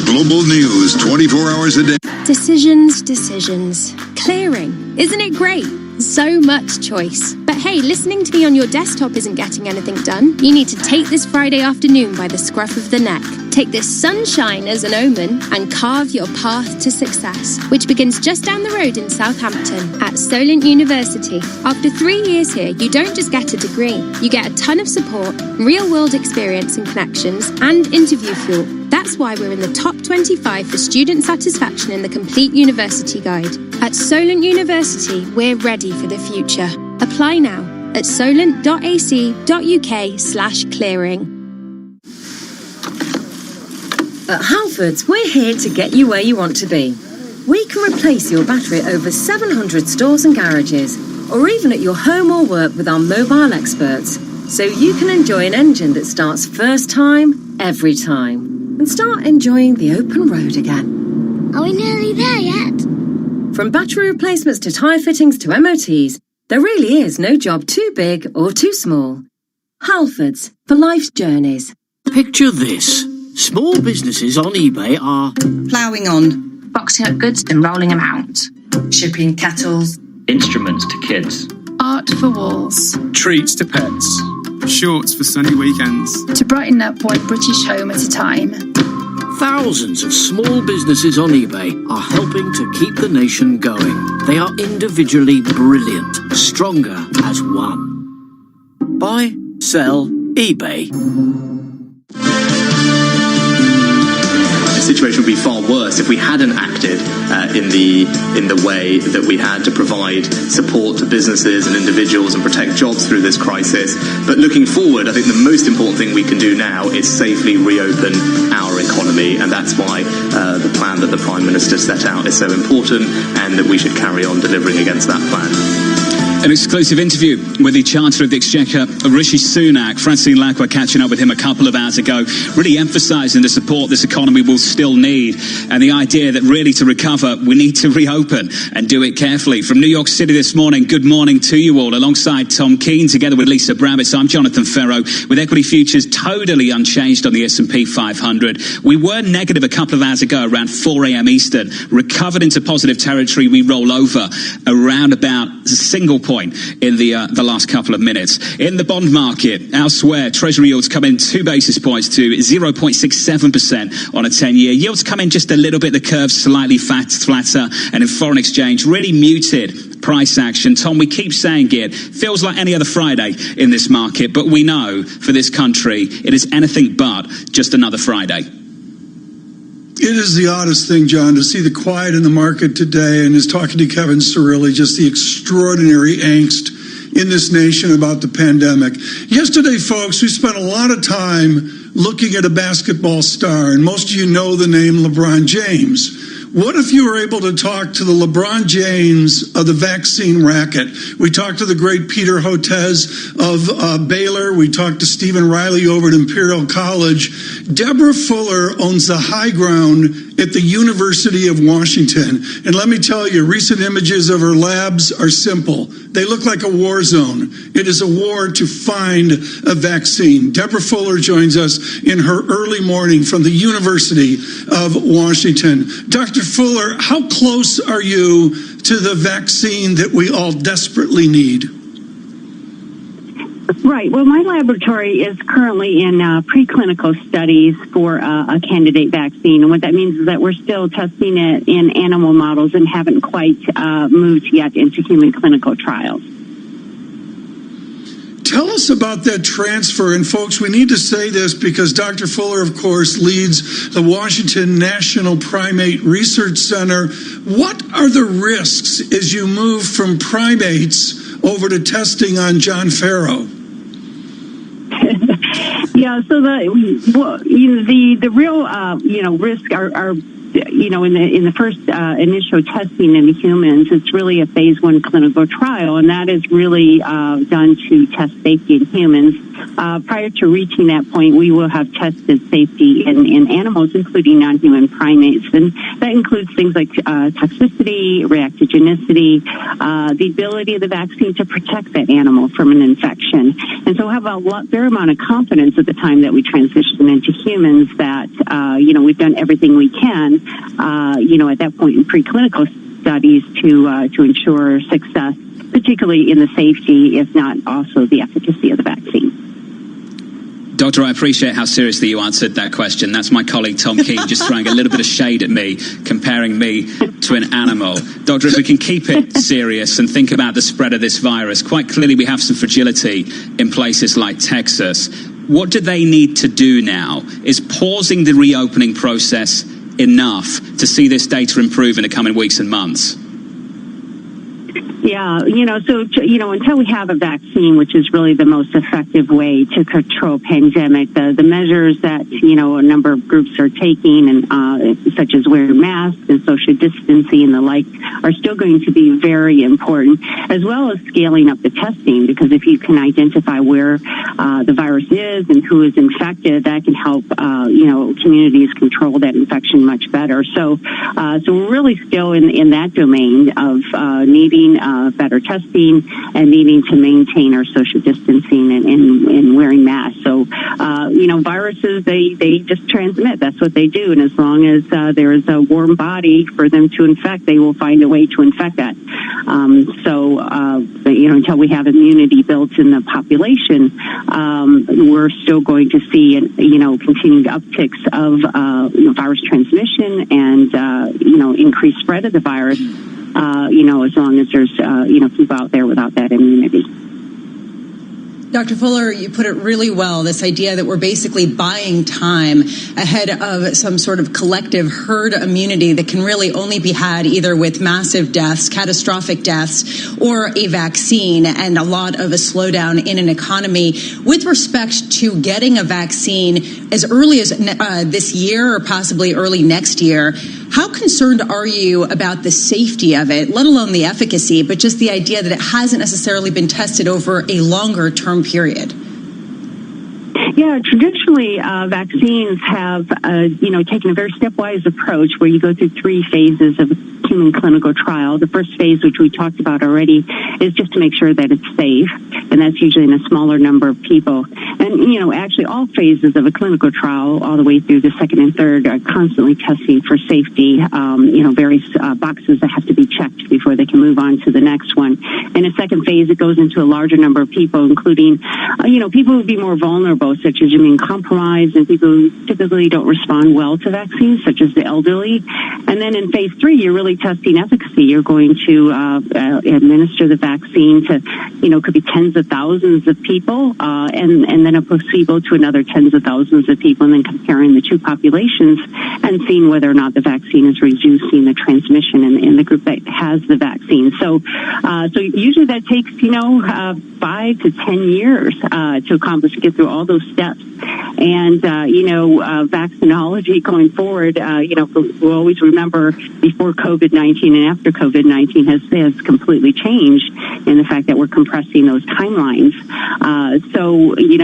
Global news 24 hours a day. Decisions. Clearing. Isn't it great? So much choice. But hey, listening to me on your desktop isn't getting anything done. You need to take this Friday afternoon by the scruff of the neck. Take this sunshine as an omen and carve your path to success, which begins just down the road in Southampton at Solent University. After 3 years here, you don't just get a degree. You get a ton of support, real-world experience and connections, and interview fuel. That's why we're in the top 25 for student satisfaction in the Complete University Guide. At Solent University, we're ready for the future. Apply now at solent.ac.uk/clearing. At Halfords, we're here to get you where you want to be. We can replace your battery at over 700 stores and garages, or even at your home or work with our mobile experts, so you can enjoy an engine that starts first time, every time, and start enjoying the open road again. Are we nearly there yet? From battery replacements to tyre fittings to MOTs, there really is no job too big or too small. Halfords, for life's journeys. Picture this. Small businesses on eBay are ploughing on, boxing up goods and rolling them out, shipping kettles, instruments to kids, art for walls, Treats to pets. Shorts for sunny weekends. to brighten up one British home at a time. thousands of small businesses on eBay are helping to keep the nation going. They are individually brilliant, stronger as one. Buy, sell, eBay. The situation would be far worse if we hadn't acted in the way that we had to provide support to businesses and individuals and protect jobs through this crisis. But looking forward, I think the most important thing we can do now is safely reopen our economy, and that's why the plan that the Prime Minister set out is so important, and that we should carry on delivering against that plan. An exclusive interview with the Chancellor of the Exchequer, Rishi Sunak. Francine Lacqua catching up with him a couple of hours ago, really emphasising the support this economy will still need, and the idea that really to recover, we need to reopen and do it carefully. From New York City this morning, good morning to you all. Alongside Tom Keane, together with Lisa Brabbits, I'm Jonathan Ferro, with equity futures totally unchanged on the S&P 500. We were negative a couple of hours ago around 4 a.m. Eastern, recovered into positive territory. We roll over around about a single point in the last couple of minutes. In the bond market, elsewhere, Treasury yields come in 2 basis points to 0.67% on a 10-year. Yields come in just a little bit, the curve's slightly flatter, and in foreign exchange, really muted price action. Tom, we keep saying it feels like any other Friday in this market, but we know for this country, it is anything but just another Friday. It is the oddest thing, John, to see the quiet in the market today, and is talking to Kevin Cirilli, just the extraordinary angst in this nation about the pandemic. Yesterday, folks, we spent a lot of time looking at a basketball star, and most of you know the name LeBron James. What if you were able to talk to the LeBron James of the vaccine racket? We talked to the great Peter Hotez of Baylor. We talked to Stephen Riley over at Imperial College. Deborah Fuller owns the high ground at the University of Washington. And let me tell you, recent images of her labs are simple. They look like a war zone. It is a war to find a vaccine. Deborah Fuller joins us in her early morning from the University of Washington. Dr. Fuller, how close are you to the vaccine that we all desperately need? Right. Well, my laboratory is currently in preclinical studies for a candidate vaccine. And what that means is that we're still testing it in animal models and haven't quite moved yet into human clinical trials. Tell us about that transfer. And folks, we need to say this because Dr. Fuller, of course, leads the Washington National Primate Research Center. What are the risks as you move from primates over to testing on John Farrow? Yeah, so the real risk are in the first initial testing in humans, it's really a phase 1 clinical trial, and that is really done to test safety in humans. Prior to reaching that point, we will have tested safety in animals, including non-human primates, and that includes things like toxicity, reactogenicity, the ability of the vaccine to protect that animal from an infection. And so have a fair amount of confidence at the time that we transition into humans that, we've done everything we can, at that point in preclinical studies to ensure success, particularly in the safety, if not also the efficacy of the vaccine. Doctor, I appreciate how seriously you answered that question. That's my colleague Tom Keene just throwing a little bit of shade at me, comparing me to an animal. Doctor, if we can keep it serious and think about the spread of this virus, quite clearly we have some fragility in places like Texas. What do they need to do now? Is pausing the reopening process enough to see this data improve in the coming weeks and months? Yeah, until we have a vaccine, which is really the most effective way to control pandemic, the measures that, a number of groups are taking, and such as wearing masks and social distancing and the like, are still going to be very important, as well as scaling up the testing, because if you can identify where the virus is and who is infected, that can help, communities control that infection much better. So we're really still in that domain of needing better testing and needing to maintain our social distancing and wearing masks. So, viruses, they just transmit. That's what they do. And as long as there is a warm body for them to infect, they will find a way to infect that. Until we have immunity built in the population, we're still going to see, continued upticks of, virus transmission and, increased spread of the virus. As long as there's, people out there without that immunity. Dr. Fuller, you put it really well, this idea that we're basically buying time ahead of some sort of collective herd immunity that can really only be had either with massive deaths, catastrophic deaths, or a vaccine, and a lot of a slowdown in an economy. With respect to getting a vaccine as early as this year or possibly early next year, how concerned are you about the safety of it, let alone the efficacy, but just the idea that it hasn't necessarily been tested over a longer term period? Yeah, traditionally, vaccines have, taken a very stepwise approach where you go through 3 phases of human clinical trial. The first phase, which we talked about already, is just to make sure that it's safe, and that's usually in a smaller number of people. And, actually all phases of a clinical trial, all the way through the second and third, are constantly testing for safety, various boxes that have to be checked before they can move on to the next one. In a second phase, it goes into a larger number of people, including, people who would be more vulnerable, such as immune compromised and people who typically don't respond well to vaccines, such as the elderly. And then in phase 3, you're really testing efficacy. You're going to administer the vaccine to, could be tens of thousands of people, and then a placebo to another tens of thousands of people, and then comparing the two populations and seeing whether or not the vaccine is reducing the transmission in the group that has the vaccine. So usually that takes, 5 to 10 years to accomplish, get through all those steps. And, vaccinology going forward, we'll always remember before COVID-19 and after COVID-19 has completely changed in the fact that we're compressing those timelines.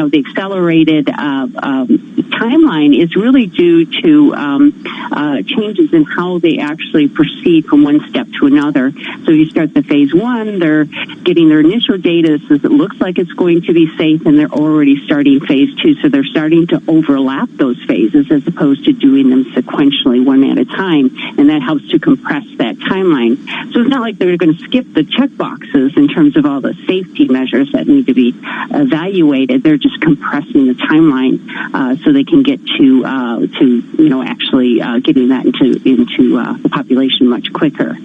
The accelerated timeline is really due to changes in how they actually proceed from one step to another. So you start the phase 1, they're getting their initial data, says it looks like it's going to be safe, and they're already starting phase 2. So they're starting to overlap those phases as opposed to doing them sequentially one at a time, and that helps to compress that timeline. So it's not like they're going to skip the check boxes in terms of all the safety measures that need to be evaluated. They're just compressing the timeline so they can get to actually getting that into the population much quicker.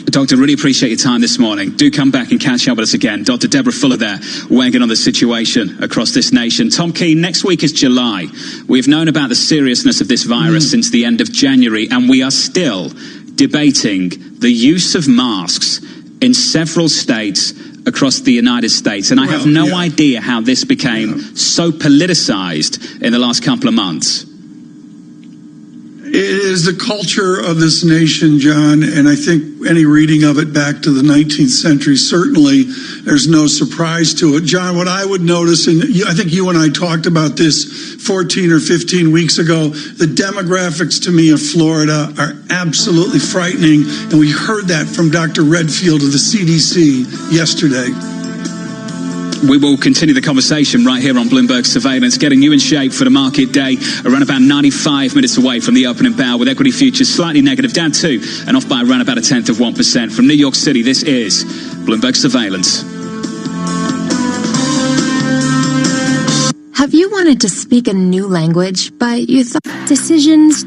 Doctor, really appreciate your time this morning. Do come back and catch up with us again. Dr. Deborah Fuller there, weighing in on the situation across this nation. Tom Keene, next week is July. We've known about the seriousness of this virus since the end of January, and we are still debating the use of masks in several states across the United States. And I have no idea how this became so politicized in the last couple of months. It is the culture of this nation, John, and I think any reading of it back to the 19th century, certainly there's no surprise to it. John, what I would notice, and I think you and I talked about this 14 or 15 weeks ago, the demographics to me of Florida are absolutely frightening, and we heard that from Dr. Redfield of the CDC yesterday. We will continue the conversation right here on Bloomberg Surveillance, getting you in shape for the market day, around about 95 minutes away from the opening bell, with equity futures slightly negative, down 2 and off by around about 0.1%. From New York City, this is Bloomberg Surveillance. Have you wanted to speak a new language, but you thought decisions,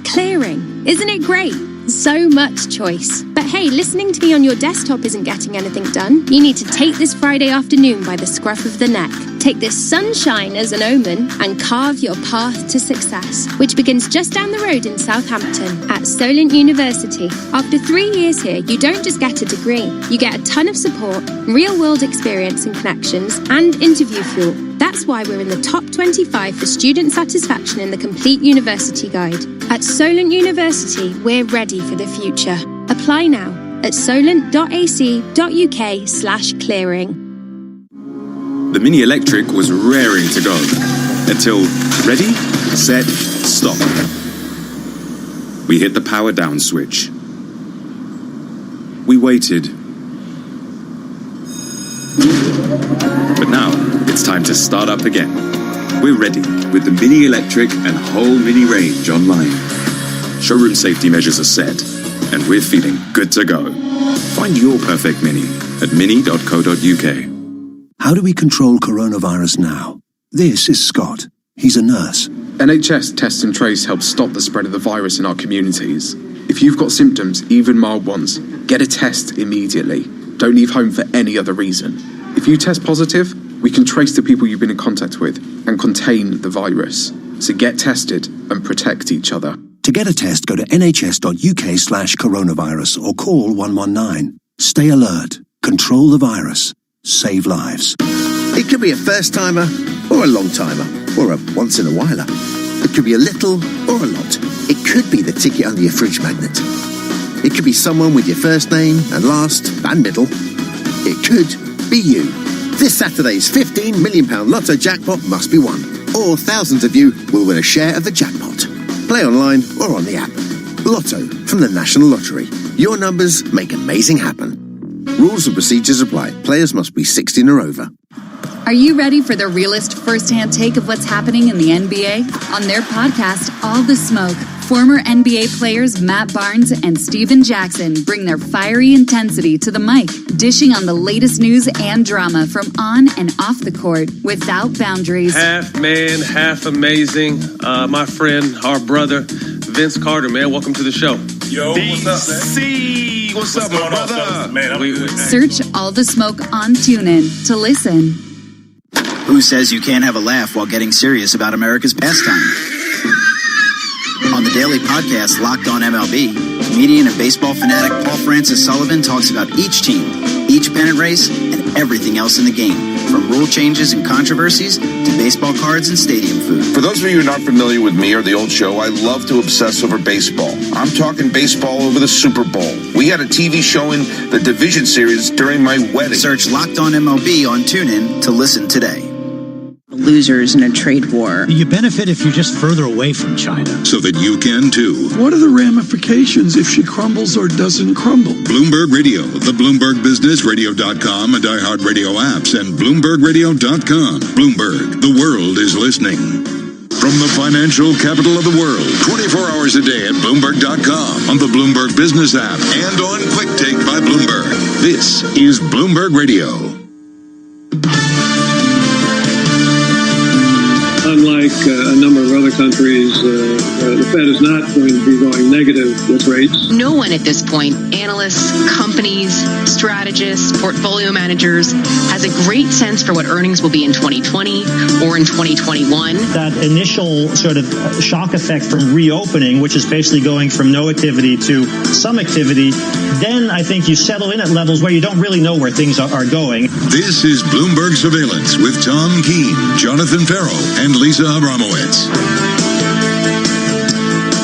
clearing? Isn't it great? So much choice. But hey, listening to me on your desktop isn't getting anything done. You need to take this Friday afternoon by the scruff of the neck. Take this sunshine as an omen and carve your path to success, which begins just down the road in Southampton at Solent University. After 3 years here, you don't just get a degree. You get a ton of support, real-world experience and connections, and interview fuel. That's why we're in the top 25 for student satisfaction in the Complete University Guide. At Solent University, we're ready for the future. Apply now at solent.ac.uk/clearing. The Mini Electric was raring to go until ready, set, stop. We hit the power down switch. We waited. But now it's time to start up again. We're ready with the Mini Electric and whole Mini range online. Showroom safety measures are set, and we're feeling good to go. Find your perfect Mini at mini.co.uk. How do we control coronavirus now? This is Scott. He's a nurse. NHS Test and Trace helps stop the spread of the virus in our communities. If you've got symptoms, even mild ones, get a test immediately. Don't leave home for any other reason. If you test positive, we can trace the people you've been in contact with and contain the virus. So get tested and protect each other. To get a test, go to nhs.uk/coronavirus or call 119. Stay alert. Control the virus. Save lives. It could be a first-timer or a long-timer or a once-in-a-whiler. It could be a little or a lot. It could be the ticket under your fridge magnet. It could be someone with your first name and last and middle. It could be you. This Saturday's £15 million Lotto jackpot must be won, or thousands of you will win a share of the jackpot. Play online or on the app. Lotto from the National Lottery. Your numbers make amazing happen. Rules and procedures apply. Players must be 16 or over. Are you ready for the realest first-hand take of what's happening in the NBA? On their podcast, All the Smoke, former NBA players Matt Barnes and Steven Jackson bring their fiery intensity to the mic, dishing on the latest news and drama from on and off the court without boundaries. Half man, half amazing. My friend, our brother, Vince Carter, man. Welcome to the show. Yo, what's up, man? What's up, my brother? Man, I'm good. Search All the Smoke on TuneIn to listen. Who says you can't have a laugh while getting serious about America's pastime? On the daily podcast Locked On MLB, comedian and baseball fanatic Paul Francis Sullivan talks about each team, each pennant race, and everything else in the game, from rule changes and controversies to baseball cards and stadium food. For those of you who are not familiar with me or the old show, I love to obsess over baseball. I'm talking baseball over the Super Bowl. We had a TV showing the division series during my wedding. Search Locked On MLB on TuneIn to listen today. Losers in a trade war. You benefit if you're just further away from China. So that you can too. What are the ramifications if she crumbles or doesn't crumble? Bloomberg Radio, the Bloomberg Business, Radio.com, and iHeartRadio apps, and BloombergRadio.com. Bloomberg, the world is listening. From the financial capital of the world, 24 hours a day at Bloomberg.com, on the Bloomberg Business app, and on Quick Take by Bloomberg. This is Bloomberg Radio. unlike a number of other countries, the Fed is not going to be going negative with rates. No one at this point, analysts, companies, strategists, portfolio managers, has a great sense for what earnings will be in 2020 or in 2021. That initial sort of shock effect from reopening, which is basically going from no activity to some activity, then I think you settle in at levels where you don't really know where things are going. This is Bloomberg Surveillance with Tom Keene, Jonathan Farrell, and Lisa Abramowitz.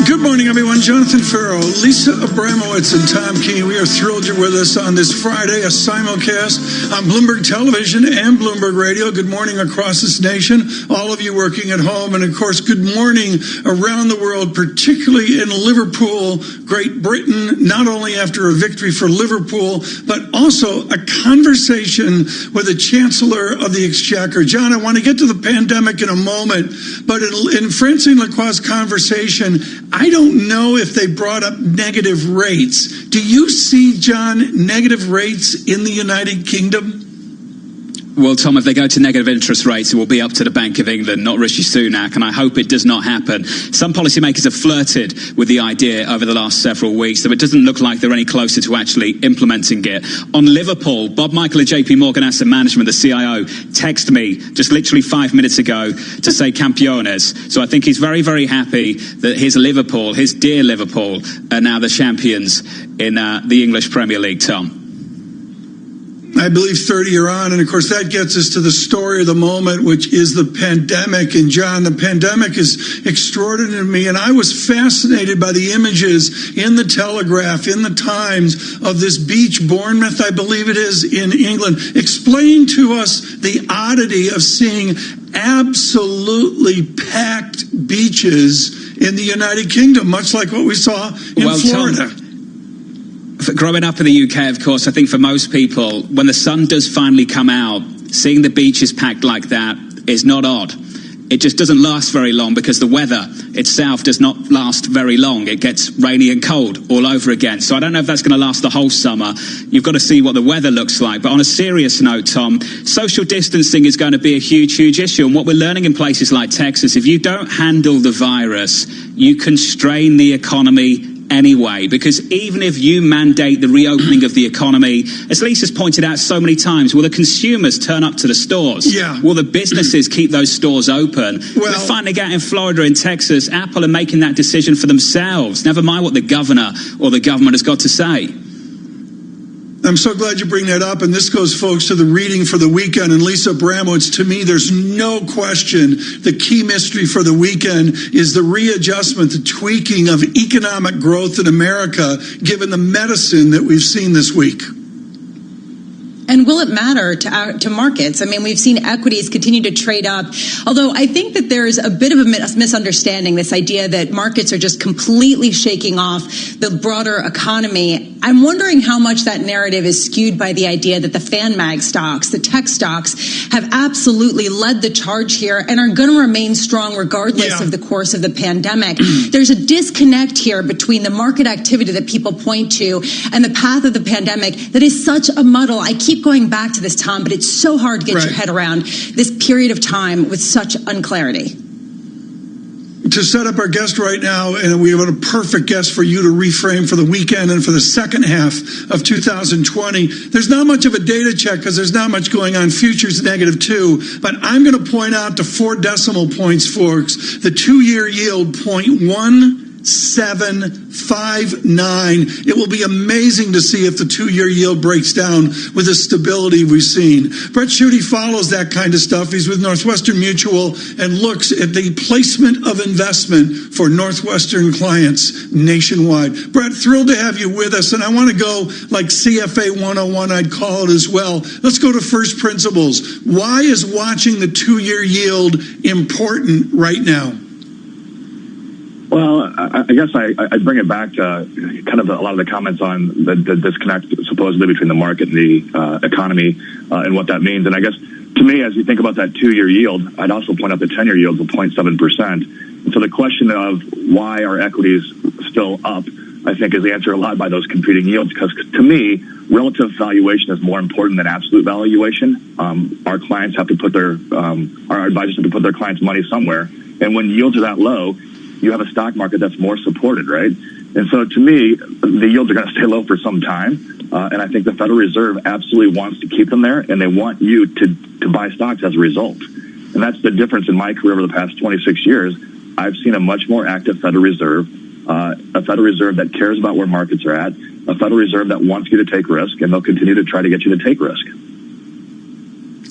Good morning, everyone. Jonathan Farrell, Lisa Abramowitz, and Tom Keene. We are thrilled you're with us on this Friday, a simulcast on Bloomberg Television and Bloomberg Radio. Good morning across this nation, all of you working at home. And, of course, good morning around the world, particularly in Liverpool, Great Britain, not only after a victory for Liverpool, but also a conversation with the Chancellor of the Exchequer. John, I want to get to the pandemic in a moment, but in Francine Lacroix's conversation, I don't know if they brought up negative rates. Do you see, John, negative rates in the United Kingdom? Well, Tom, if they go to negative interest rates, it will be up to the Bank of England, not Rishi Sunak, and I hope it does not happen. Some policymakers have flirted with the idea over the last several weeks, so it doesn't look like they're any closer to actually implementing it. On Liverpool, Bob Michael at JP Morgan Asset Management, the CIO, texted me just literally 5 minutes ago to say Campeones. So I think he's very, very happy that his Liverpool, his dear Liverpool, are now the champions in the English Premier League, Tom. I believe 30 you're on, and of course that gets us to the story of the moment, which is the pandemic. And John, the pandemic is extraordinary to me, and I was fascinated by the images in the Telegraph, in the Times, of this beach, Bournemouth, I believe it is, in England. Explain to us the oddity of seeing absolutely packed beaches in the United Kingdom, much like what we saw in Florida. Tom, growing up in the UK, of course, I think for most people, when the sun does finally come out, seeing the beaches packed like that is not odd. It just doesn't last very long because the weather itself does not last very long. It gets rainy and cold all over again. So I don't know if that's going to last the whole summer. You've got to see what the weather looks like. But on a serious note, Tom, social distancing is going to be a huge, huge issue. And what we're learning in places like Texas, if you don't handle the virus, you constrain the economy anyway, because even if you mandate the reopening of the economy, as Lisa's pointed out so many times, will the consumers turn up to the stores? Yeah. Will the businesses keep those stores open? We're finding out in Florida and Texas, Apple are making that decision for themselves, never mind what the governor or the government has got to say. I'm so glad you bring that up, and this goes, folks, to the reading for the weekend. And Lisa Abramowitz, to me, there's no question the key mystery for the weekend is the readjustment, the tweaking of economic growth in America, given the medicine that we've seen this week. And will it matter to markets? I mean, we've seen equities continue to trade up, although I think that there's a bit of a misunderstanding, this idea that markets are just completely shaking off the broader economy. I'm wondering how much that narrative is skewed by the idea that the fan mag stocks, the tech stocks, have absolutely led the charge here and are going to remain strong regardless of the course of the pandemic. There's a disconnect here between the market activity that people point to and the path of the pandemic that is such a muddle. I keep going back to this, Tom, but it's so hard to get your head around this period of time with such unclarity. To set up our guest right now, and we have a perfect guest for you to reframe for the weekend and for the second half of 2020. There's not much of a data check because there's not much going on. Futures -2, but I'm going to point out to 4 decimal points, folks. The 2-year yield 0.1759. It will be amazing to see if the 2-year yield breaks down with the stability we've seen. Brett Schutte follows that kind of stuff. He's with Northwestern Mutual and looks at the placement of investment for Northwestern clients nationwide. Brett, thrilled to have you with us, and I want to go like CFA 101, I'd call it as well. Let's go to first principles. Why is watching the 2-year yield important right now? Well, I guess I bring it back to kind of a lot of the comments on the disconnect supposedly between the market and the economy and what that means. And I guess to me, as you think about that 2-year yield, I'd also point out the 10-year yield of 0.7%. And so the question of why are equities still up I think, is answered a lot by those competing yields, because to me, relative valuation is more important than absolute valuation. Our clients have to put our advisors have to put their clients' money somewhere. And when yields are that low, you have a stock market that's more supported, right? And so to me, the yields are going to stay low for some time. And I think the Federal Reserve absolutely wants to keep them there, and they want you to buy stocks as a result. And that's the difference in my career over the past 26 years. I've seen a much more active Federal Reserve, a Federal Reserve that cares about where markets are at, a Federal Reserve that wants you to take risk, and they'll continue to try to get you to take risk.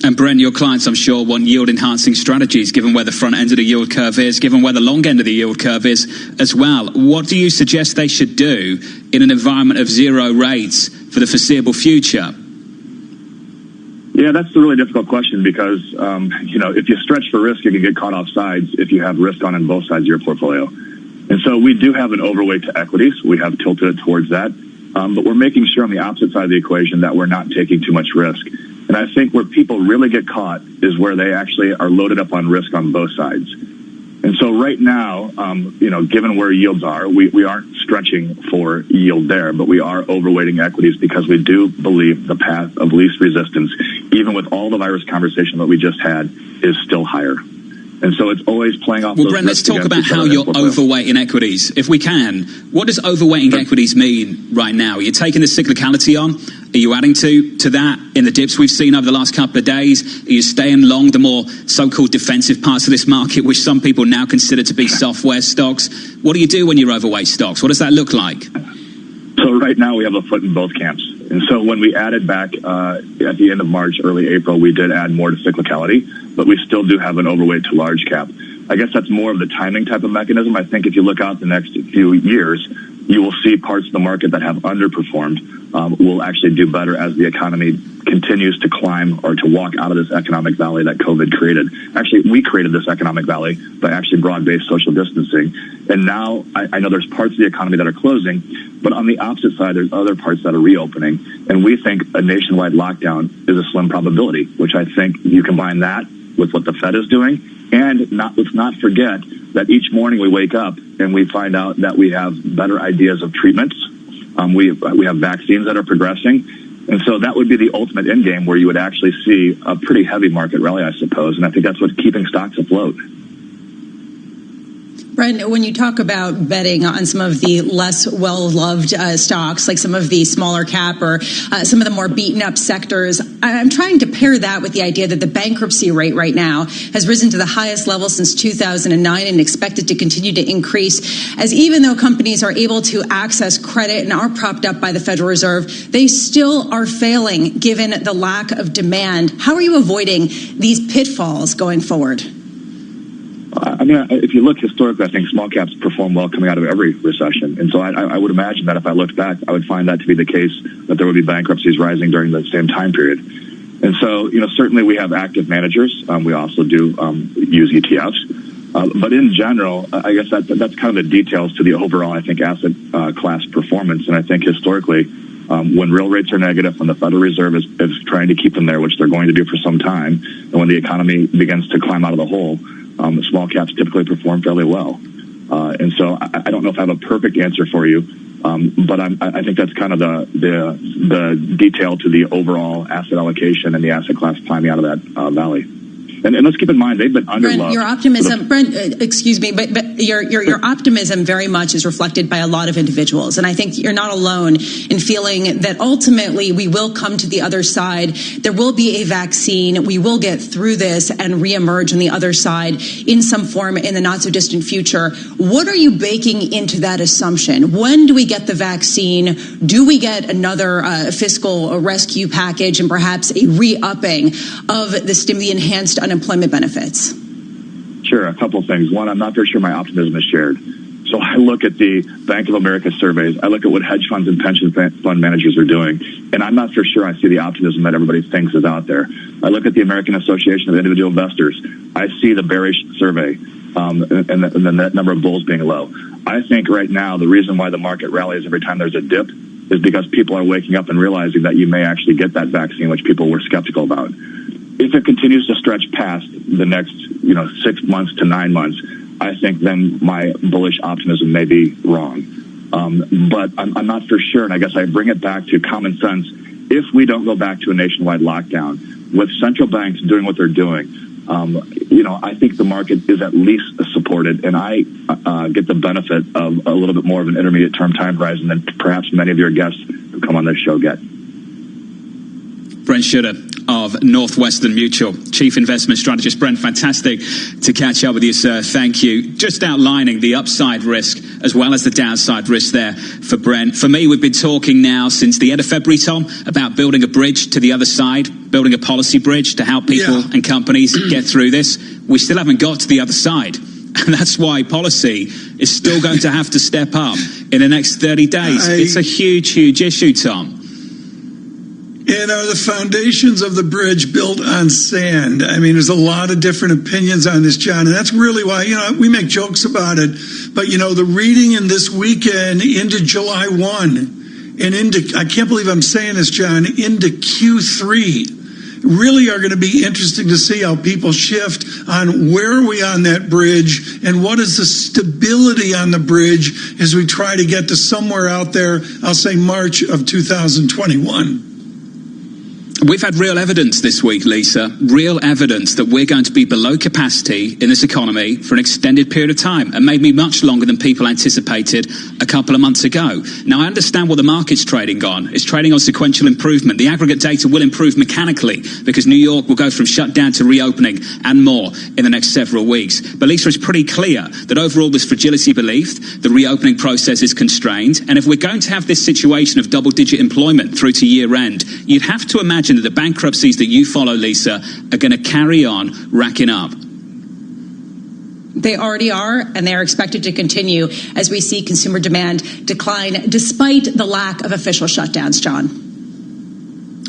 And Brent, your clients, I'm sure, want yield-enhancing strategies, given where the front end of the yield curve is, given where the long end of the yield curve is as well. What do you suggest they should do in an environment of zero rates for the foreseeable future? Yeah, that's a really difficult question because, if you stretch for risk, you can get caught off sides if you have risk on both sides of your portfolio. And so we do have an overweight to equities. We have tilted it towards that. But we're making sure on the opposite side of the equation that we're not taking too much risk. And I think where people really get caught is where they actually are loaded up on risk on both sides. And so right now, given where yields are, we aren't stretching for yield there, but we are overweighting equities because we do believe the path of least resistance, even with all the virus conversation that we just had, is still higher. And so it's always playing off. Well, Brent, let's talk about how you're overweight in equities. If we can, what does overweighting equities mean right now? Are you taking the cyclicality on? Are you adding to that in the dips we've seen over the last couple of days? Are you staying long the more so-called defensive parts of this market, which some people now consider to be software stocks? What do you do when you're overweight stocks? What does that look like? So right now we have a foot in both camps. And so when we added back at the end of March, early April, we did add more to cyclicality, but we still do have an overweight to large cap. I guess that's more of the timing type of mechanism. I think if you look out the next few years, you will see parts of the market that have underperformed will actually do better as the economy continues to climb or to walk out of this economic valley that COVID created. Actually, we created this economic valley by actually broad-based social distancing. And now I know there's parts of the economy that are closing, but on the opposite side, there's other parts that are reopening. And we think a nationwide lockdown is a slim probability, which I think you combine that with what the Fed is doing. And let's not forget that each morning we wake up and we find out that we have better ideas of treatments. We have vaccines that are progressing. And so that would be the ultimate end game where you would actually see a pretty heavy market rally, I suppose. And I think that's what's keeping stocks afloat. Brent, when you talk about betting on some of the less well-loved stocks, like some of the smaller cap or some of the more beaten-up sectors, I'm trying to pair that with the idea that the bankruptcy rate right now has risen to the highest level since 2009 and expected to continue to increase, as even though companies are able to access credit and are propped up by the Federal Reserve, they still are failing given the lack of demand. How are you avoiding these pitfalls going forward? I mean, if you look historically, I think small caps perform well coming out of every recession. And so I would imagine that if I looked back, I would find that to be the case, that there would be bankruptcies rising during the same time period. And so, certainly we have active managers. We also do use ETFs. But in general, I guess that's kind of the details to the overall, I think, asset class performance. And I think historically, when real rates are negative, when the Federal Reserve is trying to keep them there, which they're going to do for some time, and when the economy begins to climb out of the hole, small caps typically perform fairly well. And so I don't know if I have a perfect answer for you, but I think that's kind of the detail to the overall asset allocation and the asset class climbing out of that valley. And let's keep in mind, they've been underloved. Brent, your optimism, excuse me, but your optimism very much is reflected by a lot of individuals. And I think you're not alone in feeling that ultimately we will come to the other side. There will be a vaccine. We will get through this and reemerge on the other side in some form in the not so distant future. What are you baking into that assumption? When do we get the vaccine? Do we get another fiscal rescue package and perhaps a re-upping of the enhanced unemployment benefits? Sure, a couple of things. One, I'm not very sure my optimism is shared. So I look at the Bank of America surveys. I look at what hedge funds and pension fund managers are doing, and I'm not for sure I see the optimism that everybody thinks is out there. I look at the American Association of Individual Investors. I see the bearish survey and the net number of bulls being low. I think right now the reason why the market rallies every time there's a dip is because people are waking up and realizing that you may actually get that vaccine, which people were skeptical about. If it continues to stretch past the next, 6 months to 9 months, I think then my bullish optimism may be wrong. But I'm not for sure, and I guess I bring it back to common sense. If we don't go back to a nationwide lockdown, with central banks doing what they're doing, I think the market is at least supported, and I get the benefit of a little bit more of an intermediate-term time horizon than perhaps many of your guests who come on this show get. Brent Schutter of Northwestern Mutual, Chief Investment Strategist. Brent, fantastic to catch up with you, sir. Thank you. Just outlining the upside risk as well as the downside risk there for Brent. For me, we've been talking now since the end of February, Tom, about building a bridge to the other side, building a policy bridge to help people and companies get through this. We still haven't got to the other side. And that's why policy is still going to have to step up in the next 30 days. It's a huge, huge issue, Tom. And are the foundations of the bridge built on sand? I mean, there's a lot of different opinions on this, John, and that's really why, we make jokes about it. But, the reading in this weekend into July 1 and into, I can't believe I'm saying this, John, into Q3 really are going to be interesting to see how people shift on where are we on that bridge and what is the stability on the bridge as we try to get to somewhere out there, I'll say March of 2021. We've had real evidence this week, Lisa, real evidence that we're going to be below capacity in this economy for an extended period of time, and maybe much longer than people anticipated a couple of months ago. Now, I understand what the market's trading on. It's trading on sequential improvement. The aggregate data will improve mechanically because New York will go from shutdown to reopening and more in the next several weeks. But Lisa, it's pretty clear that overall there's fragility belief, the reopening process is constrained, and if we're going to have this situation of double-digit employment through to year-end, you'd have to imagine that the bankruptcies that you follow, Lisa, are going to carry on racking up. They already are, and they are expected to continue as we see consumer demand decline despite the lack of official shutdowns, John.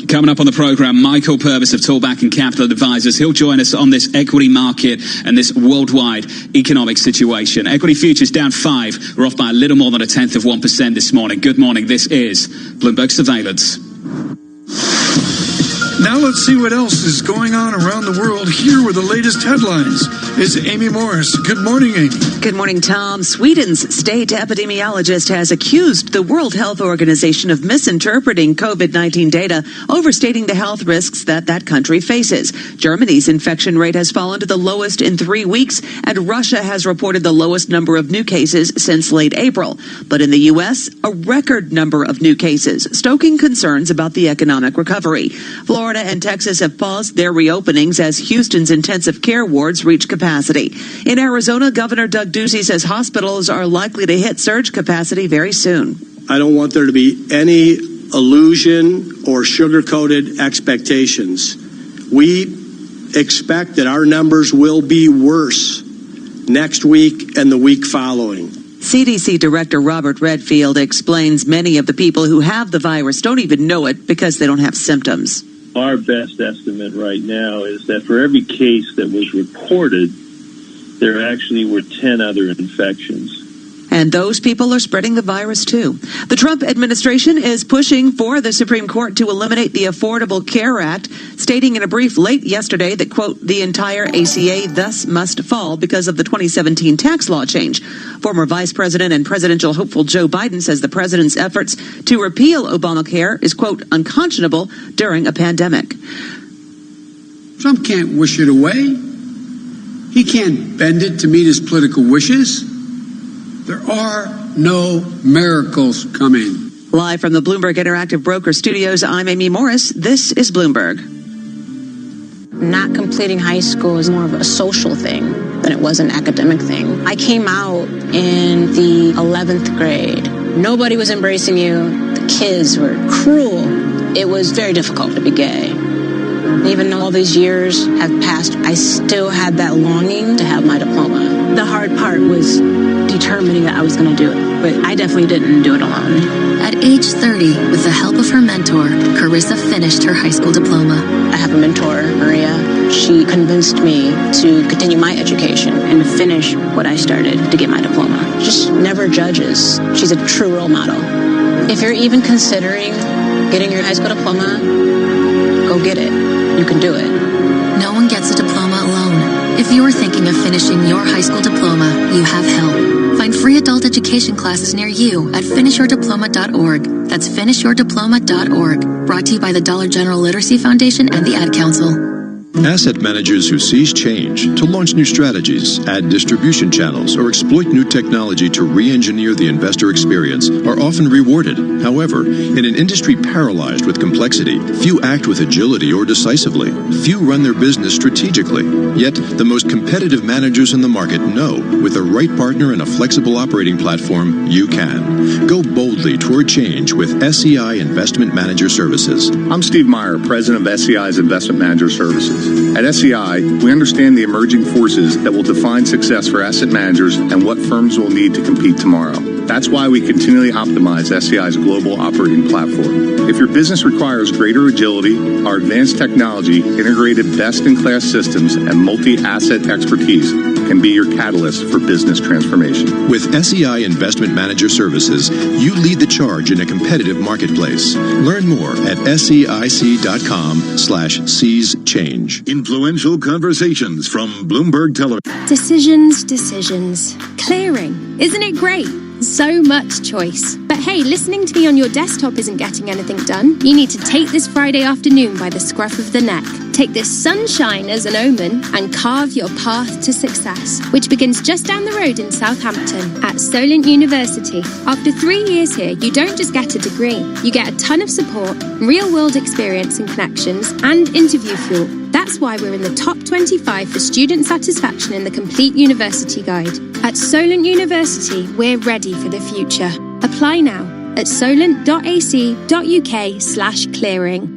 Coming up on the program, Michael Purvis of Tallback and Capital Advisors. He'll join us on this equity market and this worldwide economic situation. Equity futures down 5. We're off by a little more than 0.1% this morning. Good morning. This is Bloomberg Surveillance. Now let's see what else is going on around the world. Here with the latest headlines is Amy Morris. Good morning, Amy. Good morning, Tom. Sweden's state epidemiologist has accused the World Health Organization of misinterpreting COVID-19 data, overstating the health risks that country faces. Germany's infection rate has fallen to the lowest in 3 weeks, and Russia has reported the lowest number of new cases since late April. But in the U.S., a record number of new cases, stoking concerns about the economic recovery. Florida and Texas have paused their reopenings as Houston's intensive care wards reach capacity. In Arizona, Governor Doug Ducey says hospitals are likely to hit surge capacity very soon. I don't want there to be any illusion or sugar-coated expectations. We expect that our numbers will be worse next week and the week following. CDC Director Robert Redfield explains many of the people who have the virus don't even know it because they don't have symptoms. Our best estimate right now is that for every case that was reported, there actually were 10 other infections. And those people are spreading the virus, too. The Trump administration is pushing for the Supreme Court to eliminate the Affordable Care Act, stating in a brief late yesterday that, quote, the entire ACA thus must fall because of the 2017 tax law change. Former Vice President and presidential hopeful Joe Biden says the president's efforts to repeal Obamacare is, quote, unconscionable during a pandemic. Trump can't wish it away. He can't bend it to meet his political wishes. There are no miracles coming. Live from the Bloomberg Interactive Broker Studios, I'm Amy Morris. This is Bloomberg. Not completing high school is more of a social thing than it was an academic thing. I came out in the 11th grade. Nobody was embracing you. The kids were cruel. It was very difficult to be gay. Even though all these years have passed, I still had that longing to have my diploma. The hard part was determining that I was going to do it, but I definitely didn't do it alone. At age 30, with the help of her mentor, Carissa finished her high school diploma. I have a mentor, Maria. She convinced me to continue my education and finish what I started to get my diploma. Just never judges. She's a true role model. If you're even considering getting your high school diploma, go get it. You can do it. No one gets a diploma alone. If you're thinking of finishing your high school diploma, you have help. Find free adult education classes near you at finishyourdiploma.org. That's finishyourdiploma.org. Brought to you by the Dollar General Literacy Foundation and the Ad Council. Asset managers who seize change to launch new strategies, add distribution channels, or exploit new technology to re-engineer the investor experience are often rewarded. However, in an industry paralyzed with complexity, few act with agility or decisively. Few run their business strategically. Yet, the most competitive managers in the market know with the right partner and a flexible operating platform, you can. Go boldly toward change with SEI Investment Manager Services. I'm Steve Meyer, president of SEI's Investment Manager Services. At SEI, we understand the emerging forces that will define success for asset managers and what firms will need to compete tomorrow. That's why we continually optimize SEI's global operating platform. If your business requires greater agility, our advanced technology, integrated best-in-class systems, and multi-asset expertise can be your catalyst for business transformation. With SEI Investment Manager Services, you lead the charge in a competitive marketplace. Learn more at SEIC.com/seize change. Influential conversations from Bloomberg Television. Decisions. Clearing. Isn't it great? So much choice. But hey, listening to me on your desktop isn't getting anything done. You need to take this Friday afternoon by the scruff of the neck. Take this sunshine as an omen and carve your path to success, which begins just down the road in Southampton at Solent University. After 3 years here, you don't just get a degree. You get a ton of support, real-world experience and connections, and interview fuel. That's why we're in the top 25 for student satisfaction in the Complete University Guide. At Solent University, we're ready for the future. Apply now at solent.ac.uk/clearing.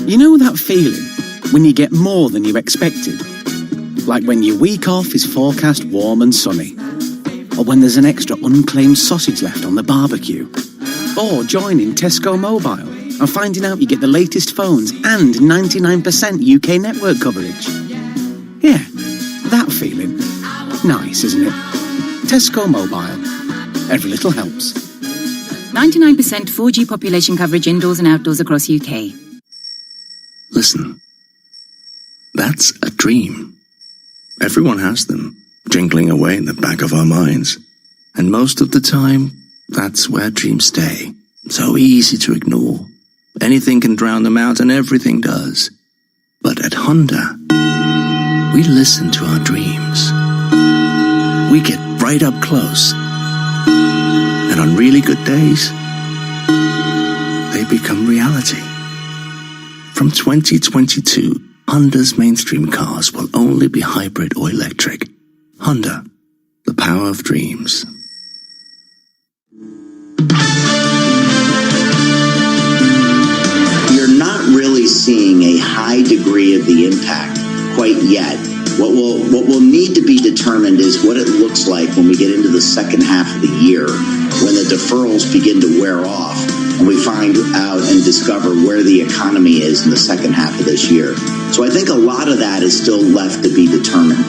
You know that feeling when you get more than you expected? Like when your week off is forecast warm and sunny. Or when there's an extra unclaimed sausage left on the barbecue. Or joining Tesco Mobile and finding out you get the latest phones and 99% UK network coverage. Yeah, that feeling. Nice, isn't it? Tesco Mobile. Every little helps. 99% 4G population coverage indoors and outdoors across UK. Listen, that's a dream. Everyone has them, jingling away in the back of our minds. And most of the time, that's where dreams stay. So easy to ignore. Anything can drown them out, and everything does. But at Honda, we listen to our dreams. We get right up close. And on really good days, they become reality. From 2022, Honda's mainstream cars will only be hybrid or electric. Honda, the power of dreams. You're not really seeing a high degree of the impact quite yet. What will need to be determined is what it looks like when we get into the second half of the year, when the deferrals begin to wear off, and we find out and discover where the economy is in the second half of this year. So I think a lot of that is still left to be determined.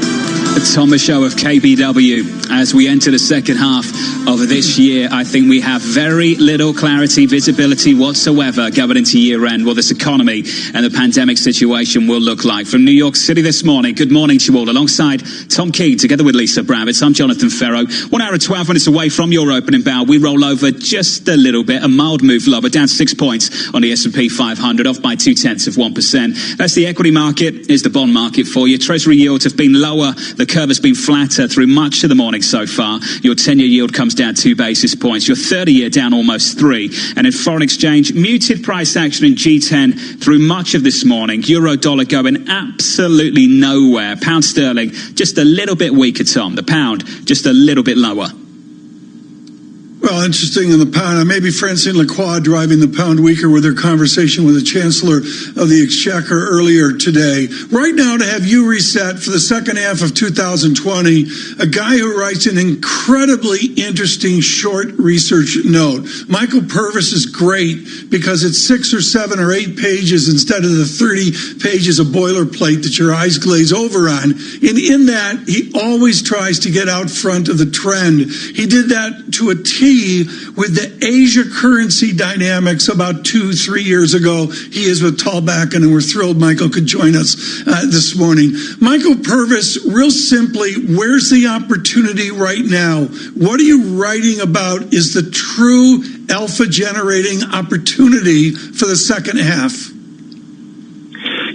The Thomas Show of KBW. As we enter the second half of this year, I think we have very little clarity, visibility whatsoever going into year end, what this economy and the pandemic situation will look like. From New York City this morning, good morning to you all. Alongside Tom Keene, together with Lisa Bravitz, I'm Jonathan Ferro. 1 hour and 12 minutes away from your opening bell. We roll over just a little bit, a mild move lower, down 6 points on the S&P 500, off by 0.2%. That's the equity market. Here's the bond market for you. Treasury yields have been lower. The curve has been flatter through much of the morning so far. Your 10-year yield comes down 2 basis points. Your 30-year down almost 3. And in foreign exchange, muted price action in G10 through much of this morning. Euro dollar going absolutely nowhere. Pound sterling just a little bit weaker, Tom. The pound just a little bit lower. Well, interesting in the pound. Maybe Francine Lacroix driving the pound weaker with her conversation with the Chancellor of the Exchequer earlier today. Right now, to have you reset for the second half of 2020, a guy who writes an incredibly interesting short research note. Michael Purvis is great because it's 6 or 7 or 8 pages instead of the 30 pages of boilerplate that your eyes glaze over on. And in that, he always tries to get out front of the trend. He did that to a T agree with the Asia currency dynamics about 2-3 years ago. He is with Tallbacken, and we're thrilled Michael could join us this morning. Michael Purvis, real simply, where's the opportunity right now? What are you writing about is the true alpha generating opportunity for the second half?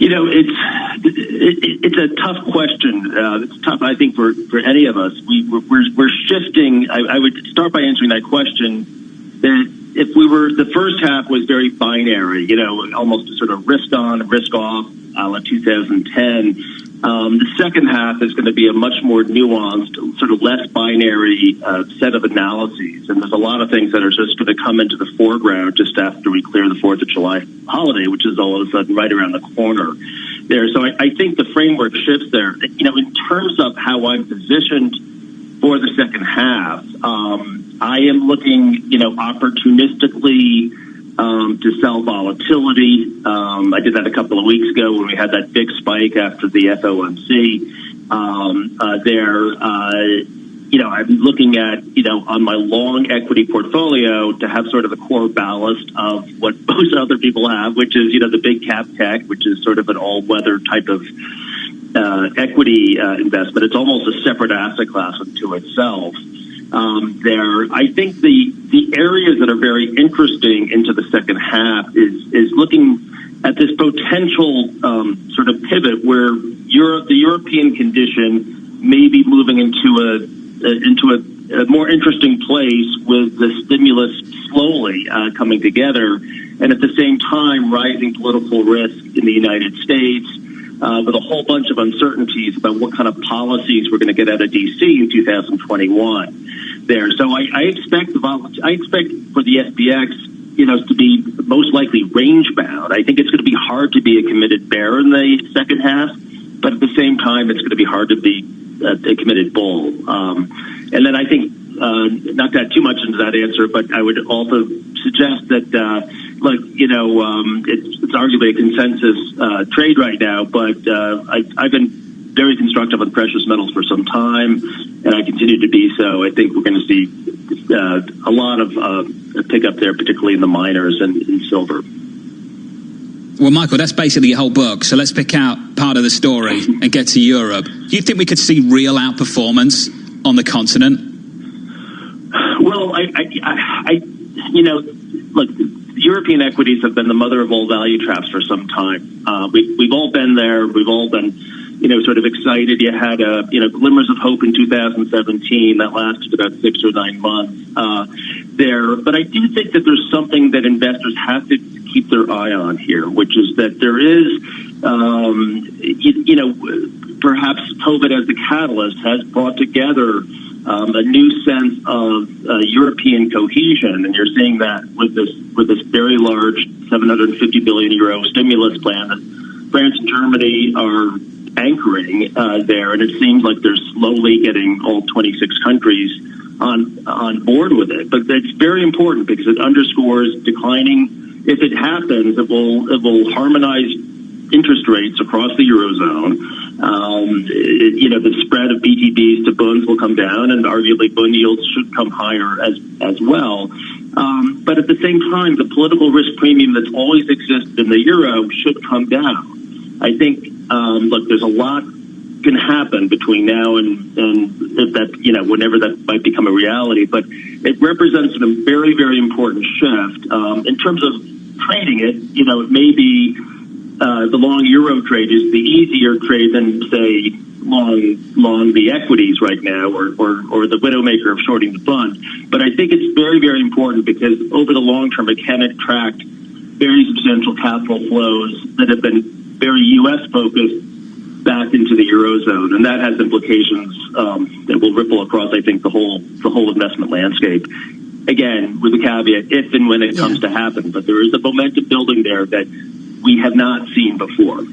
You know, it's a tough question. It's tough, I think, for any of us. We're shifting. I would start by answering that question. That if the first half was very binary, you know, almost sort of risk on, risk off, a la 2010. The second half is going to be a much more nuanced, sort of less binary set of analyses. And there's a lot of things that are just going to come into the foreground just after we clear the 4th of July holiday, which is all of a sudden right around the corner there. So I think the framework shifts there. You know, in terms of how I'm positioned for the second half, I am looking, you know, opportunistically to sell volatility. I did that a couple of weeks ago when we had that big spike after the FOMC. You know, I'm looking at, you know, on my long equity portfolio to have sort of a core ballast of what most other people have, which is, you know, the big cap tech, which is sort of an all-weather type of equity investment. It's almost a separate asset class unto itself. I think the areas that are very interesting into the second half is looking at this potential sort of pivot where the European condition may be moving into a more interesting place with the stimulus slowly coming together, and at the same time rising political risk in the United States with a whole bunch of uncertainties about what kind of policies we're going to get out of D.C. in 2021. There, so I expect for the SPX, you know, to be most likely range bound. I think it's going to be hard to be a committed bear in the second half, but at the same time, it's going to be hard to be a committed bull. And then I think, not to add too much into that answer, but I would also suggest that, it's arguably a consensus trade right now, but I've been very constructive on precious metals for some time, and I continue to be so. I think we're going to see a lot of pickup there, particularly in the miners and in silver. Well, Michael, that's basically your whole book. So let's pick out part of the story and get to Europe. Do you think we could see real outperformance on the continent? Well, look, European equities have been the mother of all value traps for some time. We've all been there. We've all been, sort of excited. You had, glimmers of hope in 2017 that lasted about 6 or 9 months there. But I do think that there's something that investors have to keep their eye on here, which is that there is, perhaps COVID as the catalyst has brought together a new sense of European cohesion, and you're seeing that with this very large 750 billion euro stimulus plan that France and Germany are anchoring there, and it seems like they're slowly getting all 26 countries on board with it. But it's very important because it underscores declining. If it happens, it will harmonize interest rates across the Eurozone. The spread of BTBs to bunds will come down, and arguably bund yields should come higher as well. But at the same time, the political risk premium that's always existed in the euro should come down. I think, there's a lot can happen between now and if that, whenever that might become a reality. But it represents a very, very important shift. In terms of trading it, it may be the long euro trade is the easier trade than, say, long the equities right now, or the widowmaker of shorting the bund. But I think it's very, very important because over the long term, it can attract very substantial capital flows that have been very U.S. focused back into the Eurozone, and that has implications that will ripple across, I think, the whole investment landscape. Again, with the caveat, if and when it comes to happen, but there is a momentum building there that we have not seen before.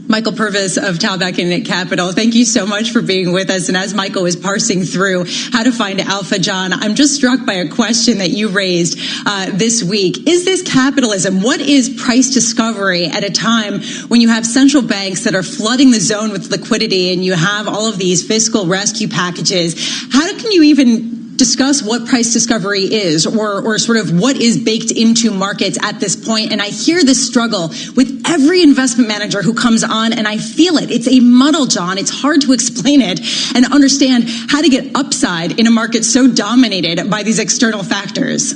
Michael Purvis of Tallbacken Capital, thank you so much for being with us. And as Michael was parsing through how to find Alpha John, I'm just struck by a question that you raised this week. Is this capitalism? What is price discovery at a time when you have central banks that are flooding the zone with liquidity and you have all of these fiscal rescue packages? How can you even discuss what price discovery is, or sort of what is baked into markets at this point. And I hear this struggle with every investment manager who comes on, and I feel it. It's a muddle, John. It's hard to explain it and understand how to get upside in a market so dominated by these external factors.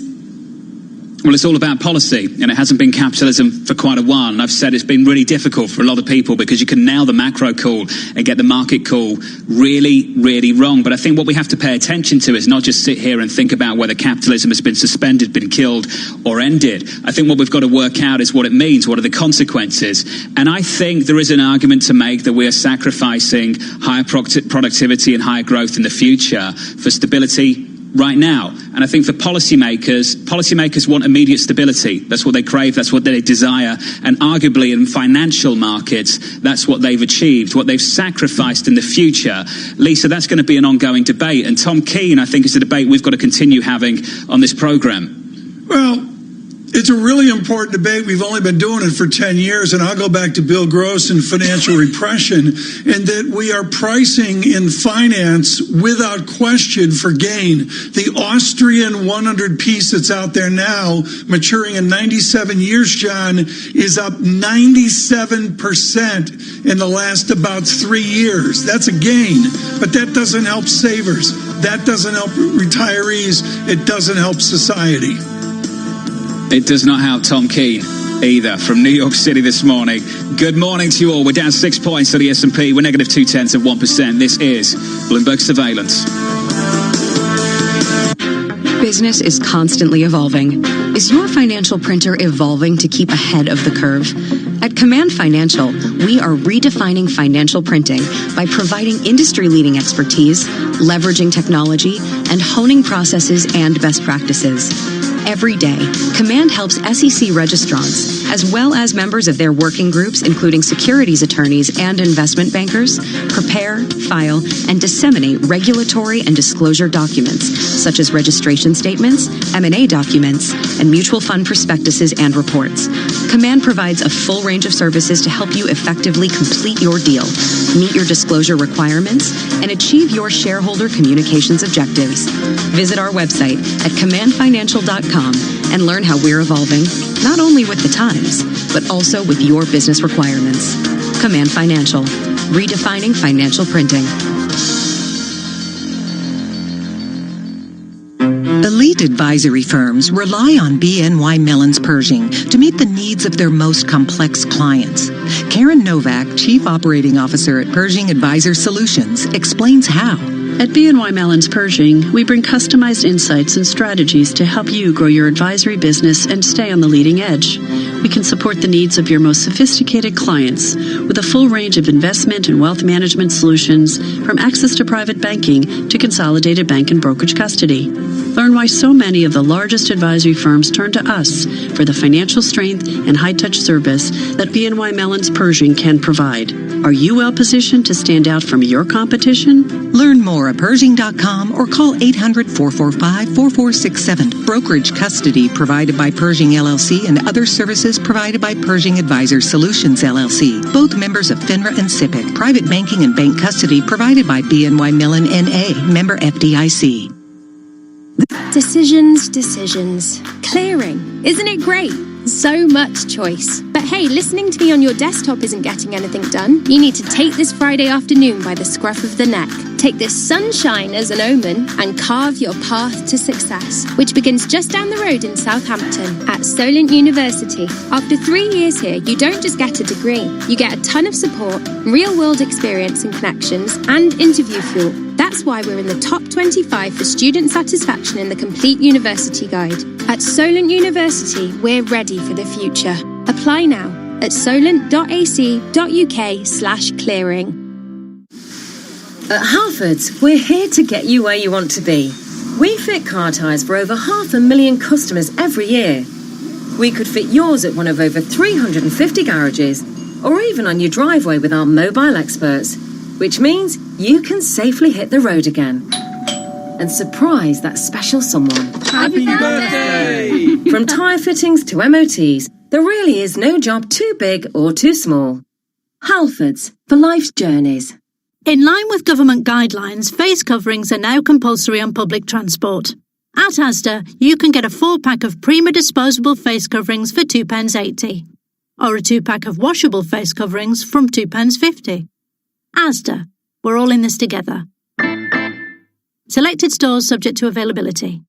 Well, it's all about policy, and it hasn't been capitalism for quite a while. And I've said it's been really difficult for a lot of people because you can nail the macro call and get the market call really, really wrong. But I think what we have to pay attention to is not just sit here and think about whether capitalism has been suspended, been killed, or ended. I think what we've got to work out is what it means, what are the consequences. And I think there is an argument to make that we are sacrificing higher productivity and higher growth in the future for stability right now. And I think for policymakers want immediate stability. That's what they crave, that's what they desire. And arguably in financial markets, that's what they've achieved, what they've sacrificed in the future. Lisa, that's going to be an ongoing debate. And Tom Keene, I think, is a debate we've got to continue having on this program. Well, it's a really important debate. We've only been doing it for 10 years, and I'll go back to Bill Gross and financial repression, and that we are pricing in finance without question for gain. The Austrian 100 piece that's out there now, maturing in 97 years, John, is up 97% in the last about 3 years. That's a gain, but that doesn't help savers. That doesn't help retirees. It doesn't help society. It does not help Tom Keene either from New York City this morning. Good morning to you all. We're down 6 points to the S&P. We're negative 0.2%. This is Bloomberg Surveillance. Business is constantly evolving. Is your financial printer evolving to keep ahead of the curve? At Command Financial, we are redefining financial printing by providing industry-leading expertise, leveraging technology, and honing processes and best practices. Every day, Command helps SEC registrants, as well as members of their working groups, including securities attorneys and investment bankers, prepare, file, and disseminate regulatory and disclosure documents, such as registration statements, M&A documents, and mutual fund prospectuses and reports. Command provides a full range of services to help you effectively complete your deal, meet your disclosure requirements, and achieve your shareholder communications objectives. Visit our website at commandfinancial.com and learn how we're evolving, not only with the times, but also with your business requirements. Command Financial, redefining financial printing. Elite advisory firms rely on BNY Mellon's Pershing to meet the needs of their most complex clients. Karen Novak, Chief Operating Officer at Pershing Advisor Solutions, explains how. At BNY Mellon's Pershing, we bring customized insights and strategies to help you grow your advisory business and stay on the leading edge. We can support the needs of your most sophisticated clients with a full range of investment and wealth management solutions, from access to private banking to consolidated bank and brokerage custody. Learn why so many of the largest advisory firms turn to us for the financial strength and high-touch service that BNY Mellon's Pershing can provide. Are you well positioned to stand out from your competition? Learn more at Pershing.com or call 800-445-4467. Brokerage custody provided by Pershing LLC and other services provided by Pershing Advisor Solutions LLC. Both members of FINRA and SIPC. Private banking and bank custody provided by BNY Mellon NA. Member FDIC. Decisions. Clearing. Isn't it great? So much choice. But hey, listening to me on your desktop isn't getting anything done. You need to take this Friday afternoon by the scruff of the neck. Take this sunshine as an omen and carve your path to success, which begins just down the road in Southampton at Solent University. After 3 years here, you don't just get a degree. You get a ton of support, real-world experience and connections, and interview fuel. That's why we're in the top 25 for student satisfaction in the Complete University Guide. At Solent University, we're ready for the future. Apply now at solent.ac.uk/clearing. At Halfords, we're here to get you where you want to be. We fit car tyres for over 500,000 customers every year. We could fit yours at one of over 350 garages, or even on your driveway with our mobile experts, which means you can safely hit the road again and surprise that special someone. Happy birthday! From tyre fittings to MOTs, there really is no job too big or too small. Halfords, for life's journeys. In line with government guidelines, face coverings are now compulsory on public transport. At Asda, you can get a 4-pack of Prima disposable face coverings for £2.80, or a 2-pack of washable face coverings from £2.50. Asda, we're all in this together. Selected stores subject to availability.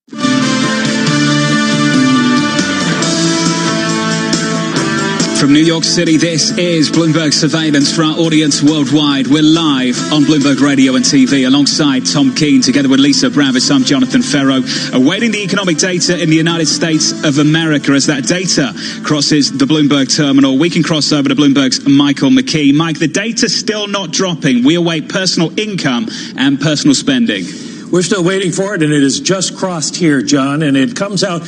From New York City, this is Bloomberg Surveillance for our audience worldwide. We're live on Bloomberg Radio and TV alongside Tom Keene, together with Lisa Bravis. I'm Jonathan Ferro, awaiting the economic data in the United States of America. As that data crosses the Bloomberg terminal, we can cross over to Bloomberg's Michael McKee. Mike, the data's still not dropping. We await personal income and personal spending. We're still waiting for it, and it has just crossed here, John, and it comes out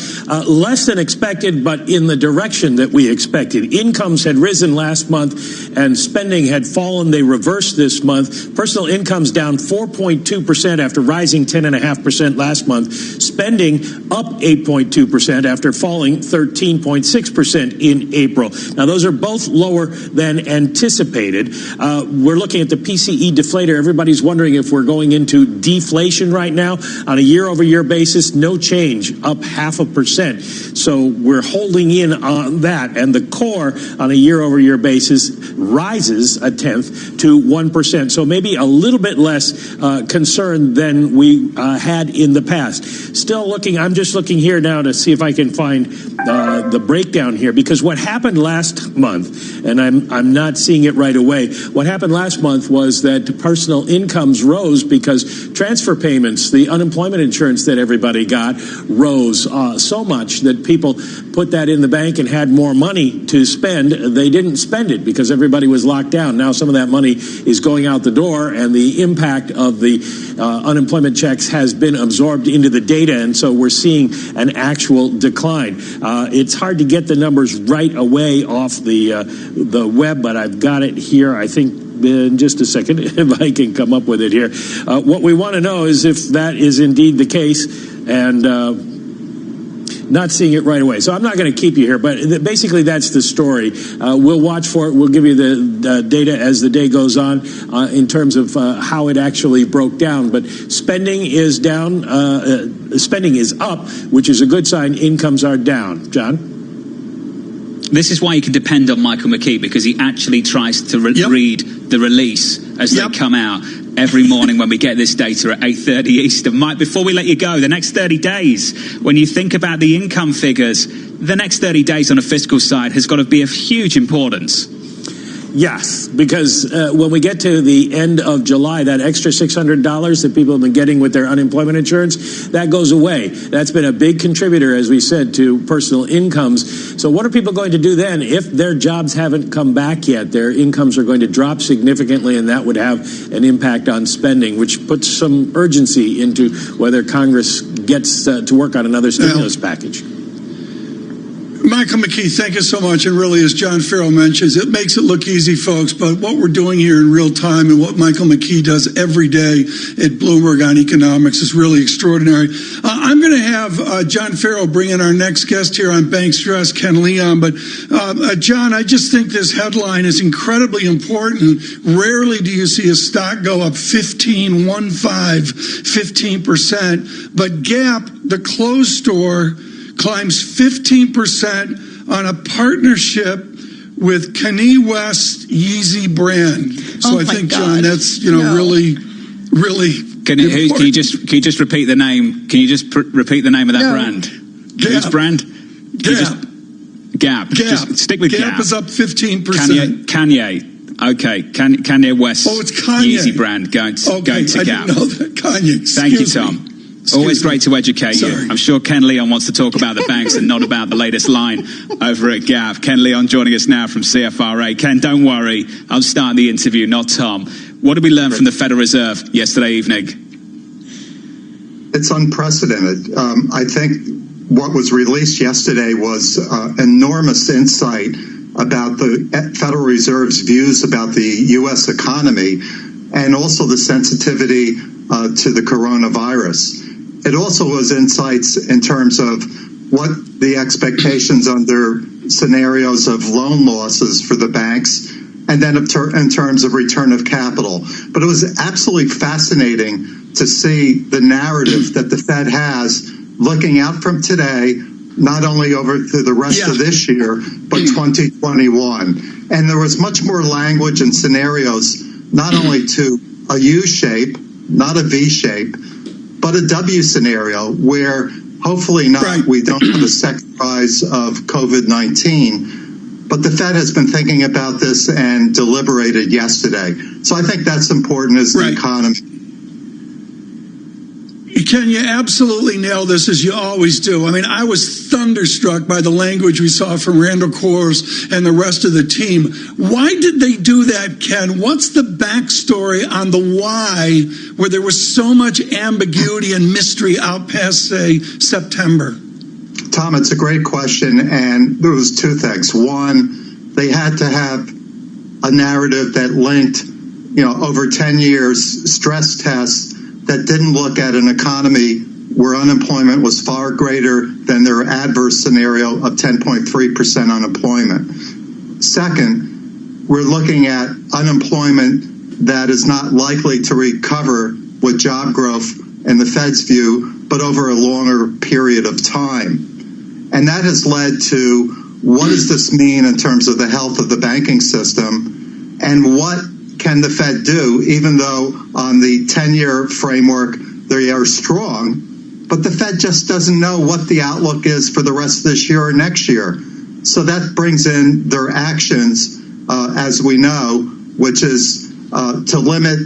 less than expected, but in the direction that we expected. Incomes had risen last month, and spending had fallen. They reversed this month. Personal income's down 4.2% after rising 10.5% last month. Spending up 8.2% after falling 13.6% in April. Now, those are both lower than anticipated. We're looking at the PCE deflator. Everybody's wondering if we're going into deflation right now. On a year-over-year basis, no change, up 0.5%. So we're holding in on that, and the core on a year-over-year basis rises 0.1% to 1%. So maybe a little bit less concern than we had in the past. Still looking, I'm just looking here now to see if I can find the breakdown here, because what happened last month, and I'm not seeing it right away, what happened last month was that personal incomes rose because transfer payments, the unemployment insurance that everybody got, rose so much that people put that in the bank and had more money to spend. They didn't spend it because everybody was locked down. Now some of that money is going out the door, and the impact of the unemployment checks has been absorbed into the data, and so we're seeing an actual decline. It's hard to get the numbers right away off the web, but I've got it here, I think, in just a second, if I can come up with it here. What we want to know is if that is indeed the case, and not seeing it right away. So I'm not going to keep you here, but basically that's the story. We'll watch for it. We'll give you the data as the day goes on in terms of how it actually broke down. But spending is down. Spending is up, which is a good sign. Incomes are down. John? This is why you can depend on Michael McKee, because he actually tries to read the release as they come out every morning when we get this data at 8:30 Eastern. Mike, before we let you go, the next 30 days, when you think about the income figures, the next 30 days on a fiscal side has got to be of huge importance. Yes, because when we get to the end of July, that extra $600 that people have been getting with their unemployment insurance, that goes away. That's been a big contributor, as we said, to personal incomes. So what are people going to do then if their jobs haven't come back yet? Their incomes are going to drop significantly, and that would have an impact on spending, which puts some urgency into whether Congress gets to work on another stimulus package. Michael McKee, thank you so much. And really, as John Farrell mentions, it makes it look easy, folks. But what we're doing here in real time and what Michael McKee does every day at Bloomberg on economics is really extraordinary. I'm going to have John Farrell bring in our next guest here on bank stress, Ken Leon. But John, I just think this headline is incredibly important. Rarely do you see a stock go up 15%. But Gap, the closed store, climbs 15% on a partnership with Kanye West Yeezy brand. So I think, John, that's really. Can you just repeat the name? Can you just repeat the name of that brand? Gap. Whose brand? Gap. Just stick with Gap. Gap is up 15%. Kanye. Okay. Kanye West. Oh, it's Kanye. Yeezy brand going to Gap. I didn't know that. Kanye. Thank you, Tom. Always great to educate you. I'm sure Ken Leon wants to talk about the banks and not about the latest line over at Gap. Ken Leon joining us now from CFRA. Ken, don't worry. I'm starting the interview, not Tom. What did we learn from the Federal Reserve yesterday evening? It's unprecedented. I think what was released yesterday was enormous insight about the Federal Reserve's views about the U.S. economy and also the sensitivity to the coronavirus. It also was insights in terms of what the expectations under scenarios of loan losses for the banks and then in terms of return of capital. But it was absolutely fascinating to see the narrative that the Fed has looking out from today, not only over to the rest of this year, but 2021. And there was much more language and scenarios, not only to a U shape, not a V shape, but a W scenario where hopefully not we don't have a second rise of COVID-19. But the Fed has been thinking about this and deliberated yesterday. So I think that's important as the economy. Ken, you absolutely nail this, as you always do. I mean, I was thunderstruck by the language we saw from Randall Kors and the rest of the team. Why did they do that, Ken? What's the backstory on the why, where there was so much ambiguity and mystery out past, say, September? Tom, it's a great question, and there was two things. One, they had to have a narrative that linked, over 10 years, stress tests that didn't look at an economy where unemployment was far greater than their adverse scenario of 10.3% unemployment. Second, we're looking at unemployment that is not likely to recover with job growth in the Fed's view, but over a longer period of time. And that has led to what does this mean in terms of the health of the banking system, and what can the Fed do, even though on the 10-year framework they are strong, but the Fed just doesn't know what the outlook is for the rest of this year or next year. So that brings in their actions, as we know, which is to limit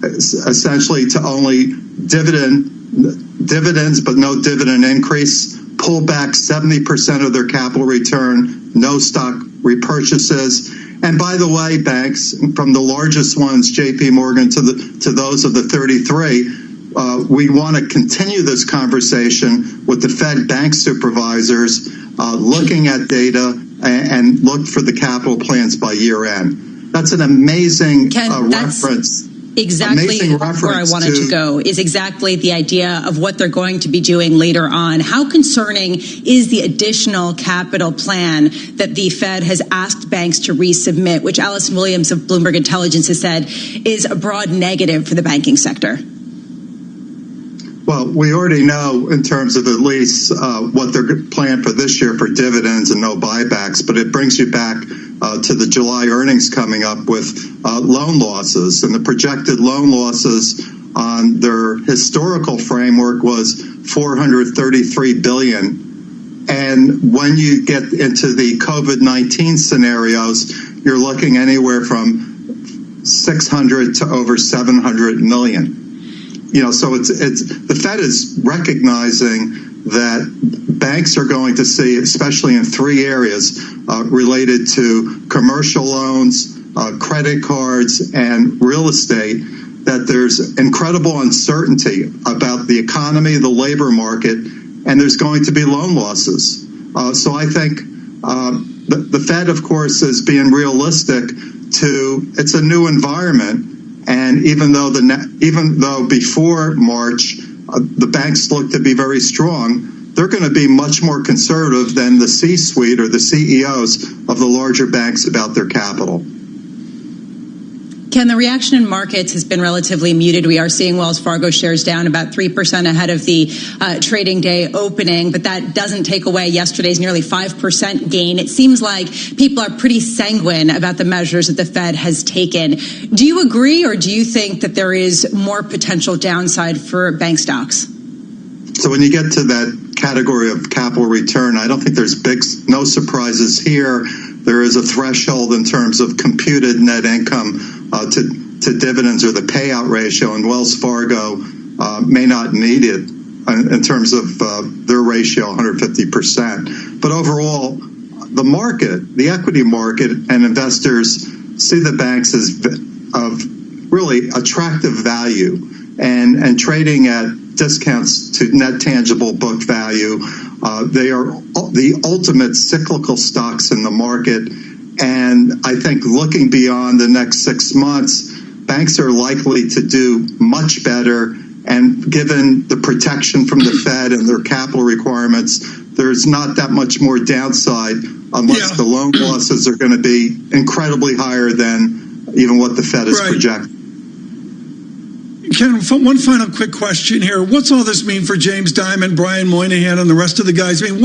essentially to only dividends, but no dividend increase, pull back 70% of their capital return, no stock repurchases. And by the way, banks, from the largest ones, JP Morgan, to those of the 33, we want to continue this conversation with the Fed bank supervisors, looking at data and look for the capital plans by year end. That's an amazing reference. Exactly where I wanted to go is exactly the idea of what they're going to be doing later on. How concerning is the additional capital plan that the Fed has asked banks to resubmit, which Alison Williams of Bloomberg Intelligence has said is a broad negative for the banking sector? Well, we already know in terms of at least what they're planned for this year for dividends and no buybacks, but it brings you back to the July earnings coming up with loan losses. And the projected loan losses on their historical framework was $433 billion. And when you get into the COVID-19 scenarios, you're looking anywhere from 600 to over 700 million. So it's the Fed is recognizing that banks are going to see, especially in three areas related to commercial loans, credit cards, and real estate, that there's incredible uncertainty about the economy, the labor market, and there's going to be loan losses. So I think the Fed, of course, is being realistic to it's a new environment. And even though before March the banks look to be very strong, they're going to be much more conservative than the C-suite or the CEOs of the larger banks about their capital. Ken, the reaction in markets has been relatively muted. We are seeing Wells Fargo shares down about 3% ahead of the trading day opening, but that doesn't take away yesterday's nearly 5% gain. It seems like people are pretty sanguine about the measures that the Fed has taken. Do you agree, or do you think that there is more potential downside for bank stocks? So when you get to that category of capital return, I don't think there's no surprises here. There is a threshold in terms of computed net income to dividends, or the payout ratio, and Wells Fargo may not meet it in terms of their ratio, 150%. But overall, the market, the equity market, and investors see the banks as of really attractive value and trading at discounts to net tangible book value. They are the ultimate cyclical stocks in the market. And I think looking beyond the next 6 months, banks are likely to do much better. And given the protection from the Fed and their capital requirements, there's not that much more downside unless the loan losses are going to be incredibly higher than even what the Fed is projecting. Ken, one final quick question here. What's all this mean for James Dimon, Brian Moynihan, and the rest of the guys? I mean,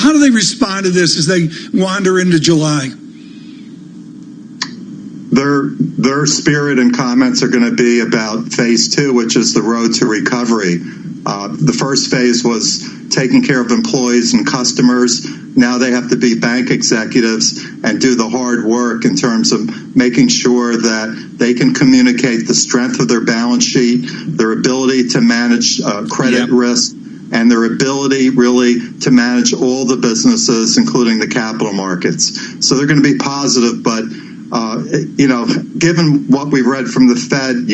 how do they respond to this as they wander into July? Their spirit and comments are going to be about phase 2, which is the road to recovery. The first phase was taking care of employees and customers. Now they have to be bank executives and do the hard work in terms of making sure that they can communicate the strength of their balance sheet, their ability to manage credit risk, and their ability really to manage all the businesses, including the capital markets. So they're going to be positive, but given what we read from the Fed,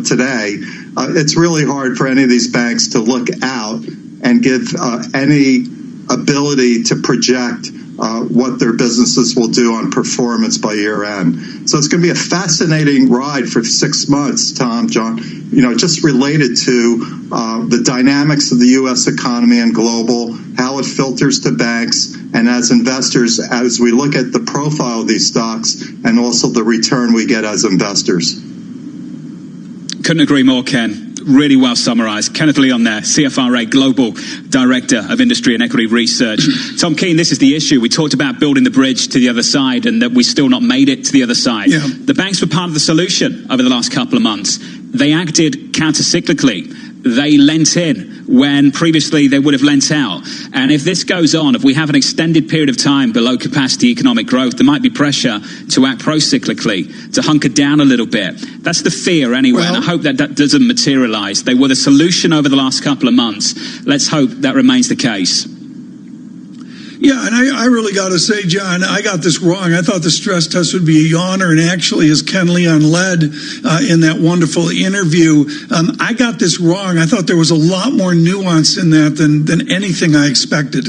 today, it's really hard for any of these banks to look out and give any ability to project what their businesses will do on performance by year end. So it's going to be a fascinating ride for 6 months, Tom, John, just related to the dynamics of the U.S. economy and global, how it filters to banks, and as investors, as we look at the profile of these stocks and also the return we get as investors. Couldn't agree more, Ken. Really well summarized. Kenneth Leon there, CFRA Global Director of Industry and Equity Research. Tom Keene, this is the issue. We talked about building the bridge to the other side and that we still not made it to the other side. Yeah. The banks were part of the solution over the last couple of months. They acted counter-cyclically. They lent in when previously they would have lent out. And if this goes on, if we have an extended period of time below capacity economic growth, there might be pressure to act pro-cyclically, to hunker down a little bit. That's the fear anyway, and I hope that doesn't materialize. They were the solution over the last couple of months. Let's hope that remains the case. Yeah, and I really got to say, John, I got this wrong. I thought the stress test would be a yawner, and actually, as Ken Leon led in that wonderful interview, I got this wrong. I thought there was a lot more nuance in that than anything I expected.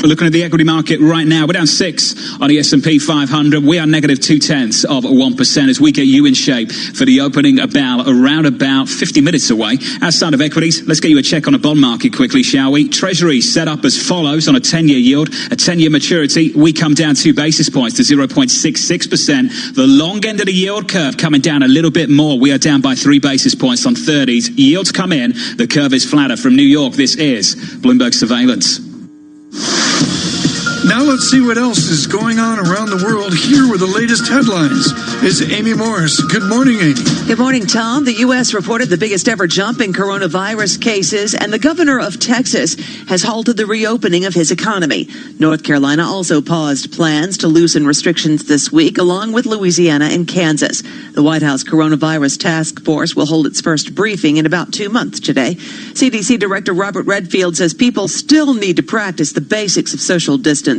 We're looking at the equity market right now. We're down 6 on the S&P 500. We are negative 0.2% as we get you in shape for the opening around about 50 minutes away. Outside of equities, let's get you a check on the bond market quickly, shall we? Treasury set up as follows on a 10-year yield, a 10-year maturity. We come down 2 basis points to 0.66%. The long end of the yield curve coming down a little bit more. We are down by 3 basis points on 30s. Yields come in. The curve is flatter. From New York, this is Bloomberg Surveillance. Now let's see what else is going on around the world. Here with the latest headlines is Amy Morris. Good morning, Amy. Good morning, Tom. The U.S. reported the biggest ever jump in coronavirus cases, and the governor of Texas has halted the reopening of his economy. North Carolina also paused plans to loosen restrictions this week, along with Louisiana and Kansas. The White House Coronavirus Task Force will hold its first briefing in about 2 months today. CDC Director Robert Redfield says people still need to practice the basics of social distancing.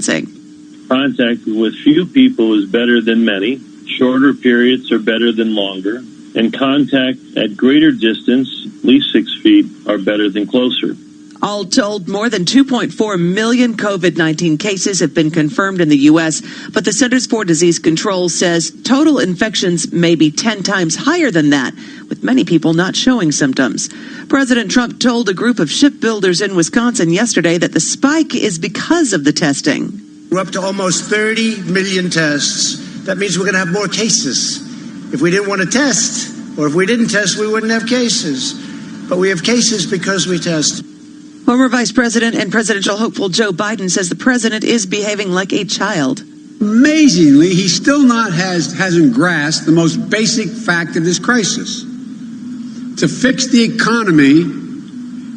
Contact with few people is better than many. Shorter periods are better than longer. And contact at greater distance, at least 6 feet, are better than closer. All told, more than 2.4 million COVID-19 cases have been confirmed in the U.S., but the Centers for Disease Control says total infections may be 10 times higher than that, with many people not showing symptoms. President Trump told a group of shipbuilders in Wisconsin yesterday that the spike is because of the testing. We're up to almost 30 million tests. That means we're going to have more cases. If we didn't want to test, or if we didn't test, we wouldn't have cases. But we have cases because we test. Former Vice President and presidential hopeful Joe Biden says the president is behaving like a child. Amazingly, he still hasn't grasped the most basic fact of this crisis. To fix the economy,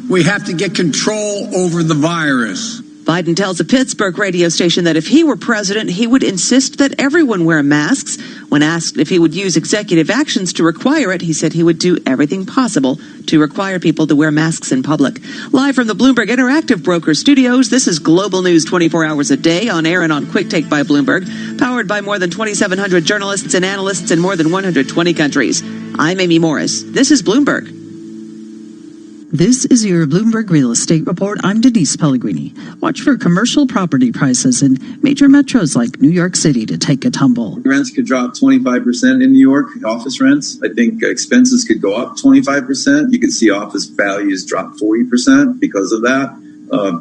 we have to get control over the virus. Biden tells a Pittsburgh radio station that if he were president, he would insist that everyone wear masks. When asked if he would use executive actions to require it, he said he would do everything possible to require people to wear masks in public. Live from the Bloomberg Interactive Broker Studios, this is Global News 24 hours a day, on air and on Quick Take by Bloomberg, powered by more than 2,700 journalists and analysts in more than 120 countries. I'm Amy Morris. This is Bloomberg. This is your Bloomberg Real Estate Report. I'm Denise Pellegrini. Watch for commercial property prices in major metros like New York City to take a tumble. Rents could drop 25% in New York, office rents. I think expenses could go up 25%. You could see office values drop 40% because of that.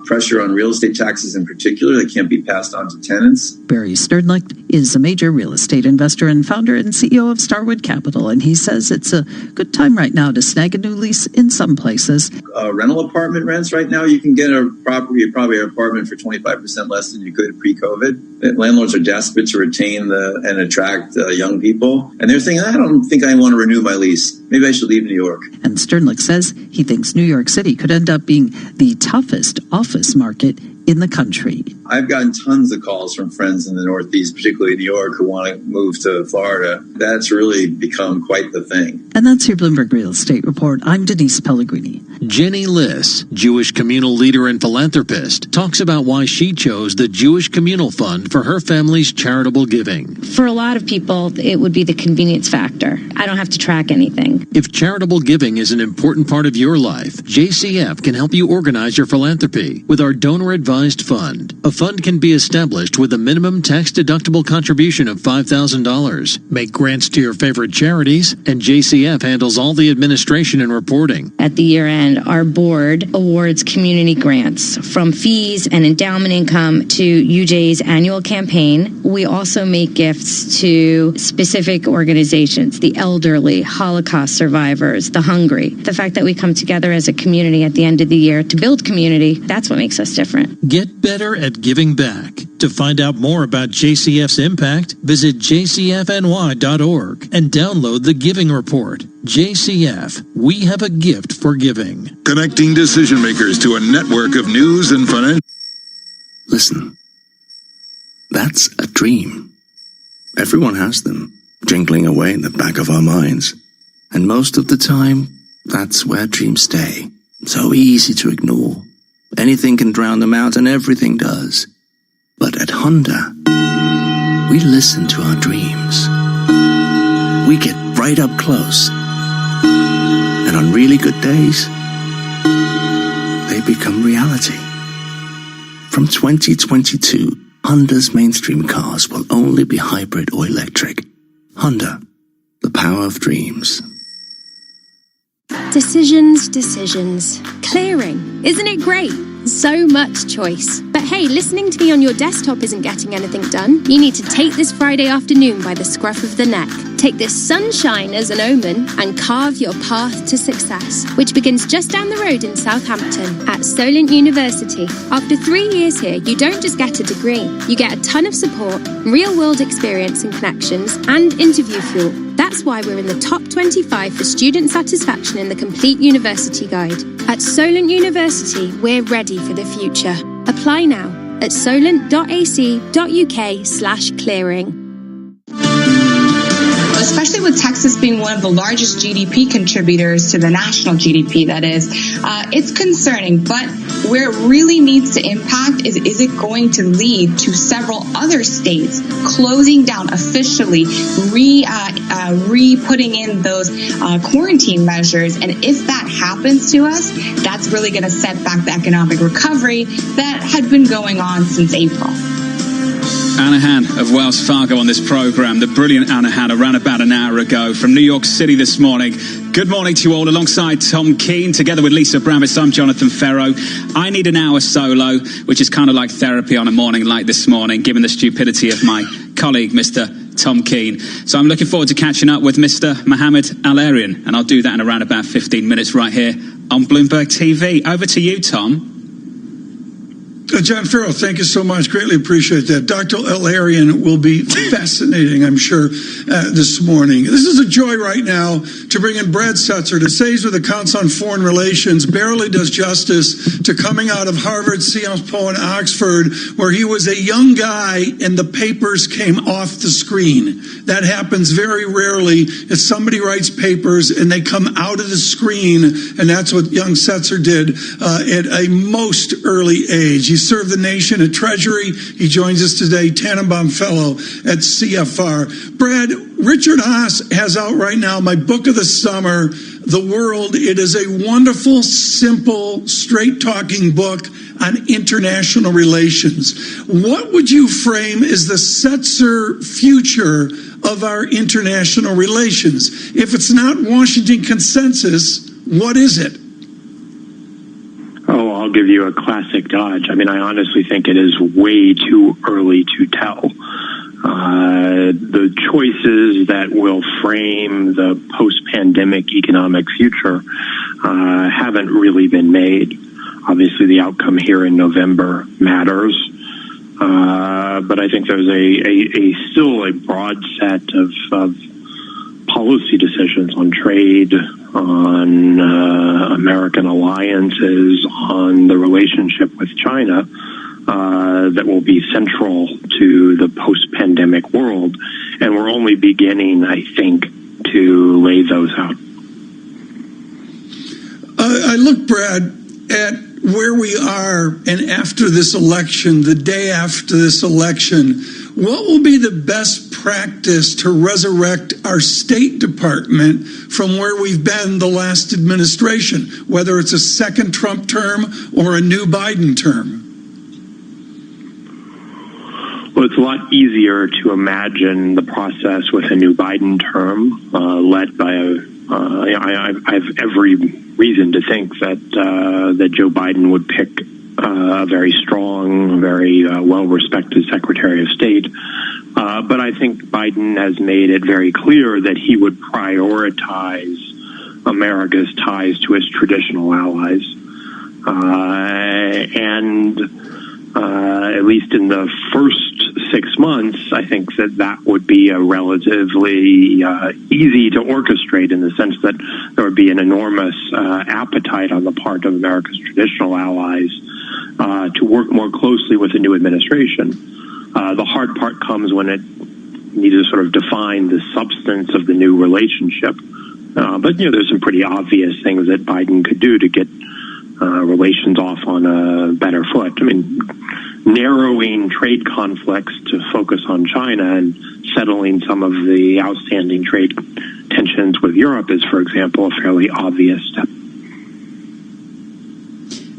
pressure on real estate taxes in particular that can't be passed on to tenants. Barry Sternlicht is a major real estate investor and founder and CEO of Starwood Capital, and he says it's a good time right now to snag a new lease in some places. Rental apartment rents right now, you can get probably an apartment for 25% less than you could pre-COVID. Landlords are desperate to retain and attract young people, and they're thinking, I don't think I want to renew my lease. Maybe I should leave New York. And Sternlicht says he thinks New York City could end up being the toughest office market in the country. I've gotten tons of calls from friends in the Northeast, particularly New York, who want to move to Florida. That's really become quite the thing. And that's your Bloomberg Real Estate Report. I'm Denise Pellegrini. Jenny Liss, Jewish communal leader and philanthropist, talks about why she chose the Jewish Communal Fund for her family's charitable giving. For a lot of people, it would be the convenience factor. I don't have to track anything. If charitable giving is an important part of your life, JCF can help you organize your philanthropy with our donor-advised fund. A fund can be established with a minimum tax-deductible contribution of $5,000. Make grants to your favorite charities, and JCF handles all the administration and reporting. At the year end, our board awards community grants from fees and endowment income to UJ's annual campaign. We also make gifts to specific organizations, the elderly, Holocaust survivors, the hungry. The fact that we come together as a community at the end of the year to build community, that's what makes us different. Get better at giving back. To find out more about JCF's impact, visit jcfny.org and download the Giving Report. JCF, we have a gift for giving. Connecting decision makers to a network of news and financial. Listen, that's a dream. Everyone has them, jingling away in the back of our minds. And most of the time, that's where dreams stay. So easy to ignore. Anything can drown them out, and everything does. But at Honda, we listen to our dreams. We get right up close. And on really good days, they become reality. From 2022, Honda's mainstream cars will only be hybrid or electric. Honda, the power of dreams. Decisions. Clearing. Isn't it great? So much choice. But hey, listening to me on your desktop isn't getting anything done. You need to take this Friday afternoon by the scruff of the neck. Take this sunshine as an omen and carve your path to success, which begins just down the road in Southampton at Solent University. After 3 years here, you don't just get a degree. You get a ton of support, real-world experience and connections, and interview fuel. That's why we're in the top 25 for student satisfaction in the Complete University Guide. At Solent University, we're ready for the future. Apply now at solent.ac.uk/clearing. Especially with Texas being one of the largest GDP contributors to the national GDP, that is, it's concerning. But where it really needs to impact is it going to lead to several other states closing down officially, re-putting in those quarantine measures? And if that happens to us, that's really going to set back the economic recovery that had been going on since April. Anna Han of Wells Fargo on this program. The brilliant Anna Han around about an hour ago from New York City this morning. Good morning to you all. Alongside Tom Keene, together with Lisa Bravitz, I'm Jonathan Ferro. I need an hour solo, which is kind of like therapy on a morning like this morning, given the stupidity of my colleague, Mr. Tom Keene. So I'm looking forward to catching up with Mr. Mohammed Al-Arian, and I'll do that in around about 15 minutes right here on Bloomberg TV. Over to you, Tom. John Farrell, thank you so much. Greatly appreciate that. Dr. Al-Arian will be fascinating, I'm sure, this morning. This is a joy right now to bring in Brad Setzer to Stays with the Council on Foreign Relations. Barely does justice to coming out of Harvard, Sciences Po, and Oxford, where he was a young guy and the papers came off the screen. That happens very rarely. If somebody writes papers and they come out of the screen, and that's what young Setzer did at a most early age. He served the nation at Treasury. He joins us today, Tannenbaum Fellow at CFR. Brad, Richard Haas has out right now my book of the summer, The World. It is a wonderful, simple, straight-talking book on international relations. What would you frame as the Setzer future of our international relations? If it's not Washington consensus, what is it? Oh, I'll give you a classic dodge. I mean, I honestly think it is way too early to tell. The choices that will frame the post-pandemic economic future haven't really been made. Obviously, the outcome here in November matters, but I think there's still a broad set of policy decisions on trade, on American alliances, on the relationship with China that will be central to the post-pandemic world. And we're only beginning, I think, to lay those out. I look, Brad, at where we are and after this election, the day after this election, what will be the best practice to resurrect our State Department from where we've been the last administration, whether it's a second Trump term or a new Biden term? Well, it's a lot easier to imagine the process with a new Biden term led by I have every reason to think that Joe Biden would pick a very strong, very well-respected Secretary of State. But I think Biden has made it very clear that he would prioritize America's ties to its traditional allies. And at least in the first 6 months, I think that would be a relatively easy to orchestrate, in the sense that there would be an enormous appetite on the part of America's traditional allies to work more closely with the new administration. The hard part comes when it needs to sort of define the substance of the new relationship. But, there's some pretty obvious things that Biden could do to get relations off on a better foot. I mean, narrowing trade conflicts to focus on China and settling some of the outstanding trade tensions with Europe is, for example, a fairly obvious step.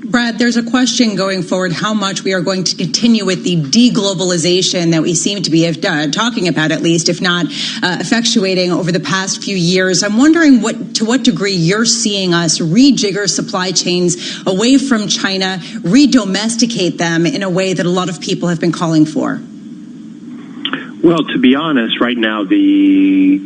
Brad, there's a question going forward how much we are going to continue with the deglobalization that we seem to be talking about, at least, if not effectuating over the past few years. I'm wondering to what degree you're seeing us rejigger supply chains away from China, re-domesticate them in a way that a lot of people have been calling for. Well, to be honest, right now the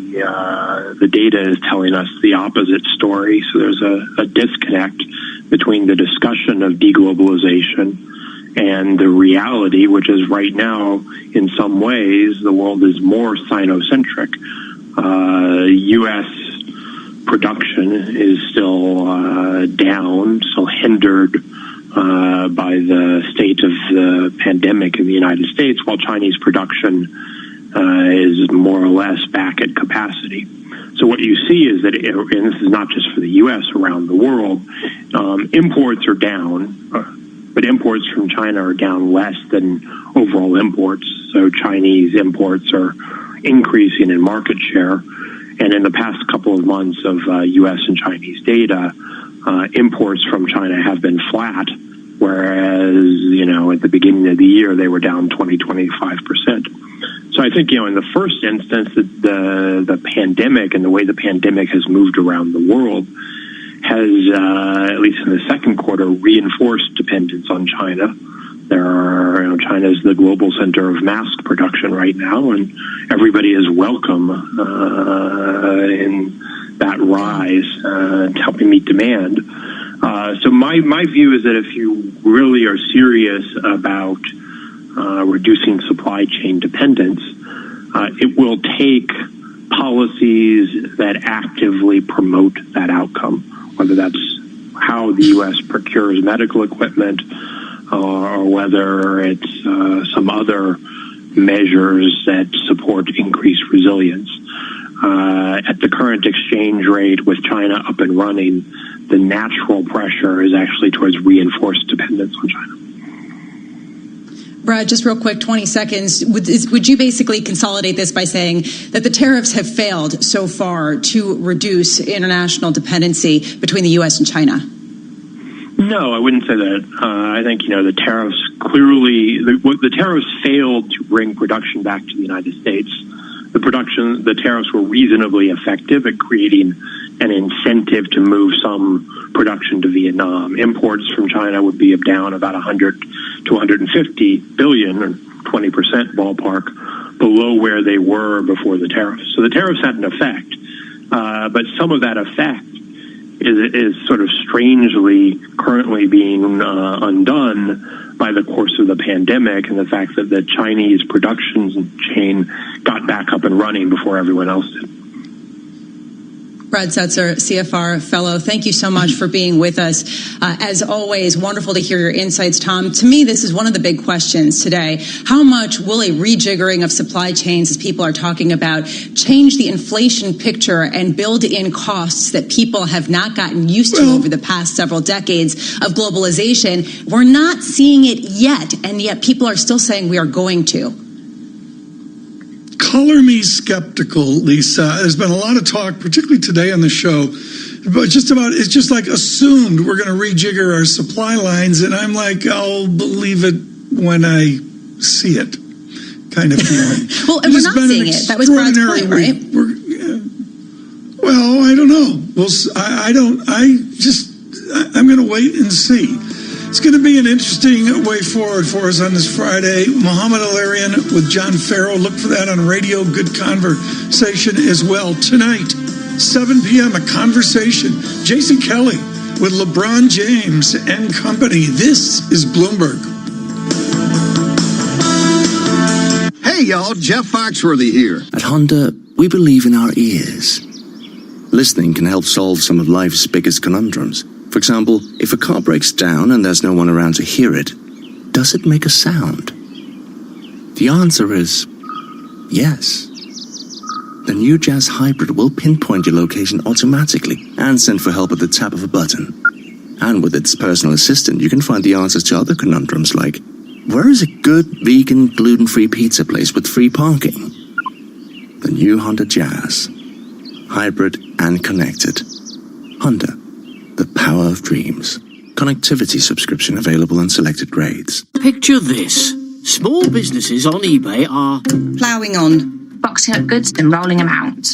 data is telling us the opposite story. So there's a disconnect between the discussion of deglobalization and the reality, which is right now, in some ways, the world is more Sinocentric. U.S. production is still down, still hindered by the state of the pandemic in the United States, while Chinese production is more or less back at capacity. So what you see is that, and this is not just for the U.S., around the world, imports are down, but imports from China are down less than overall imports. So Chinese imports are increasing in market share. And in the past couple of months of U.S. and Chinese data, imports from China have been flat, whereas, at the beginning of the year, they were down 25%. So I think, in the first instance, the pandemic and the way the pandemic has moved around the world has, at least in the second quarter, reinforced dependence on China. China is the global center of mask production right now, and everybody is welcome in that rise to helping meet demand. So my view is that if you really are serious about reducing supply chain dependence, it will take policies that actively promote that outcome, whether that's how the U.S. procures medical equipment or whether it's some other measures that support increased resilience. At the current exchange rate, with China up and running, the natural pressure is actually towards reinforced dependence on China. Brad, just real quick, 20 seconds. Would you basically consolidate this by saying that the tariffs have failed so far to reduce international dependency between the U.S. and China? No, I wouldn't say that. I think, the tariffs clearly, the tariffs failed to bring production back to the United States. the tariffs were reasonably effective at creating an incentive to move some production to Vietnam. Imports from China would be down about 100 to 150 billion, or 20% ballpark, below where they were before the tariffs. So the tariffs had an effect, but some of that effect is sort of strangely currently being undone by the course of the pandemic and the fact that the Chinese production chain got back up and running before everyone else did. Brad Setzer, CFR fellow, thank you so much for being with us. As always, wonderful to hear your insights, Tom. To me, this is one of the big questions today. How much will a rejiggering of supply chains, as people are talking about, change the inflation picture and build in costs that people have not gotten used to over the past several decades of globalization? We're not seeing it yet, and yet people are still saying we are going to. Color me skeptical, Lisa. There's been a lot of talk, particularly today on the show, but it's just like assumed we're going to rejigger our supply lines, and I'm like, I'll believe it when I see it, kind of feeling. Well, and we're not seeing it. That was Brad's point, right? Well, I don't know. Well, I'm going to wait and see. It's going to be an interesting way forward for us on this Friday. Mohammed Al-Arian with John Farrow. Look for that on radio. Good conversation as well. Tonight, 7 p.m., a conversation. Jason Kelly with LeBron James and company. This is Bloomberg. Hey, y'all. Jeff Foxworthy here. At Honda, we believe in our ears. Listening can help solve some of life's biggest conundrums. For example, if a car breaks down and there's no one around to hear it, does it make a sound? The answer is yes. The new Jazz Hybrid will pinpoint your location automatically and send for help at the tap of a button. And with its personal assistant, you can find the answers to other conundrums like, where is a good vegan, gluten-free pizza place with free parking? The new Honda Jazz. Hybrid and connected. Honda. The power of dreams. Connectivity subscription available on selected grades. Picture this. Small businesses on eBay are ploughing on, boxing up goods and rolling them out,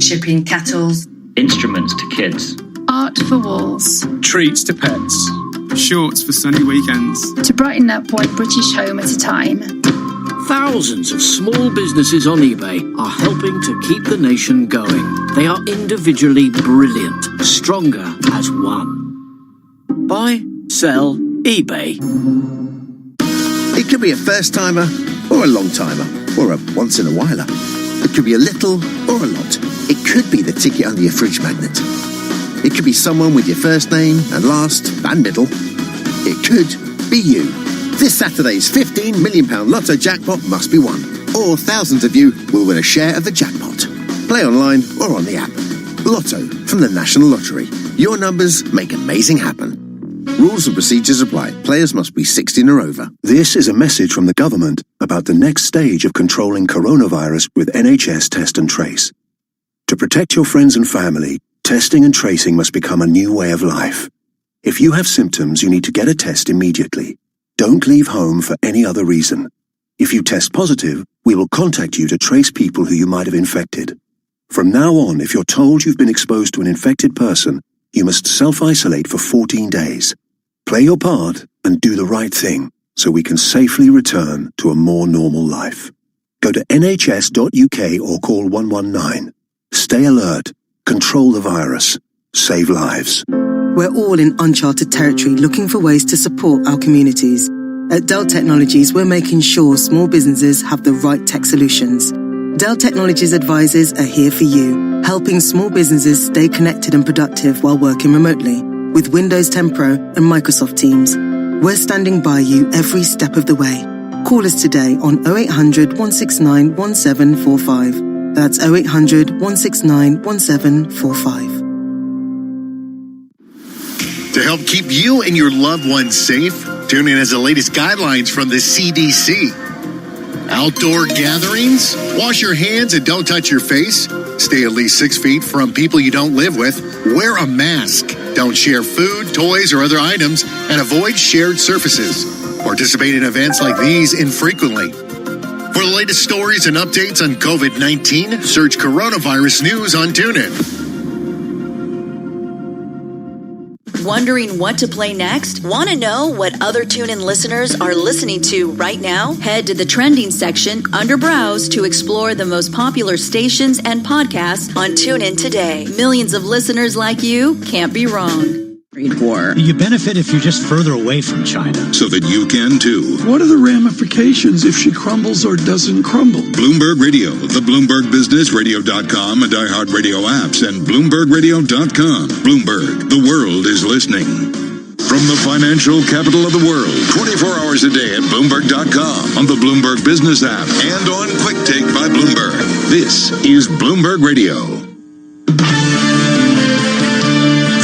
shipping kettles, instruments to kids, art for walls, treats to pets, shorts for sunny weekends, to brighten up one British home at a time. Thousands of small businesses on eBay are helping to keep the nation going. They are individually brilliant, stronger as one. Buy, sell, eBay. It could be a first-timer or a long-timer or a once-in-a-whiler. It could be a little or a lot. It could be the ticket under your fridge magnet. It could be someone with your first name and last and middle. It could be you. This Saturday's £15 million Lotto jackpot must be won, or thousands of you will win a share of the jackpot. Play online or on the app. Lotto from the National Lottery. Your numbers make amazing happen. Rules and procedures apply. Players must be 16 or over. This is a message from the government about the next stage of controlling coronavirus with NHS Test and Trace. To protect your friends and family, testing and tracing must become a new way of life. If you have symptoms, you need to get a test immediately. Don't leave home for any other reason. If you test positive, we will contact you to trace people who you might have infected. From now on, if you're told you've been exposed to an infected person, you must self-isolate for 14 days. Play your part and do the right thing so we can safely return to a more normal life. Go to nhs.uk or call 119. Stay alert, control the virus, save lives. We're all in uncharted territory looking for ways to support our communities. At Dell Technologies, we're making sure small businesses have the right tech solutions. Dell Technologies advisors are here for you, helping small businesses stay connected and productive while working remotely with Windows 10 Pro and Microsoft Teams. We're standing by you every step of the way. Call us today on 0800 169 1745. That's 0800 169 1745. To help keep you and your loved ones safe, tune in as the latest guidelines from the CDC. Outdoor gatherings, wash your hands and don't touch your face. Stay at least 6 feet from people you don't live with. Wear a mask. Don't share food, toys, or other items, and avoid shared surfaces. Participate in events like these infrequently. For the latest stories and updates on COVID-19, search coronavirus news on TuneIn. Wondering what to play next? Want to know what other TuneIn listeners are listening to right now? Head to the trending section under Browse to explore the most popular stations and podcasts on TuneIn today. Millions of listeners like you can't be wrong. War. You benefit if you're just further away from China. So that you can too. What are the ramifications if she crumbles or doesn't crumble? Bloomberg Radio, the Bloomberg Business, Radio.com, and iHeartRadio apps, and BloombergRadio.com. Bloomberg, the world is listening. From the financial capital of the world, 24 hours a day at Bloomberg.com, on the Bloomberg Business app, and on Quick Take by Bloomberg. This is Bloomberg Radio.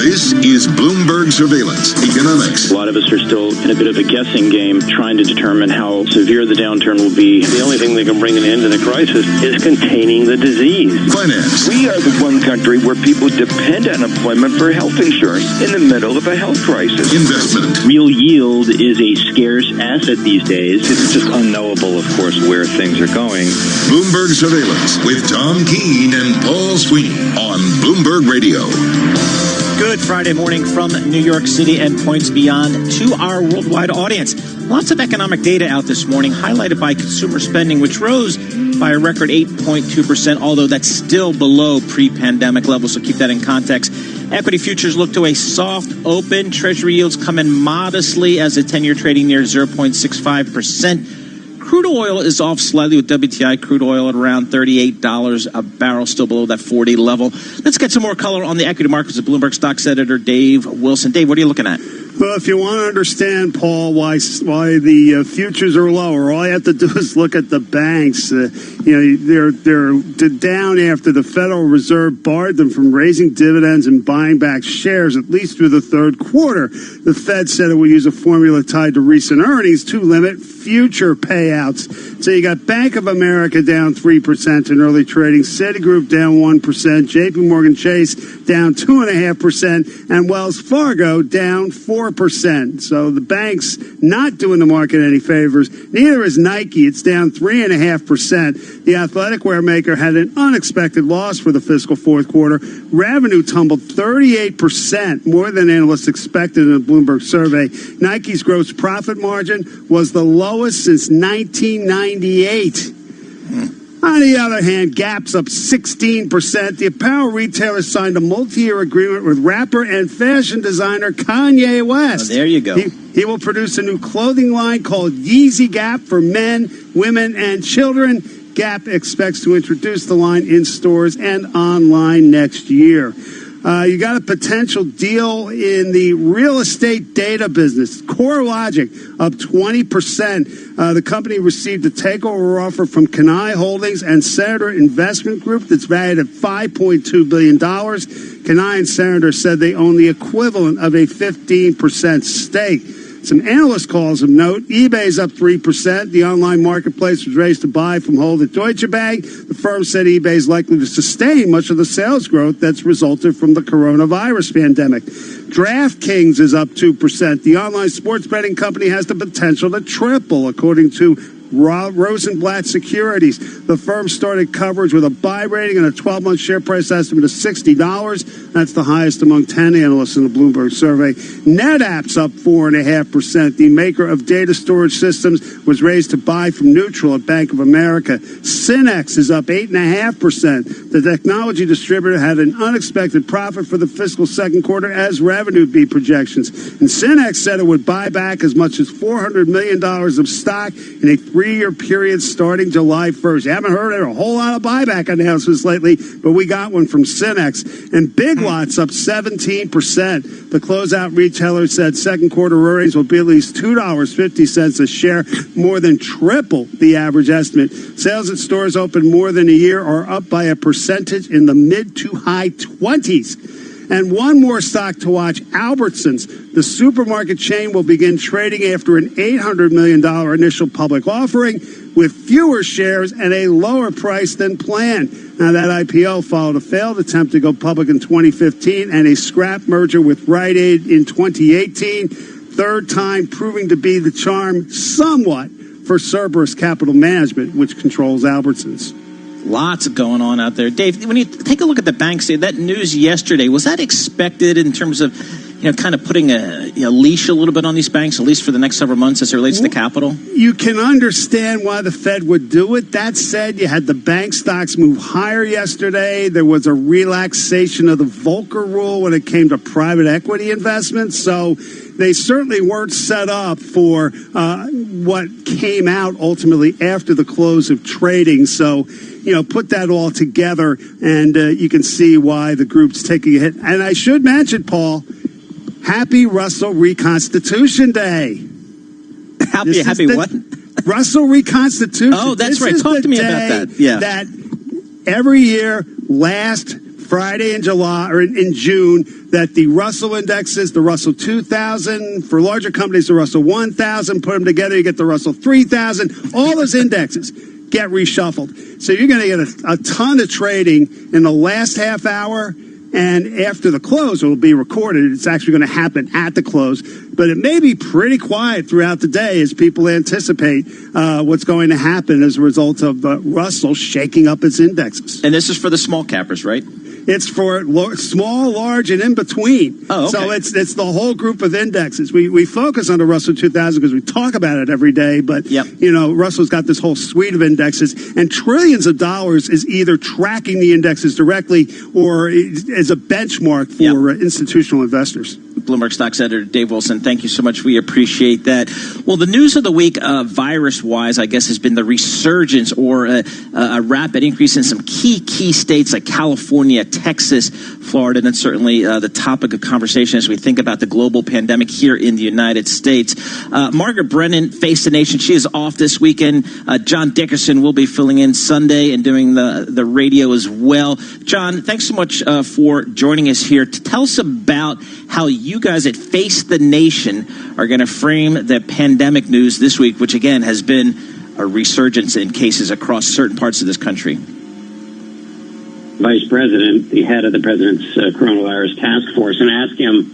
This is Bloomberg Surveillance Economics. A lot of us are still in a bit of a guessing game, trying to determine how severe the downturn will be. The only thing that can bring an end to the crisis is containing the disease. Finance. We are the one country where people depend on employment for health insurance in the middle of a health crisis. Investment. Real yield is a scarce asset these days. It's just unknowable, of course, where things are going. Bloomberg Surveillance with Tom Keene and Paul Sweeney on Bloomberg Radio. Good Friday morning from New York City and points beyond to our worldwide audience. Lots of economic data out this morning, highlighted by consumer spending, which rose by a record 8.2%, although that's still below pre-pandemic levels, so keep that in context. Equity futures look to a soft open. Treasury yields come in modestly as the 10-year trading near 0.65%. Crude oil is off slightly with WTI crude oil at around $38 a barrel, still below that 40 level. Let's get some more color on the equity markets with Bloomberg Stocks editor Dave Wilson. Dave, what are you looking at? Well, if you want to understand, Paul, why the futures are lower, all you have to do is look at the banks. They're down after the Federal Reserve barred them from raising dividends and buying back shares, at least through the third quarter. The Fed said it will use a formula tied to recent earnings to limit future payouts. So you got Bank of America down 3% in early trading, Citigroup down 1%, JP Morgan Chase down 2.5%, and Wells Fargo down 4%. So the bank's not doing the market any favors. Neither is Nike. It's down 3.5%. The athletic wear maker had an unexpected loss for the fiscal fourth quarter. Revenue tumbled 38%, more than analysts expected in a Bloomberg survey. Nike's gross profit margin was the lowest since 1998. On the other hand, Gap's up 16%. The apparel retailer signed a multi-year agreement with rapper and fashion designer Kanye West. Oh, there you go. He will produce a new clothing line called Yeezy Gap for men, women, and children. Gap expects to introduce the line in stores and online next year. You got a potential deal in the real estate data business. CoreLogic up 20%. The company received a takeover offer from Kenai Holdings and Senator Investment Group that's valued at $5.2 billion. Kenai and Senator said they own the equivalent of a 15% stake. Some analyst calls of note. eBay's up 3%. The online marketplace was raised to buy from hold at Deutsche Bank. The firm said eBay is likely to sustain much of the sales growth that's resulted from the coronavirus pandemic. DraftKings is up 2%. The online sports betting company has the potential to triple, according to Rosenblatt Securities. The firm started coverage with a buy rating and a 12-month share price estimate of $60. That's the highest among 10 analysts in the Bloomberg survey. NetApp's up 4.5%. The maker of data storage systems was raised to buy from neutral at Bank of America. Synex is up 8.5%. The technology distributor had an unexpected profit for the fiscal second quarter as revenue beat projections. And Synex said it would buy back as much as $400 million of stock in a 3-year period starting July 1st. You haven't heard a whole lot of buyback announcements lately, but we got one from Synex. And Big Lots up 17%. The closeout retailer said second quarter earnings will be at least $2.50 a share, more than triple the average estimate. Sales at stores open more than a year are up by a percentage in the mid to high 20s. And one more stock to watch, Albertsons. The supermarket chain will begin trading after an $800 million initial public offering with fewer shares and a lower price than planned. Now, that IPO followed a failed attempt to go public in 2015 and a scrap merger with Rite Aid in 2018. Third time proving to be the charm somewhat for Cerberus Capital Management, which controls Albertsons. Lots going on out there. Dave, when you take a look at the banks, that news yesterday, was that expected in terms of, kind of putting a leash a little bit on these banks, at least for the next several months as it relates to capital? You can understand why the Fed would do it. That said, you had the bank stocks move higher yesterday. There was a relaxation of the Volcker rule when it came to private equity investments. So they certainly weren't set up for what came out ultimately after the close of trading. So, put that all together, and you can see why the group's taking a hit. And I should mention, Paul, happy Russell Reconstitution Day. Happy what? Russell Reconstitution. Oh, that's right. Talk to me about that. Yeah. That every year, last Friday in July or in June, that the Russell indexes, the Russell 2000, for larger companies, the Russell 1000, put them together, you get the Russell 3000. All those indexes get reshuffled. So you're going to get a ton of trading in the last half hour, and after the close, it will be recorded. It's actually going to happen at the close, but it may be pretty quiet throughout the day as people anticipate what's going to happen as a result of Russell shaking up its indexes. And this is for the small cappers, right? It's for small, large, and in between. Oh, okay. So it's the whole group of indexes. We focus on the Russell 2000 because we talk about it every day, but Russell's got this whole suite of indexes, and trillions of dollars is either tracking the indexes directly or as a benchmark for institutional investors. Bloomberg Stocks editor Dave Wilson, thank you so much. We appreciate that. Well, the news of the week, virus-wise, I guess, has been the resurgence or a rapid increase in some key states like California, Texas, Florida, and certainly the topic of conversation as we think about the global pandemic here in the United States. Margaret Brennan faced the nation. She is off this weekend. John Dickerson will be filling in Sunday and doing the radio as well. John, thanks so much for joining us here to tell us about how you guys at Face the Nation are going to frame the pandemic news this week, which again has been a resurgence in cases across certain parts of this country. Vice President, the head of the president's coronavirus task force, and ask him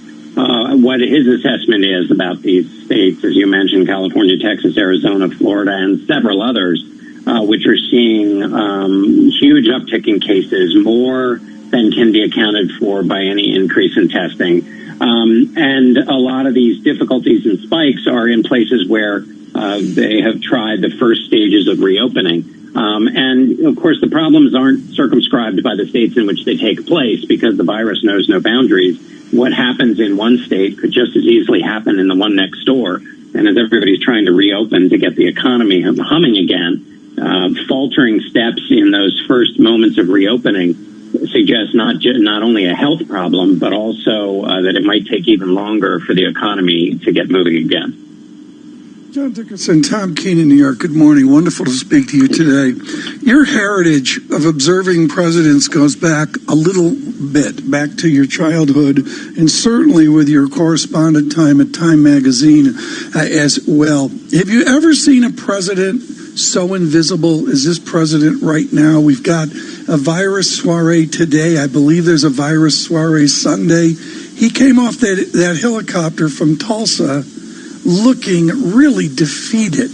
what his assessment is about these states, as you mentioned, California, Texas, Arizona, Florida, and several others, which are seeing huge uptick in cases, more than can be accounted for by any increase in testing. And a lot of these difficulties and spikes are in places where they have tried the first stages of reopening. And, of course, the problems aren't circumscribed by the states in which they take place because the virus knows no boundaries. What happens in one state could just as easily happen in the one next door. And as everybody's trying to reopen to get the economy humming again, faltering steps in those first moments of reopening suggests not only a health problem, but also that it might take even longer for the economy to get moving again. John Dickerson, Tom Keene in New York. Good morning. Wonderful to speak to you today. Your heritage of observing presidents goes back a little bit, back to your childhood, and certainly with your correspondent time at Time Magazine as well. Have you ever seen a president so invisible as this president right now? We've got a virus soiree today. I believe there's a virus soiree Sunday. He came off that helicopter from Tulsa looking really defeated.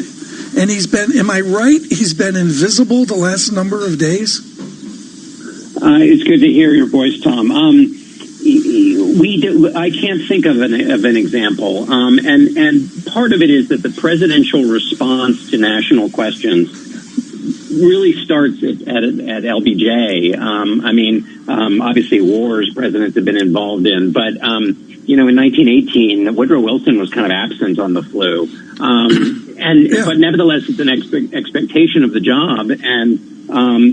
And he's been, am I right? He's been invisible the last number of days? It's good to hear your voice, Tom. I can't think of an example. And part of it is that the presidential response to national questions really starts at LBJ. Obviously wars presidents have been involved in, but in 1918, Woodrow Wilson was kind of absent on the flu. But nevertheless, it's an expectation of the job. And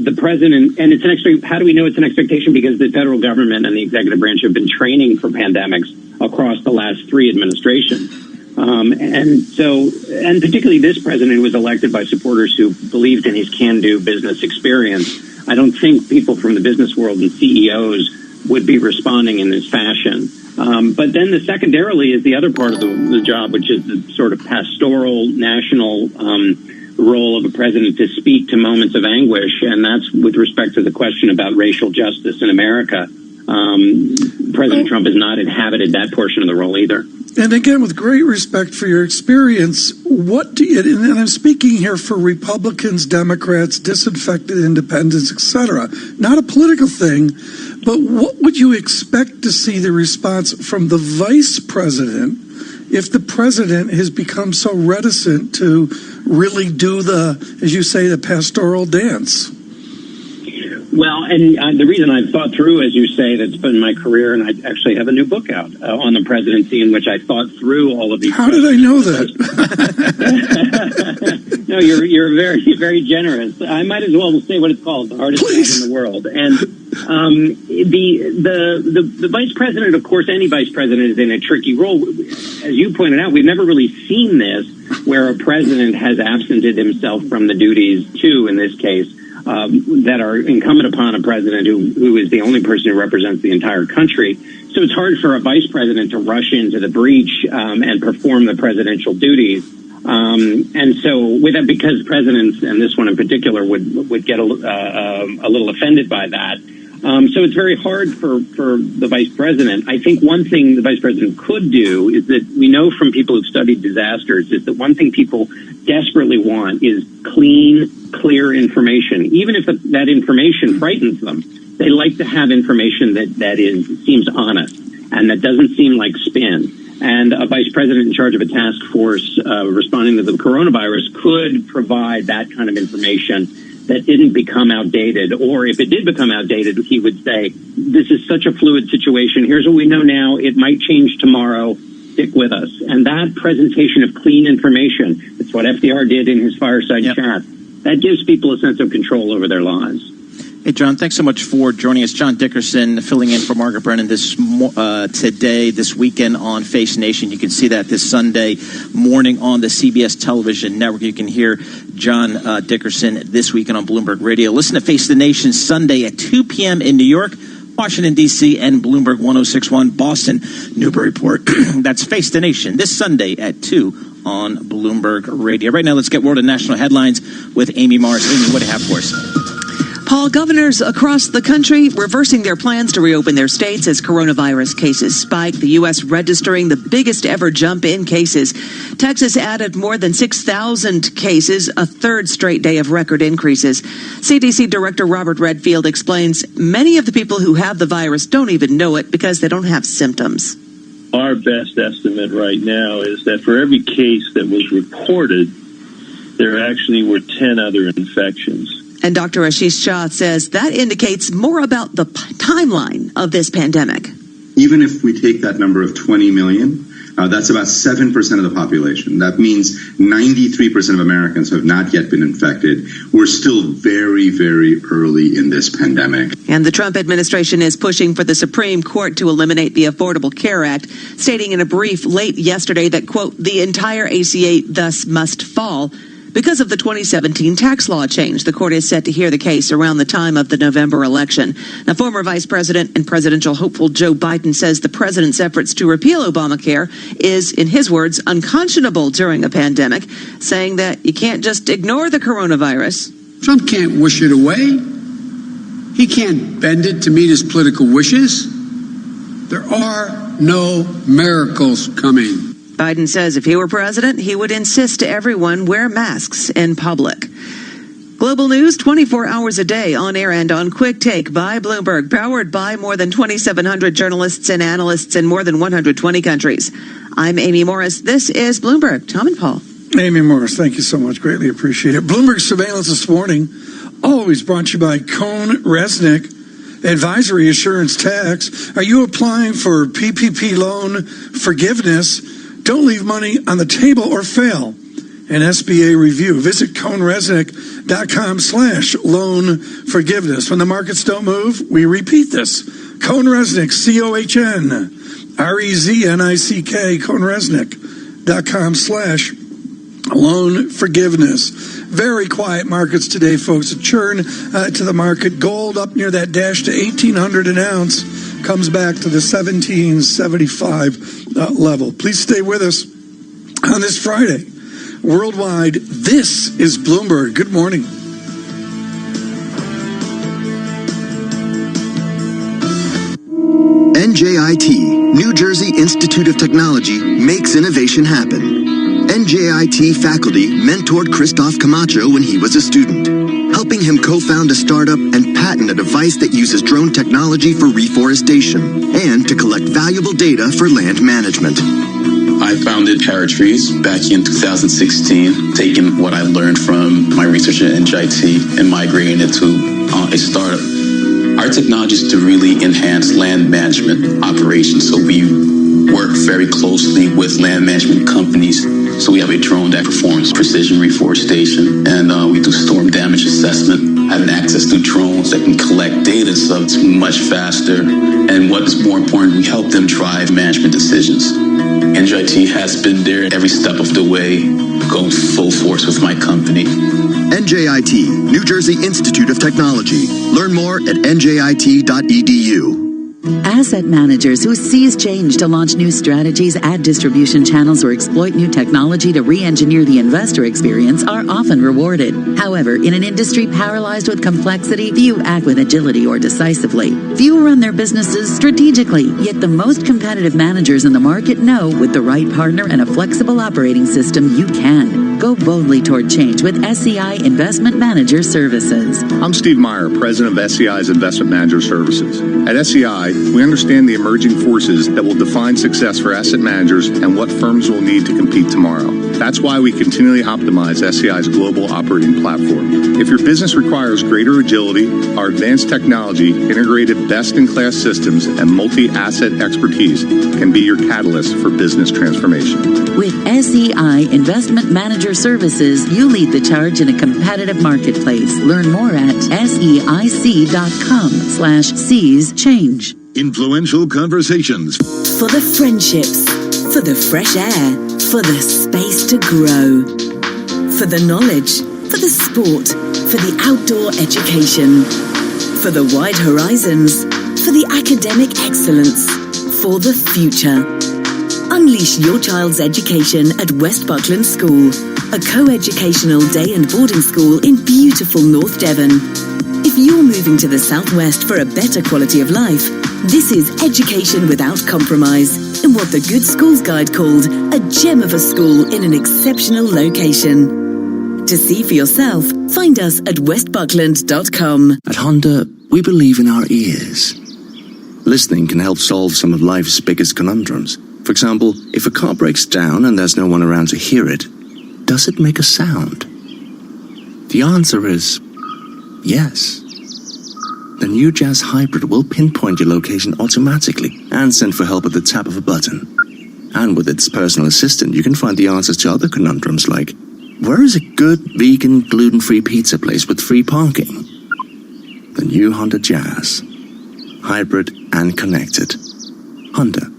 the president, and it's how do we know it's an expectation? Because the federal government and the executive branch have been training for pandemics across the last three administrations. And particularly this president who was elected by supporters who believed in his can-do business experience. I don't think people from the business world and CEOs would be responding in this fashion. But then secondarily is the other part of the job, which is the sort of pastoral national role of a president to speak to moments of anguish. And that's with respect to the question about racial justice in America. President Trump has not inhabited that portion of the role either. And again, with great respect for your experience, what do you, and I'm speaking here for Republicans, Democrats, disaffected independents, etc., not a political thing, but what would you expect to see the response from the vice president if the president has become so reticent to really do the, as you say, the pastoral dance? Well, and the reason I've thought through, as you say, that's been my career, and I actually have a new book out on the presidency in which I thought through all of these. How did I know that? No, you're very, very generous. I might as well say what it's called, the hardest job in the world. And the vice president, of course, any vice president is in a tricky role. As you pointed out, we've never really seen this where a president has absented himself from the duties to, in this case, that are incumbent upon a president who is the only person who represents the entire country. So it's hard for a vice president to rush into the breach and perform the presidential duties. And so with that, because presidents, and this one in particular, would get a little offended by that. So it's very hard for the vice president. I think one thing the vice president could do is that we know from people who've studied disasters is that one thing people desperately want is clean, clear information. Even if that information frightens them, they like to have information that seems honest and that doesn't seem like spin. And a vice president in charge of a task force responding to the coronavirus could provide that kind of information that didn't become outdated. Or if it did become outdated, he would say, this is such a fluid situation. Here's what we know now. It might change tomorrow. Stick with us. And that presentation of clean information, it's what FDR did in his fireside chat. That gives people a sense of control over their lives. Hey, John, thanks so much for joining us. John Dickerson filling in for Margaret Brennan this weekend on Face Nation. You can see that this Sunday morning on the CBS television network. You can hear John Dickerson this weekend on Bloomberg Radio. Listen to Face the Nation Sunday at 2 p.m. in New York, Washington, D.C., and Bloomberg 106.1 Boston, Newburyport. That's Face the Nation this Sunday at 2 on Bloomberg Radio. Right now, let's get world and national headlines with Amy Morris. Amy, what do you have for us? Paul, governors across the country reversing their plans to reopen their states as coronavirus cases spike. The U.S. registering the biggest ever jump in cases. Texas added more than 6,000 cases, a third straight day of record increases. CDC Director Robert Redfield explains many of the people who have the virus don't even know it because they don't have symptoms. Our best estimate right now is that for every case that was reported, there actually were 10 other infections. And Dr. Ashish Shah says that indicates more about the timeline of this pandemic. Even if we take that number of 20 million, that's about 7% of the population. That means 93% of Americans have not yet been infected. We're still very, very early in this pandemic. And the Trump administration is pushing for the Supreme Court to eliminate the Affordable Care Act, stating in a brief late yesterday that, quote, the entire ACA thus must fall. Because of the 2017 tax law change, the court is set to hear the case around the time of the November election. Now, former Vice President and presidential hopeful Joe Biden says the president's efforts to repeal Obamacare is, in his words, unconscionable during a pandemic, saying that you can't just ignore the coronavirus. Trump can't wish it away. He can't bend it to meet his political wishes. There are no miracles coming. Biden says if he were president, he would insist everyone wear masks in public. Global news 24 hours a day on air and on Quick Take by Bloomberg, powered by more than 2,700 journalists and analysts in more than 120 countries. I'm Amy Morris. This is Bloomberg. Tom and Paul. Amy Morris, thank you so much. Greatly appreciate it. Bloomberg Surveillance this morning, always brought to you by Cohn Resnick. Advisory Assurance Tax. Are you applying for PPP loan forgiveness? Don't leave money on the table or fail. An SBA review. Visit CohnResnick.com/loan forgiveness. When the markets don't move, we repeat this. Cohn Resnick, CohnReznick, CohnResnick.com/loan forgiveness. Very quiet markets today, folks. A churn to the market. Gold up near that dash to 1,800 an ounce. Comes back to the 1775 level. Please stay with us on this Friday. Worldwide, this is Bloomberg. Good morning. NJIT, New Jersey Institute of Technology, makes innovation happen. NJIT faculty mentored Christoph Camacho when he was a student, helping him co-found a startup and patent a device that uses drone technology for reforestation and to collect valuable data for land management. I founded Paratrees back in 2016, taking what I learned from my research at NJIT and migrating it to a startup. Our technology is to really enhance land management operations, so we work very closely with land management companies. So we have a drone that performs precision reforestation, and we do storm damage assessment, having access to drones that can collect data, so it's much faster. And what is more important, we help them drive management decisions. NJIT has been there every step of the way, going full force with my company. NJIT, New Jersey Institute of Technology. Learn more at njit.edu. Asset managers who seize change to launch new strategies, add distribution channels, or exploit new technology to re-engineer the investor experience are often rewarded. However, in an industry paralyzed with complexity, few act with agility or decisively. Few run their businesses strategically, yet the most competitive managers in the market know with the right partner and a flexible operating system, you can. Go boldly toward change with SEI Investment Manager Services. I'm Steve Meyer, president of SEI's Investment Manager Services. At SEI, we understand the emerging forces that will define success for asset managers and what firms will need to compete tomorrow. That's why we continually optimize SEI's global operating platform. If your business requires greater agility, our advanced technology, integrated best-in-class systems, and multi-asset expertise can be your catalyst for business transformation. With SEI Investment Manager Services, you lead the charge in a competitive marketplace. Learn more at seic.com/seize change. Influential conversations. For the friendships, for the fresh air, for the space to grow, for the knowledge, for the sport, for the outdoor education, for the wide horizons, for the academic excellence, for the future. Unleash your child's education at West Buckland School, a co-educational day and boarding school in beautiful North Devon. If you're moving to the southwest for a better quality of life, this is education without compromise, in what the Good Schools Guide called a gem of a school in an exceptional location. To see for yourself, find us at westbuckland.com. At Honda, we believe in our ears. Listening can help solve some of life's biggest conundrums. For example, if a car breaks down and there's no one around to hear it, does it make a sound? The answer is yes. The new Jazz Hybrid will pinpoint your location automatically and send for help at the tap of a button. And with its personal assistant, you can find the answers to other conundrums like, where is a good vegan gluten-free pizza place with free parking? The new Honda Jazz. Hybrid and connected. Honda.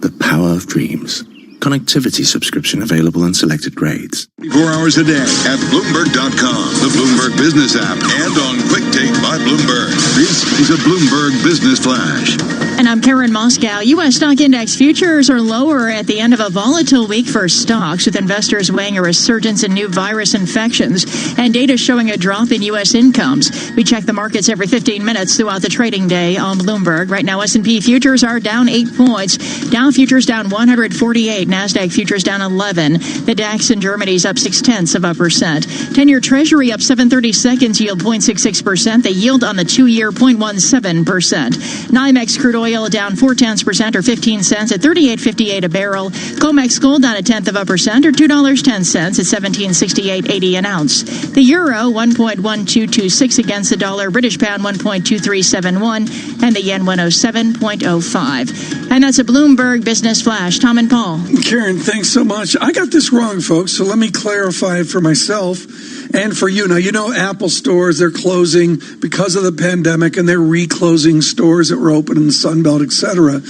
The power of dreams. Connectivity subscription available in selected grades. 24 hours a day at Bloomberg.com, the Bloomberg Business app, and on Quick Take by Bloomberg. This is a Bloomberg Business Flash. And I'm Karen Moscow. U.S. stock index futures are lower at the end of a volatile week for stocks, with investors weighing a resurgence in new virus infections and data showing a drop in U.S. incomes. We check the markets every 15 minutes throughout the trading day on Bloomberg. Right now, S&P futures are down 8 points. Dow futures down 148. NASDAQ futures down 11. The DAX in Germany's up 0.6%. 10-year Treasury up 7/32, yield 0.66%. The yield on the 2-year 0.17%. NYMEX crude oil down 0.4% or 15 cents at $38.58 a barrel. COMEX gold down 0.1% or $2.10 at $17.68.80 an ounce. The euro 1.1226 against the dollar. British pound 1.2371 and the yen 107.05. And that's a Bloomberg Business Flash. Tom and Paul. Karen, thanks so much. I got this wrong, folks, so let me clarify it for myself and for you. Now, you know Apple stores, they're closing because of the pandemic, and they're reclosing stores that were open in the Sunbelt, etc.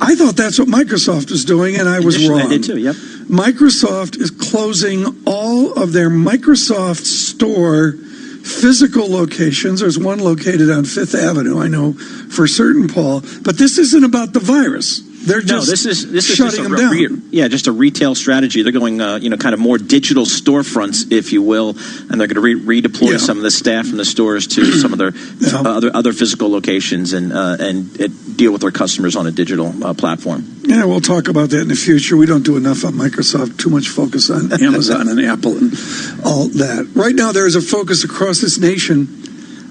I thought that's what Microsoft was doing, and I was wrong. I did too, yep. Microsoft is closing all of their Microsoft Store physical locations. There's one located on Fifth Avenue, I know for certain, Paul. But this isn't about the virus. They're just this is shutting them down. Just a retail strategy. They're going, kind of more digital storefronts, if you will, and they're going to redeploy some of the staff from the stores to some of their other physical locations and deal with their customers on a digital platform. Yeah, we'll talk about that in the future. We don't do enough on Microsoft. Too much focus on Amazon and Apple and all that. Right now, there is a focus across this nation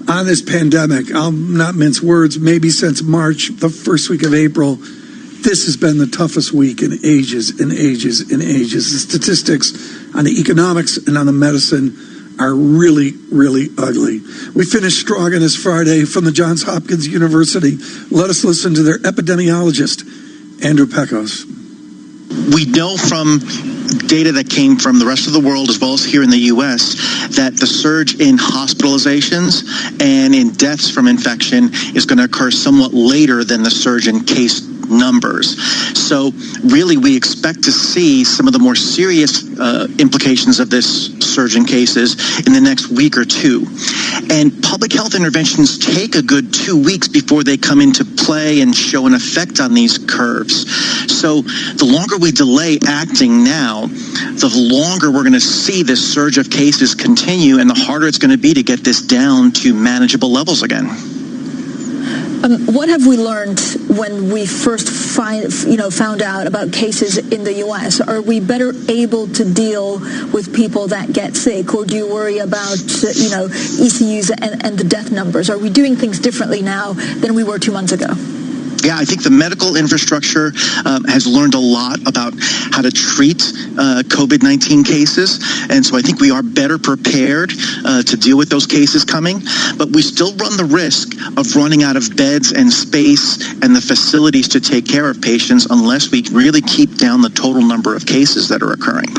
on this pandemic. I'll not mince words. Maybe since March, the first week of April, this has been the toughest week in ages and ages and ages. The statistics on the economics and on the medicine are really, really ugly. We finished strong on this Friday from the Johns Hopkins University. Let us listen to their epidemiologist, Andrew Pekos. We know from data that came from the rest of the world as well as here in the U.S. that the surge in hospitalizations and in deaths from infection is going to occur somewhat later than the surge in case numbers. So really we expect to see some of the more serious implications of this surge in cases in the next week or two. And public health interventions take a good 2 weeks before they come into play and show an effect on these curves. So the longer we delay acting now, the longer we're going to see this surge of cases continue and the harder it's going to be to get this down to manageable levels again. What have we learned when we first found out about cases in the U.S.? Are we better able to deal with people that get sick, or do you worry about ECUs and the death numbers? Are we doing things differently now than we were 2 months ago? Yeah, I think the medical infrastructure has learned a lot about how to treat COVID-19 cases. And so I think we are better prepared to deal with those cases coming. But we still run the risk of running out of beds and space and the facilities to take care of patients unless we really keep down the total number of cases that are occurring.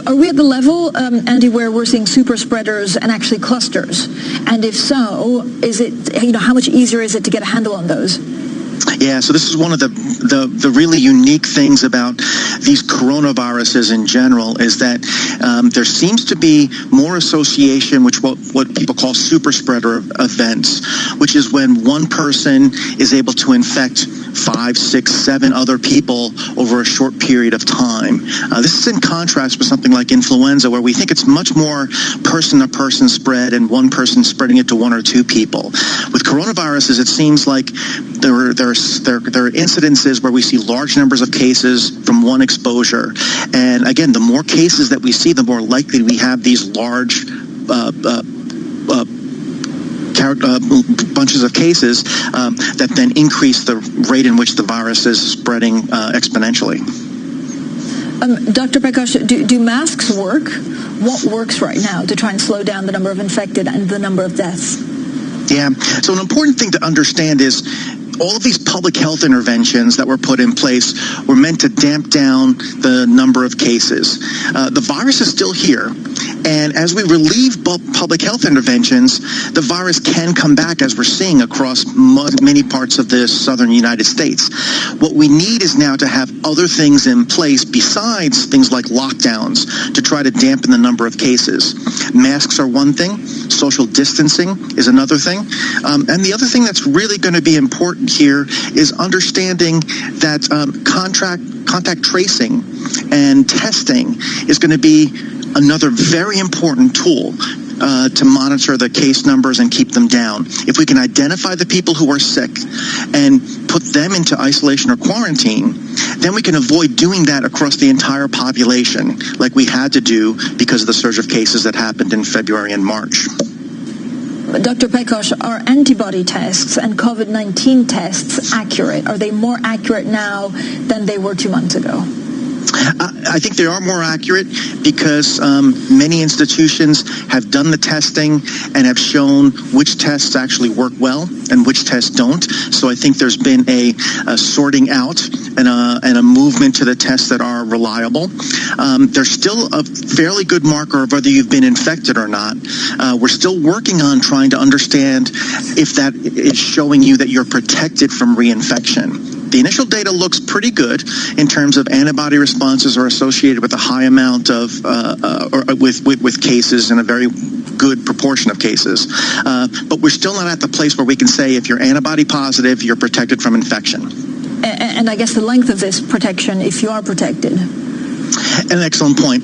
Are we at the level, Andy, where we're seeing super spreaders and actually clusters? And if so, is it, how much easier is it to get a handle on those? Yeah, so this is one of the really unique things about these coronaviruses in general is that there seems to be more association with what people call super spreader events, which is when one person is able to infect 5, 6, 7 other people over a short period of time. This is in contrast with something like influenza, where we think it's much more person-to-person spread and one person spreading it to 1 or 2 people. With coronaviruses, it seems like there are incidences where we see large numbers of cases from one exposure. And again, the more cases that we see, the more likely we have these large bunches of cases that then increase the rate in which the virus is spreading exponentially. Dr. Pekos, do masks work? What works right now to try and slow down the number of infected and the number of deaths? Yeah, so an important thing to understand is all of these public health interventions that were put in place were meant to damp down the number of cases. The virus is still here, and as we relieve public health interventions, the virus can come back, as we're seeing across many parts of the southern United States. What we need is now to have other things in place besides things like lockdowns to try to dampen the number of cases. Masks are one thing. Social distancing is another thing. And the other thing that's really going to be important here is understanding that contact tracing and testing is going to be another very important tool to monitor the case numbers and keep them down. If we can identify the people who are sick and put them into isolation or quarantine, then we can avoid doing that across the entire population like we had to do because of the surge of cases that happened in February and March. Dr. Pekos, are antibody tests and COVID-19 tests accurate? Are they more accurate now than they were 2 months ago? I think they are more accurate because many institutions have done the testing and have shown which tests actually work well and which tests don't. So I think there's been a sorting out and a movement to the tests that are reliable. There's still a fairly good marker of whether you've been infected or not. We're still working on trying to understand if that is showing you that you're protected from reinfection. The initial data looks pretty good in terms of antibody responses are associated with a high amount of with cases in a very good proportion of cases. But we're still not at the place where we can say if you're antibody positive, you're protected from infection. And I guess the length of this protection, if you are protected. An excellent point.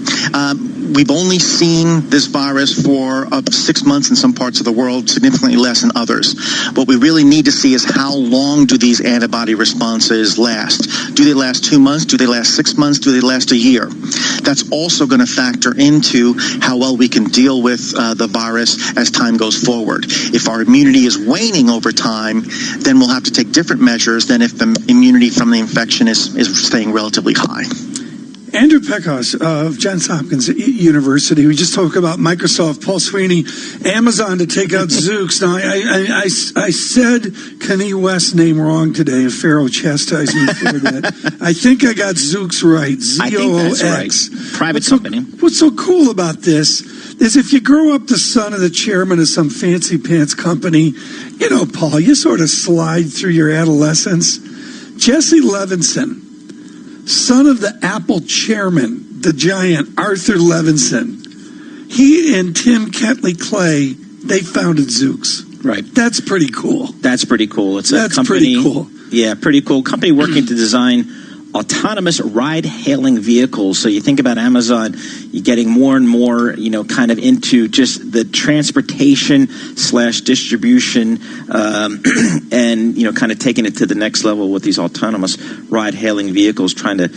We've only seen this virus for 6 months in some parts of the world, significantly less in others. What we really need to see is how long do these antibody responses last? Do they last 2 months? Do they last 6 months? Do they last a year? That's also going to factor into how well we can deal with the virus as time goes forward. If our immunity is waning over time, then we'll have to take different measures than if the immunity from the infection is staying relatively high. Andrew Pekos of Johns Hopkins University. We just talked about Microsoft, Paul Sweeney, Amazon to take out Zooks. Now, I said Kanye West's name wrong today, and Pharaoh chastised me for that. I think I got Zooks right, Z-O-O-X. I think that's right. Private company. What's so cool about this is if you grow up the son of the chairman of some fancy pants company, you know, Paul, you sort of slide through your adolescence. Jesse Levinson, son of the Apple chairman, the giant Arthur Levinson. He and Tim Ketley-Clay, they founded Zooks. Right. That's pretty cool. That's pretty cool. It's a company. Pretty cool. Yeah, pretty cool. Company working to design autonomous ride-hailing vehicles. So you think about Amazon, you're getting more and more, kind of into just the transportation/distribution, and, kind of taking it to the next level with these autonomous ride-hailing vehicles, trying to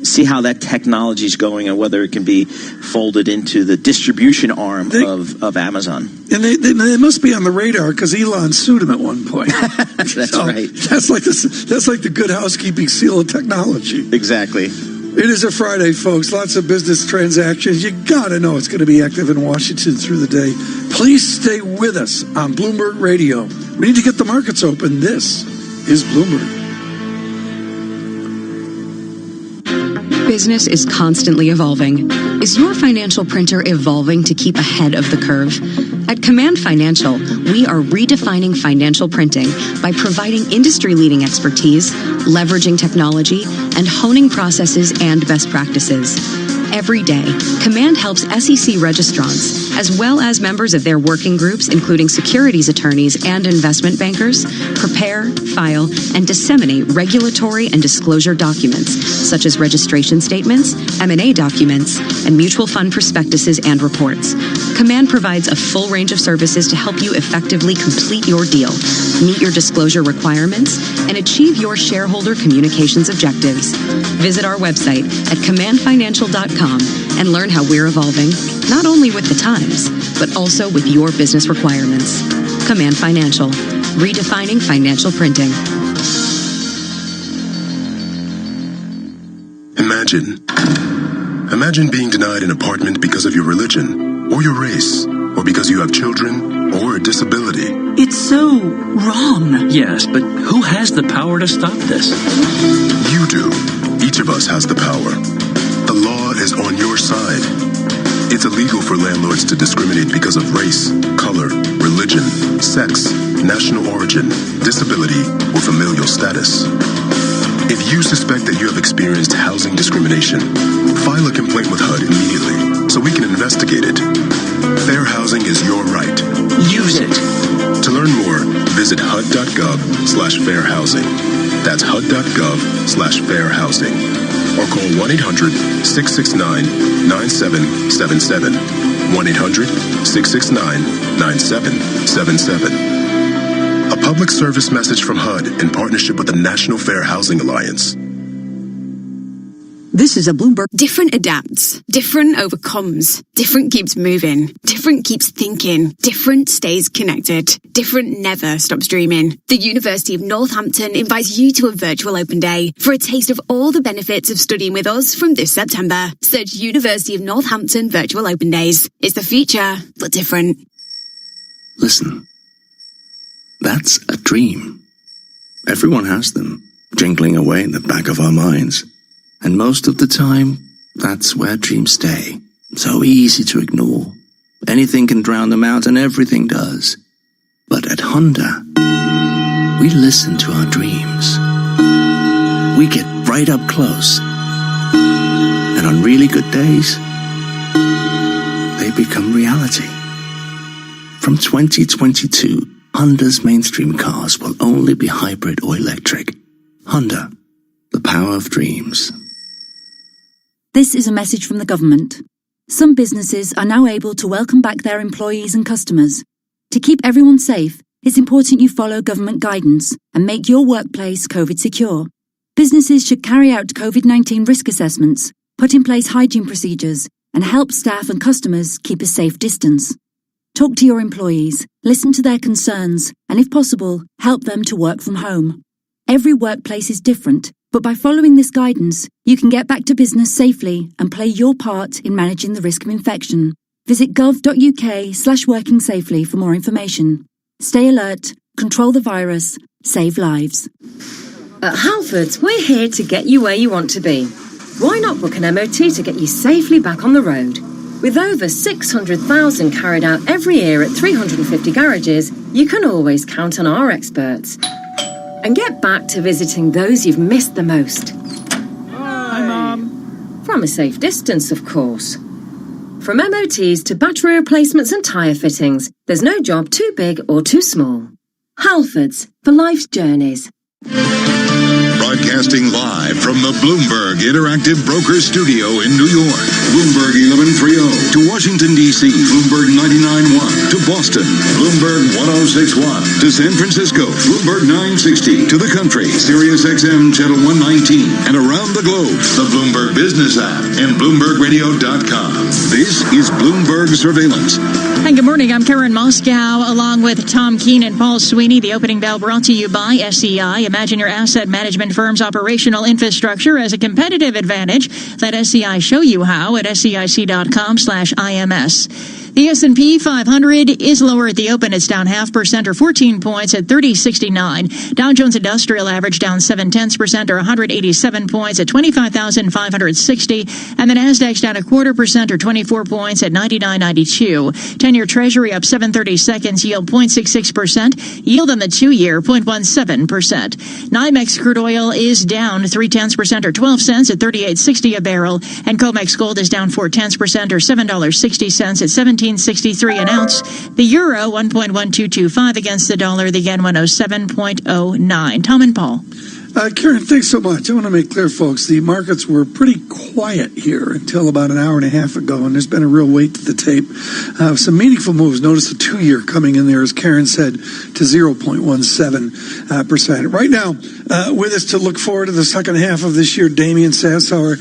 see how that technology is going and whether it can be folded into the distribution arm of Amazon. And they must be on the radar because Elon sued him at one point. That's right. That's like the Good Housekeeping seal of technology. Exactly. It is a Friday, folks. Lots of business transactions. You got to know it's going to be active in Washington through the day. Please stay with us on Bloomberg Radio. We need to get the markets open. This is Bloomberg. Business is constantly evolving. Is your financial printer evolving to keep ahead of the curve? At Command Financial, we are redefining financial printing by providing industry-leading expertise, leveraging technology, and honing processes and best practices. Every day, Command helps SEC registrants, as well as members of their working groups, including securities attorneys and investment bankers, prepare, file, and disseminate regulatory and disclosure documents, such as registration statements, M&A documents, and mutual fund prospectuses and reports. Command provides a full range of services to help you effectively complete your deal, meet your disclosure requirements, and achieve your shareholder communications objectives. Visit our website at commandfinancial.com and learn how we're evolving, not only with the times, but also with your business requirements. Command Financial, redefining financial printing. Imagine being denied an apartment because of your religion, or your race, or because you have children, or a disability. It's so wrong. Yes, but who has the power to stop this? You do. Each of us has the power. The law is on your side. It's illegal for landlords to discriminate because of race, color, religion, sex, national origin, disability, or familial status. If you suspect that you have experienced housing discrimination, file a complaint with HUD immediately so we can investigate it. Fair housing is your right. Use it. To learn more, visit HUD.gov/fairhousing. That's HUD.gov/fairhousing. Or call 1-800-669-9777. 1-800-669-9777. A public service message from HUD in partnership with the National Fair Housing Alliance. This is a Bloomberg. Different adapts. Different overcomes. Different keeps moving. Different keeps thinking. Different stays connected. Different never stops dreaming. The University of Northampton invites you to a virtual open day for a taste of all the benefits of studying with us from this September. Search University of Northampton Virtual Open Days. It's the future, but different. Listen. That's a dream. Everyone has them, jingling away in the back of our minds. And most of the time, that's where dreams stay. So easy to ignore. Anything can drown them out, and everything does. But at Honda, we listen to our dreams. We get right up close. And on really good days, they become reality. From 2022, Honda's mainstream cars will only be hybrid or electric. Honda, the power of dreams. This is a message from the government. Some businesses are now able to welcome back their employees and customers. To keep everyone safe, it's important you follow government guidance and make your workplace COVID secure. Businesses should carry out COVID-19 risk assessments, put in place hygiene procedures, and help staff and customers keep a safe distance. Talk to your employees, listen to their concerns, and if possible, help them to work from home. Every workplace is different, but by following this guidance, you can get back to business safely and play your part in managing the risk of infection. Visit gov.uk/working safely for more information. Stay alert, control the virus, save lives. At Halfords, we're here to get you where you want to be. Why not book an MOT to get you safely back on the road? With over 600,000 carried out every year at 350 garages, you can always count on our experts. And get back to visiting those you've missed the most. Hi, Mom. From a safe distance, of course. From MOTs to battery replacements and tyre fittings, there's no job too big or too small. Halfords, for life's journeys. Broadcasting live from the Bloomberg Interactive Broker Studio in New York. Bloomberg 1130 to Washington, D.C. Bloomberg 99.1 to Boston. Bloomberg 106.1 to San Francisco. Bloomberg 960 to the country. Sirius XM Channel 119 and around the globe. The Bloomberg Business app and BloombergRadio.com. This is Bloomberg Surveillance. And good morning. I'm Karen Moscow along with Tom Keene and Paul Sweeney. The opening bell brought to you by SEI. Imagine your asset management firm's operational infrastructure as a competitive advantage. Let SEI show you how at SEIC.com/IMS. The S&P 500 is lower at the open. It's down 0.5% or 14 points at 3069. Dow Jones Industrial Average down 0.7% or 187 points at 25,560. And the Nasdaq's down 0.25% or 24 points at 99.92. 10-year Treasury up 7/32, yield 0.66%. Yield on the 2-year 0.17%. NYMEX crude oil is down 0.3% or 12 cents at 38.60 a barrel. And COMEX gold is down 0.4% or $7.60 at 17.63 an ounce. The euro 1.1225 against the dollar. The yen 107.09. Tom and Paul. Karen, thanks so much. I want to make clear, folks, the markets were pretty quiet here until about an hour and a half ago, and there's been a real weight to the tape. Some meaningful moves. Notice the 2-year coming in there, as Karen said, to 0.17%. Right now, with us to look forward to the second half of this year, Damian Sassower.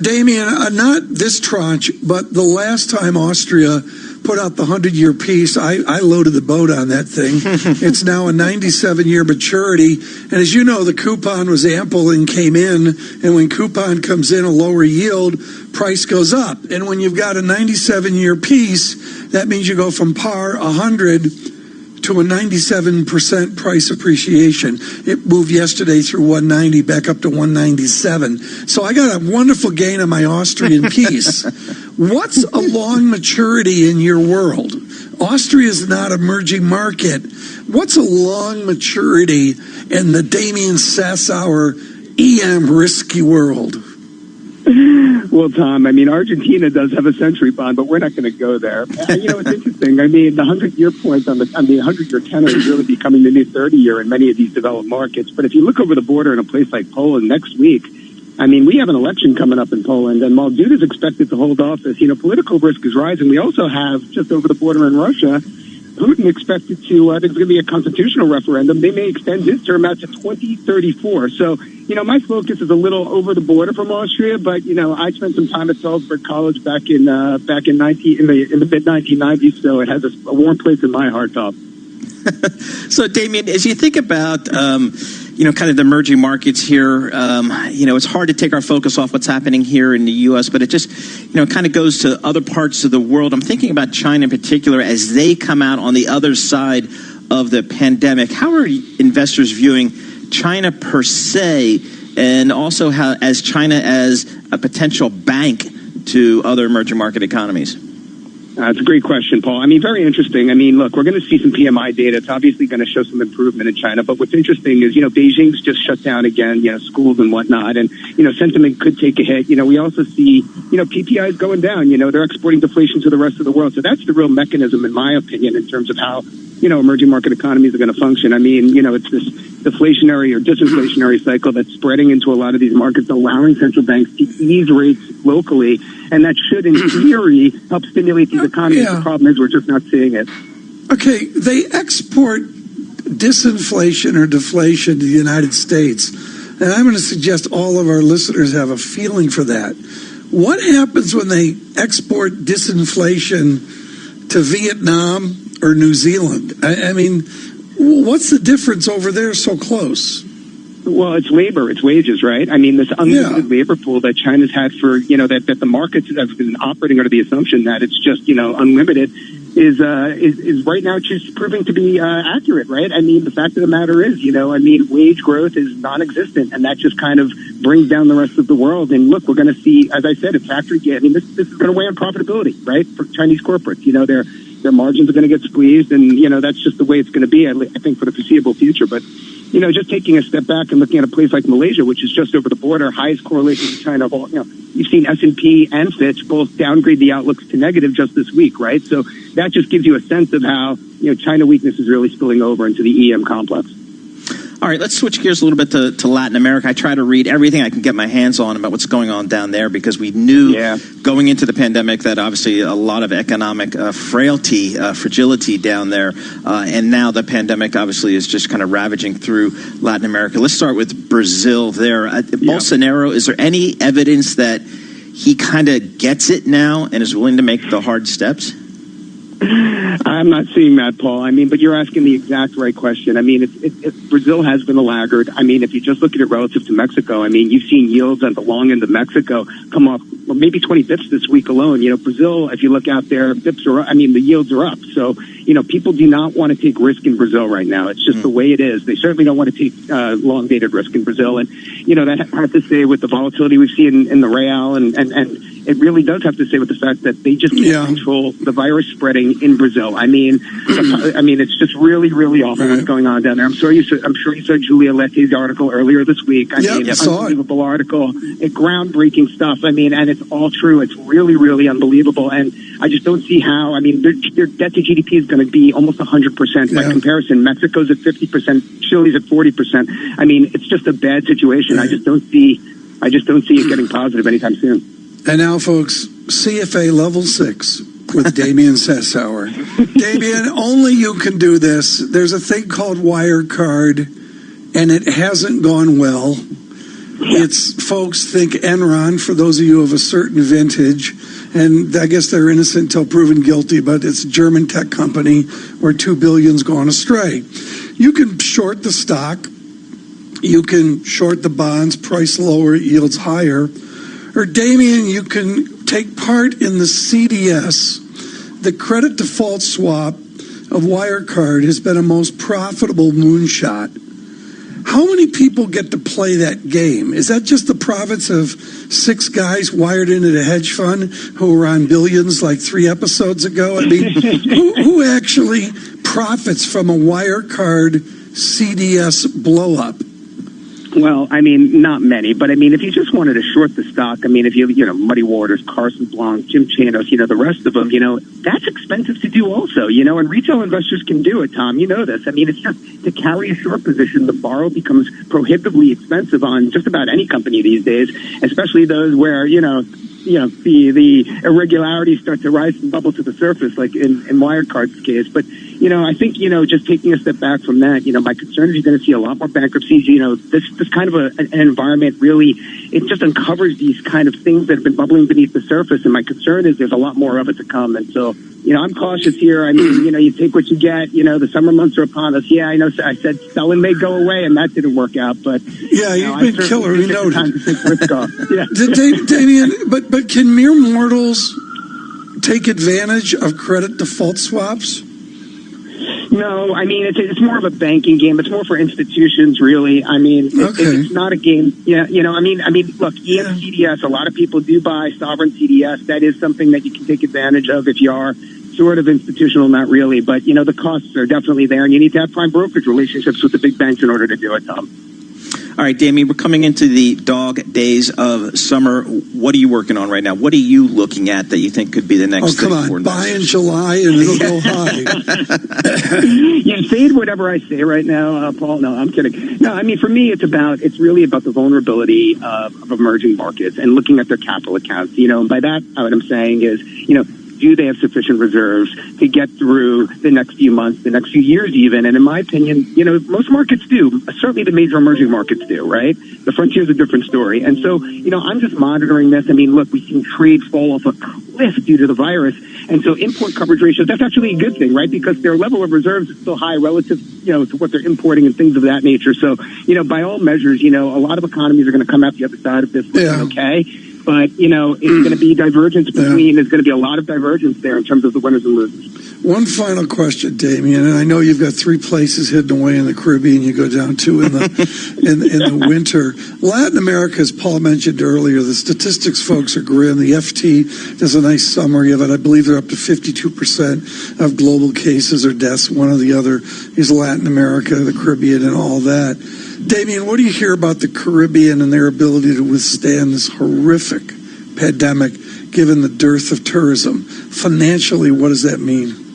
Damian, not this tranche, but the last time Austria put out the 100-year piece, I loaded the boat on that thing. It's now a 97-year maturity. And as you know, the coupon was ample and came in. And when coupon comes in, a lower yield, price goes up. And when you've got a 97-year piece, that means you go from par 100 to a 97% price appreciation. It moved yesterday through 190 back up to 197. So I got a wonderful gain on my Austrian piece. What's a long maturity in your world? Austria is not an emerging market. What's a long maturity in the Damian Sassower EM risky world? Well, Tom, I mean, Argentina does have a century bond, but we're not going to go there. It's interesting. I mean, the 100-year points on the 100-year tenor is really becoming the new 30-year in many of these developed markets. But if you look over the border in a place like Poland next week, I mean, we have an election coming up in Poland, and while Duda is expected to hold office, political risk is rising. We also have, just over the border in Russia, Putin expected to, there's going to be a constitutional referendum. They may extend his term out to 2034. So, my focus is a little over the border from Austria, but, I spent some time at Salzburg College back in the mid-1990s, so it has a warm place in my heart, Tom. So, Damian, as you think about, kind of the emerging markets here, it's hard to take our focus off what's happening here in the U.S., but it just, kind of goes to other parts of the world. I'm thinking about China in particular as they come out on the other side of the pandemic. How are investors viewing China per se, and also as China as a potential bank to other emerging market economies? It's a great question, Paul. I mean, very interesting. I mean, look, we're going to see some PMI data. It's obviously going to show some improvement in China. But what's interesting is, Beijing's just shut down again, schools and whatnot. And, sentiment could take a hit. We also see, PPIs going down. They're exporting deflation to the rest of the world. So that's the real mechanism, in my opinion, in terms of how, emerging market economies are going to function. I mean, it's this deflationary or disinflationary cycle that's spreading into a lot of these markets, allowing central banks to ease rates locally. And that should, in theory, help stimulate these economies. Yeah. The problem is we're just not seeing it. Okay, they export disinflation or deflation to the United States. And I'm going to suggest all of our listeners have a feeling for that. What happens when they export disinflation to Vietnam or New Zealand? I mean, what's the difference over there so close? Well, it's labor, it's wages, right? I mean, this unlimited labor pool that China's had for, that the markets have been operating under the assumption that it's just, unlimited is right now just proving to be accurate, right? I mean, the fact of the matter is, wage growth is non-existent, and that just kind of brings down the rest of the world. And look, we're going to see, as I said, a factory get. I mean, this is going to weigh on profitability, right, for Chinese corporates. Their margins are going to get squeezed, and that's just the way it's going to be, I think, for the foreseeable future. But just taking a step back and looking at a place like Malaysia, which is just over the border, highest correlation to China of all, you've seen S&P and Fitch both downgrade the outlooks to negative just this week, right? So that just gives you a sense of how, China weakness is really spilling over into the EM complex. All right, let's switch gears a little bit to Latin America. I try to read everything I can get my hands on about what's going on down there because we knew going into the pandemic that obviously a lot of economic fragility down there. And now the pandemic obviously is just kind of ravaging through Latin America. Let's start with Brazil there. Bolsonaro, is there any evidence that he kind of gets it now and is willing to make the hard steps? I'm not seeing that, Paul. I mean, but you're asking the exact right question. I mean, Brazil has been a laggard. I mean, if you just look at it relative to Mexico, I mean, you've seen yields at the long end of Mexico come off, well, maybe 20 bips this week alone. Brazil, if you look out there, bips are up. I mean, the yields are up. So, people do not want to take risk in Brazil right now. It's just the way it is. They certainly don't want to take long-dated risk in Brazil. And, that has to say with the volatility we've seen in the real and it really does have to say with the fact that they just can't control the virus spreading in Brazil. I mean, it's just really, really awful what's going on down there. I'm sure you saw Julia Lette's article earlier this week. I mean, unbelievable article, groundbreaking stuff. I mean, and it's all true. It's really, really unbelievable. And I just don't see how. I mean, their debt to GDP is going to be almost 100%. By comparison, Mexico's at 50%, Chile's at 40%. I mean, it's just a bad situation. I just don't see it getting positive anytime soon. And now, folks, CFA Level 6 with Damian Sessauer. Damian, only you can do this. There's a thing called Wirecard, and it hasn't gone well. It's, folks think Enron, for those of you of a certain vintage, and I guess they're innocent until proven guilty, but it's a German tech company where $2 billion's gone astray. You can short the stock. You can short the bonds, price lower, yields higher. Or, Damian, you can take part in the CDS. The credit default swap of Wirecard has been a most profitable moonshot. How many people get to play that game? Is that just the province of 6 guys wired into a hedge fund who were on Billions like 3 episodes ago? I mean, who actually profits from a Wirecard CDS blow-up? Well, I mean, not many, but I mean, if you just wanted to short the stock, I mean, if Muddy Waters, Carson Blanc, Jim Chanos, the rest of them, that's expensive to do also, and retail investors can do it, Tom, this. I mean, it's just to carry a short position, the borrow becomes prohibitively expensive on just about any company these days, especially those where, the irregularities start to rise and bubble to the surface, like in Wirecard's case. But, I think, just taking a step back from that, my concern is you're going to see a lot more bankruptcies. This kind of an environment really, it just uncovers these kind of things that have been bubbling beneath the surface. And my concern is there's a lot more of it to come. And so, I'm cautious here. I mean, you take what you get. The summer months are upon us. Yeah, I know. I said selling may go away, and that didn't work out. But you've been killer. We noted. Time to take risk off. Yeah. Damian, but can mere mortals take advantage of credit default swaps? No, I mean, it's more of a banking game. It's more for institutions, really. I mean, it's not a game. Yeah, I mean, look, EM-CDS, a lot of people do buy sovereign CDS. That is something that you can take advantage of if you are sort of institutional, not really. But, the costs are definitely there, and you need to have prime brokerage relationships with the big banks in order to do it, Tom. All right, Damien, we're coming into the dog days of summer. What are you working on right now? What are you looking at that you think could be the next thing? Oh, come on. Buy in July and it'll go high. Yeah, fade whatever I say right now, Paul. No, I'm kidding. No, I mean, for me, it's really about the vulnerability of emerging markets and looking at their capital accounts. And by that, what I'm saying is, do they have sufficient reserves to get through the next few months, the next few years even? And in my opinion, most markets do. Certainly the major emerging markets do, right? The frontier's a different story. And so, I'm just monitoring this. I mean, look, we've seen trade fall off a cliff due to the virus. And so import coverage ratios, that's actually a good thing, right? Because their level of reserves is still high relative, to what they're importing and things of that nature. So, by all measures, a lot of economies are going to come out the other side of this okay. But, it's going to be divergence between, there's going to be a lot of divergence there in terms of the winners and losers. One final question, Damien, and I know you've got 3 places hidden away in the Caribbean. You go down 2 in the in the winter. Latin America, as Paul mentioned earlier, the statistics folks are grim. The FT does a nice summary of it. I believe they're up to 52% of global cases or deaths. One or the other is Latin America, the Caribbean, and all that. Damien, what do you hear about the Caribbean and their ability to withstand this horrific pandemic, given the dearth of tourism? Financially, what does that mean?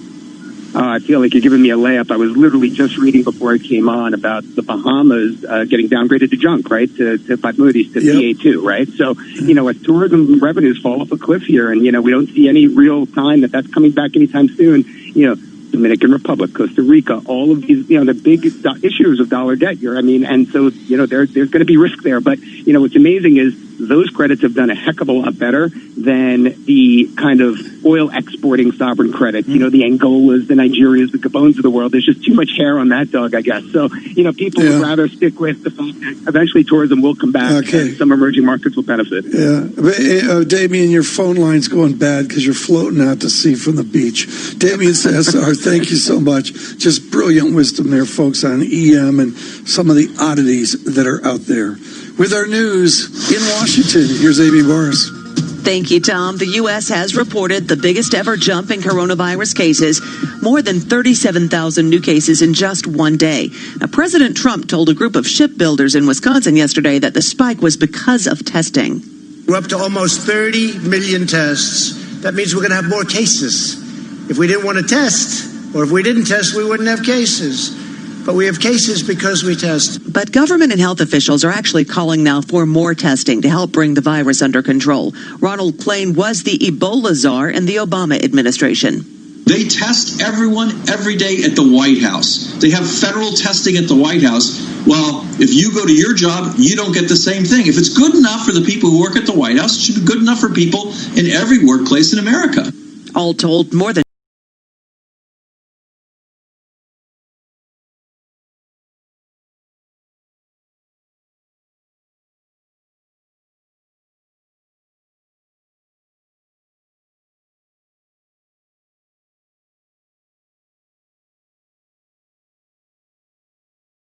I feel like you're giving me a layup. I was literally just reading before I came on about the Bahamas getting downgraded to junk, right, by Moody's to BA2, right? So, as tourism revenues fall off a cliff here, and, we don't see any real sign that that's coming back anytime soon, Dominican Republic, Costa Rica, all of these, the big issues of dollar debt here. I mean, and so, there's going to be risk there. But, what's amazing is those credits have done a heck of a lot better than the kind of oil exporting sovereign credits, the Angolas, the Nigerias, the Gabones of the world. There's just too much hair on that dog, I guess. So, people would rather stick with the fact that eventually tourism will come back and some emerging markets will benefit. Yeah. Damien, your phone line's going bad because you're floating out to sea from the beach. Damien says, thank you so much. Just brilliant wisdom there, folks, on EM and some of the oddities that are out there. With our news in Washington, here's Amy Morris. Thank you, Tom. The U.S. has reported the biggest ever jump in coronavirus cases, more than 37,000 new cases in just one day. Now, President Trump told a group of shipbuilders in Wisconsin yesterday that the spike was because of testing. We're up to almost 30 million tests. That means we're going to have more cases. If we didn't want to test, or if we didn't test, we wouldn't have cases. But we have cases because we test. But government and health officials are actually calling now for more testing to help bring the virus under control. Ronald Klain was the Ebola czar in the Obama administration. They test everyone every day at the White House. They have federal testing at the White House. Well, if you go to your job, you don't get the same thing. If it's good enough for the people who work at the White House, it should be good enough for people in every workplace in America. All told, more than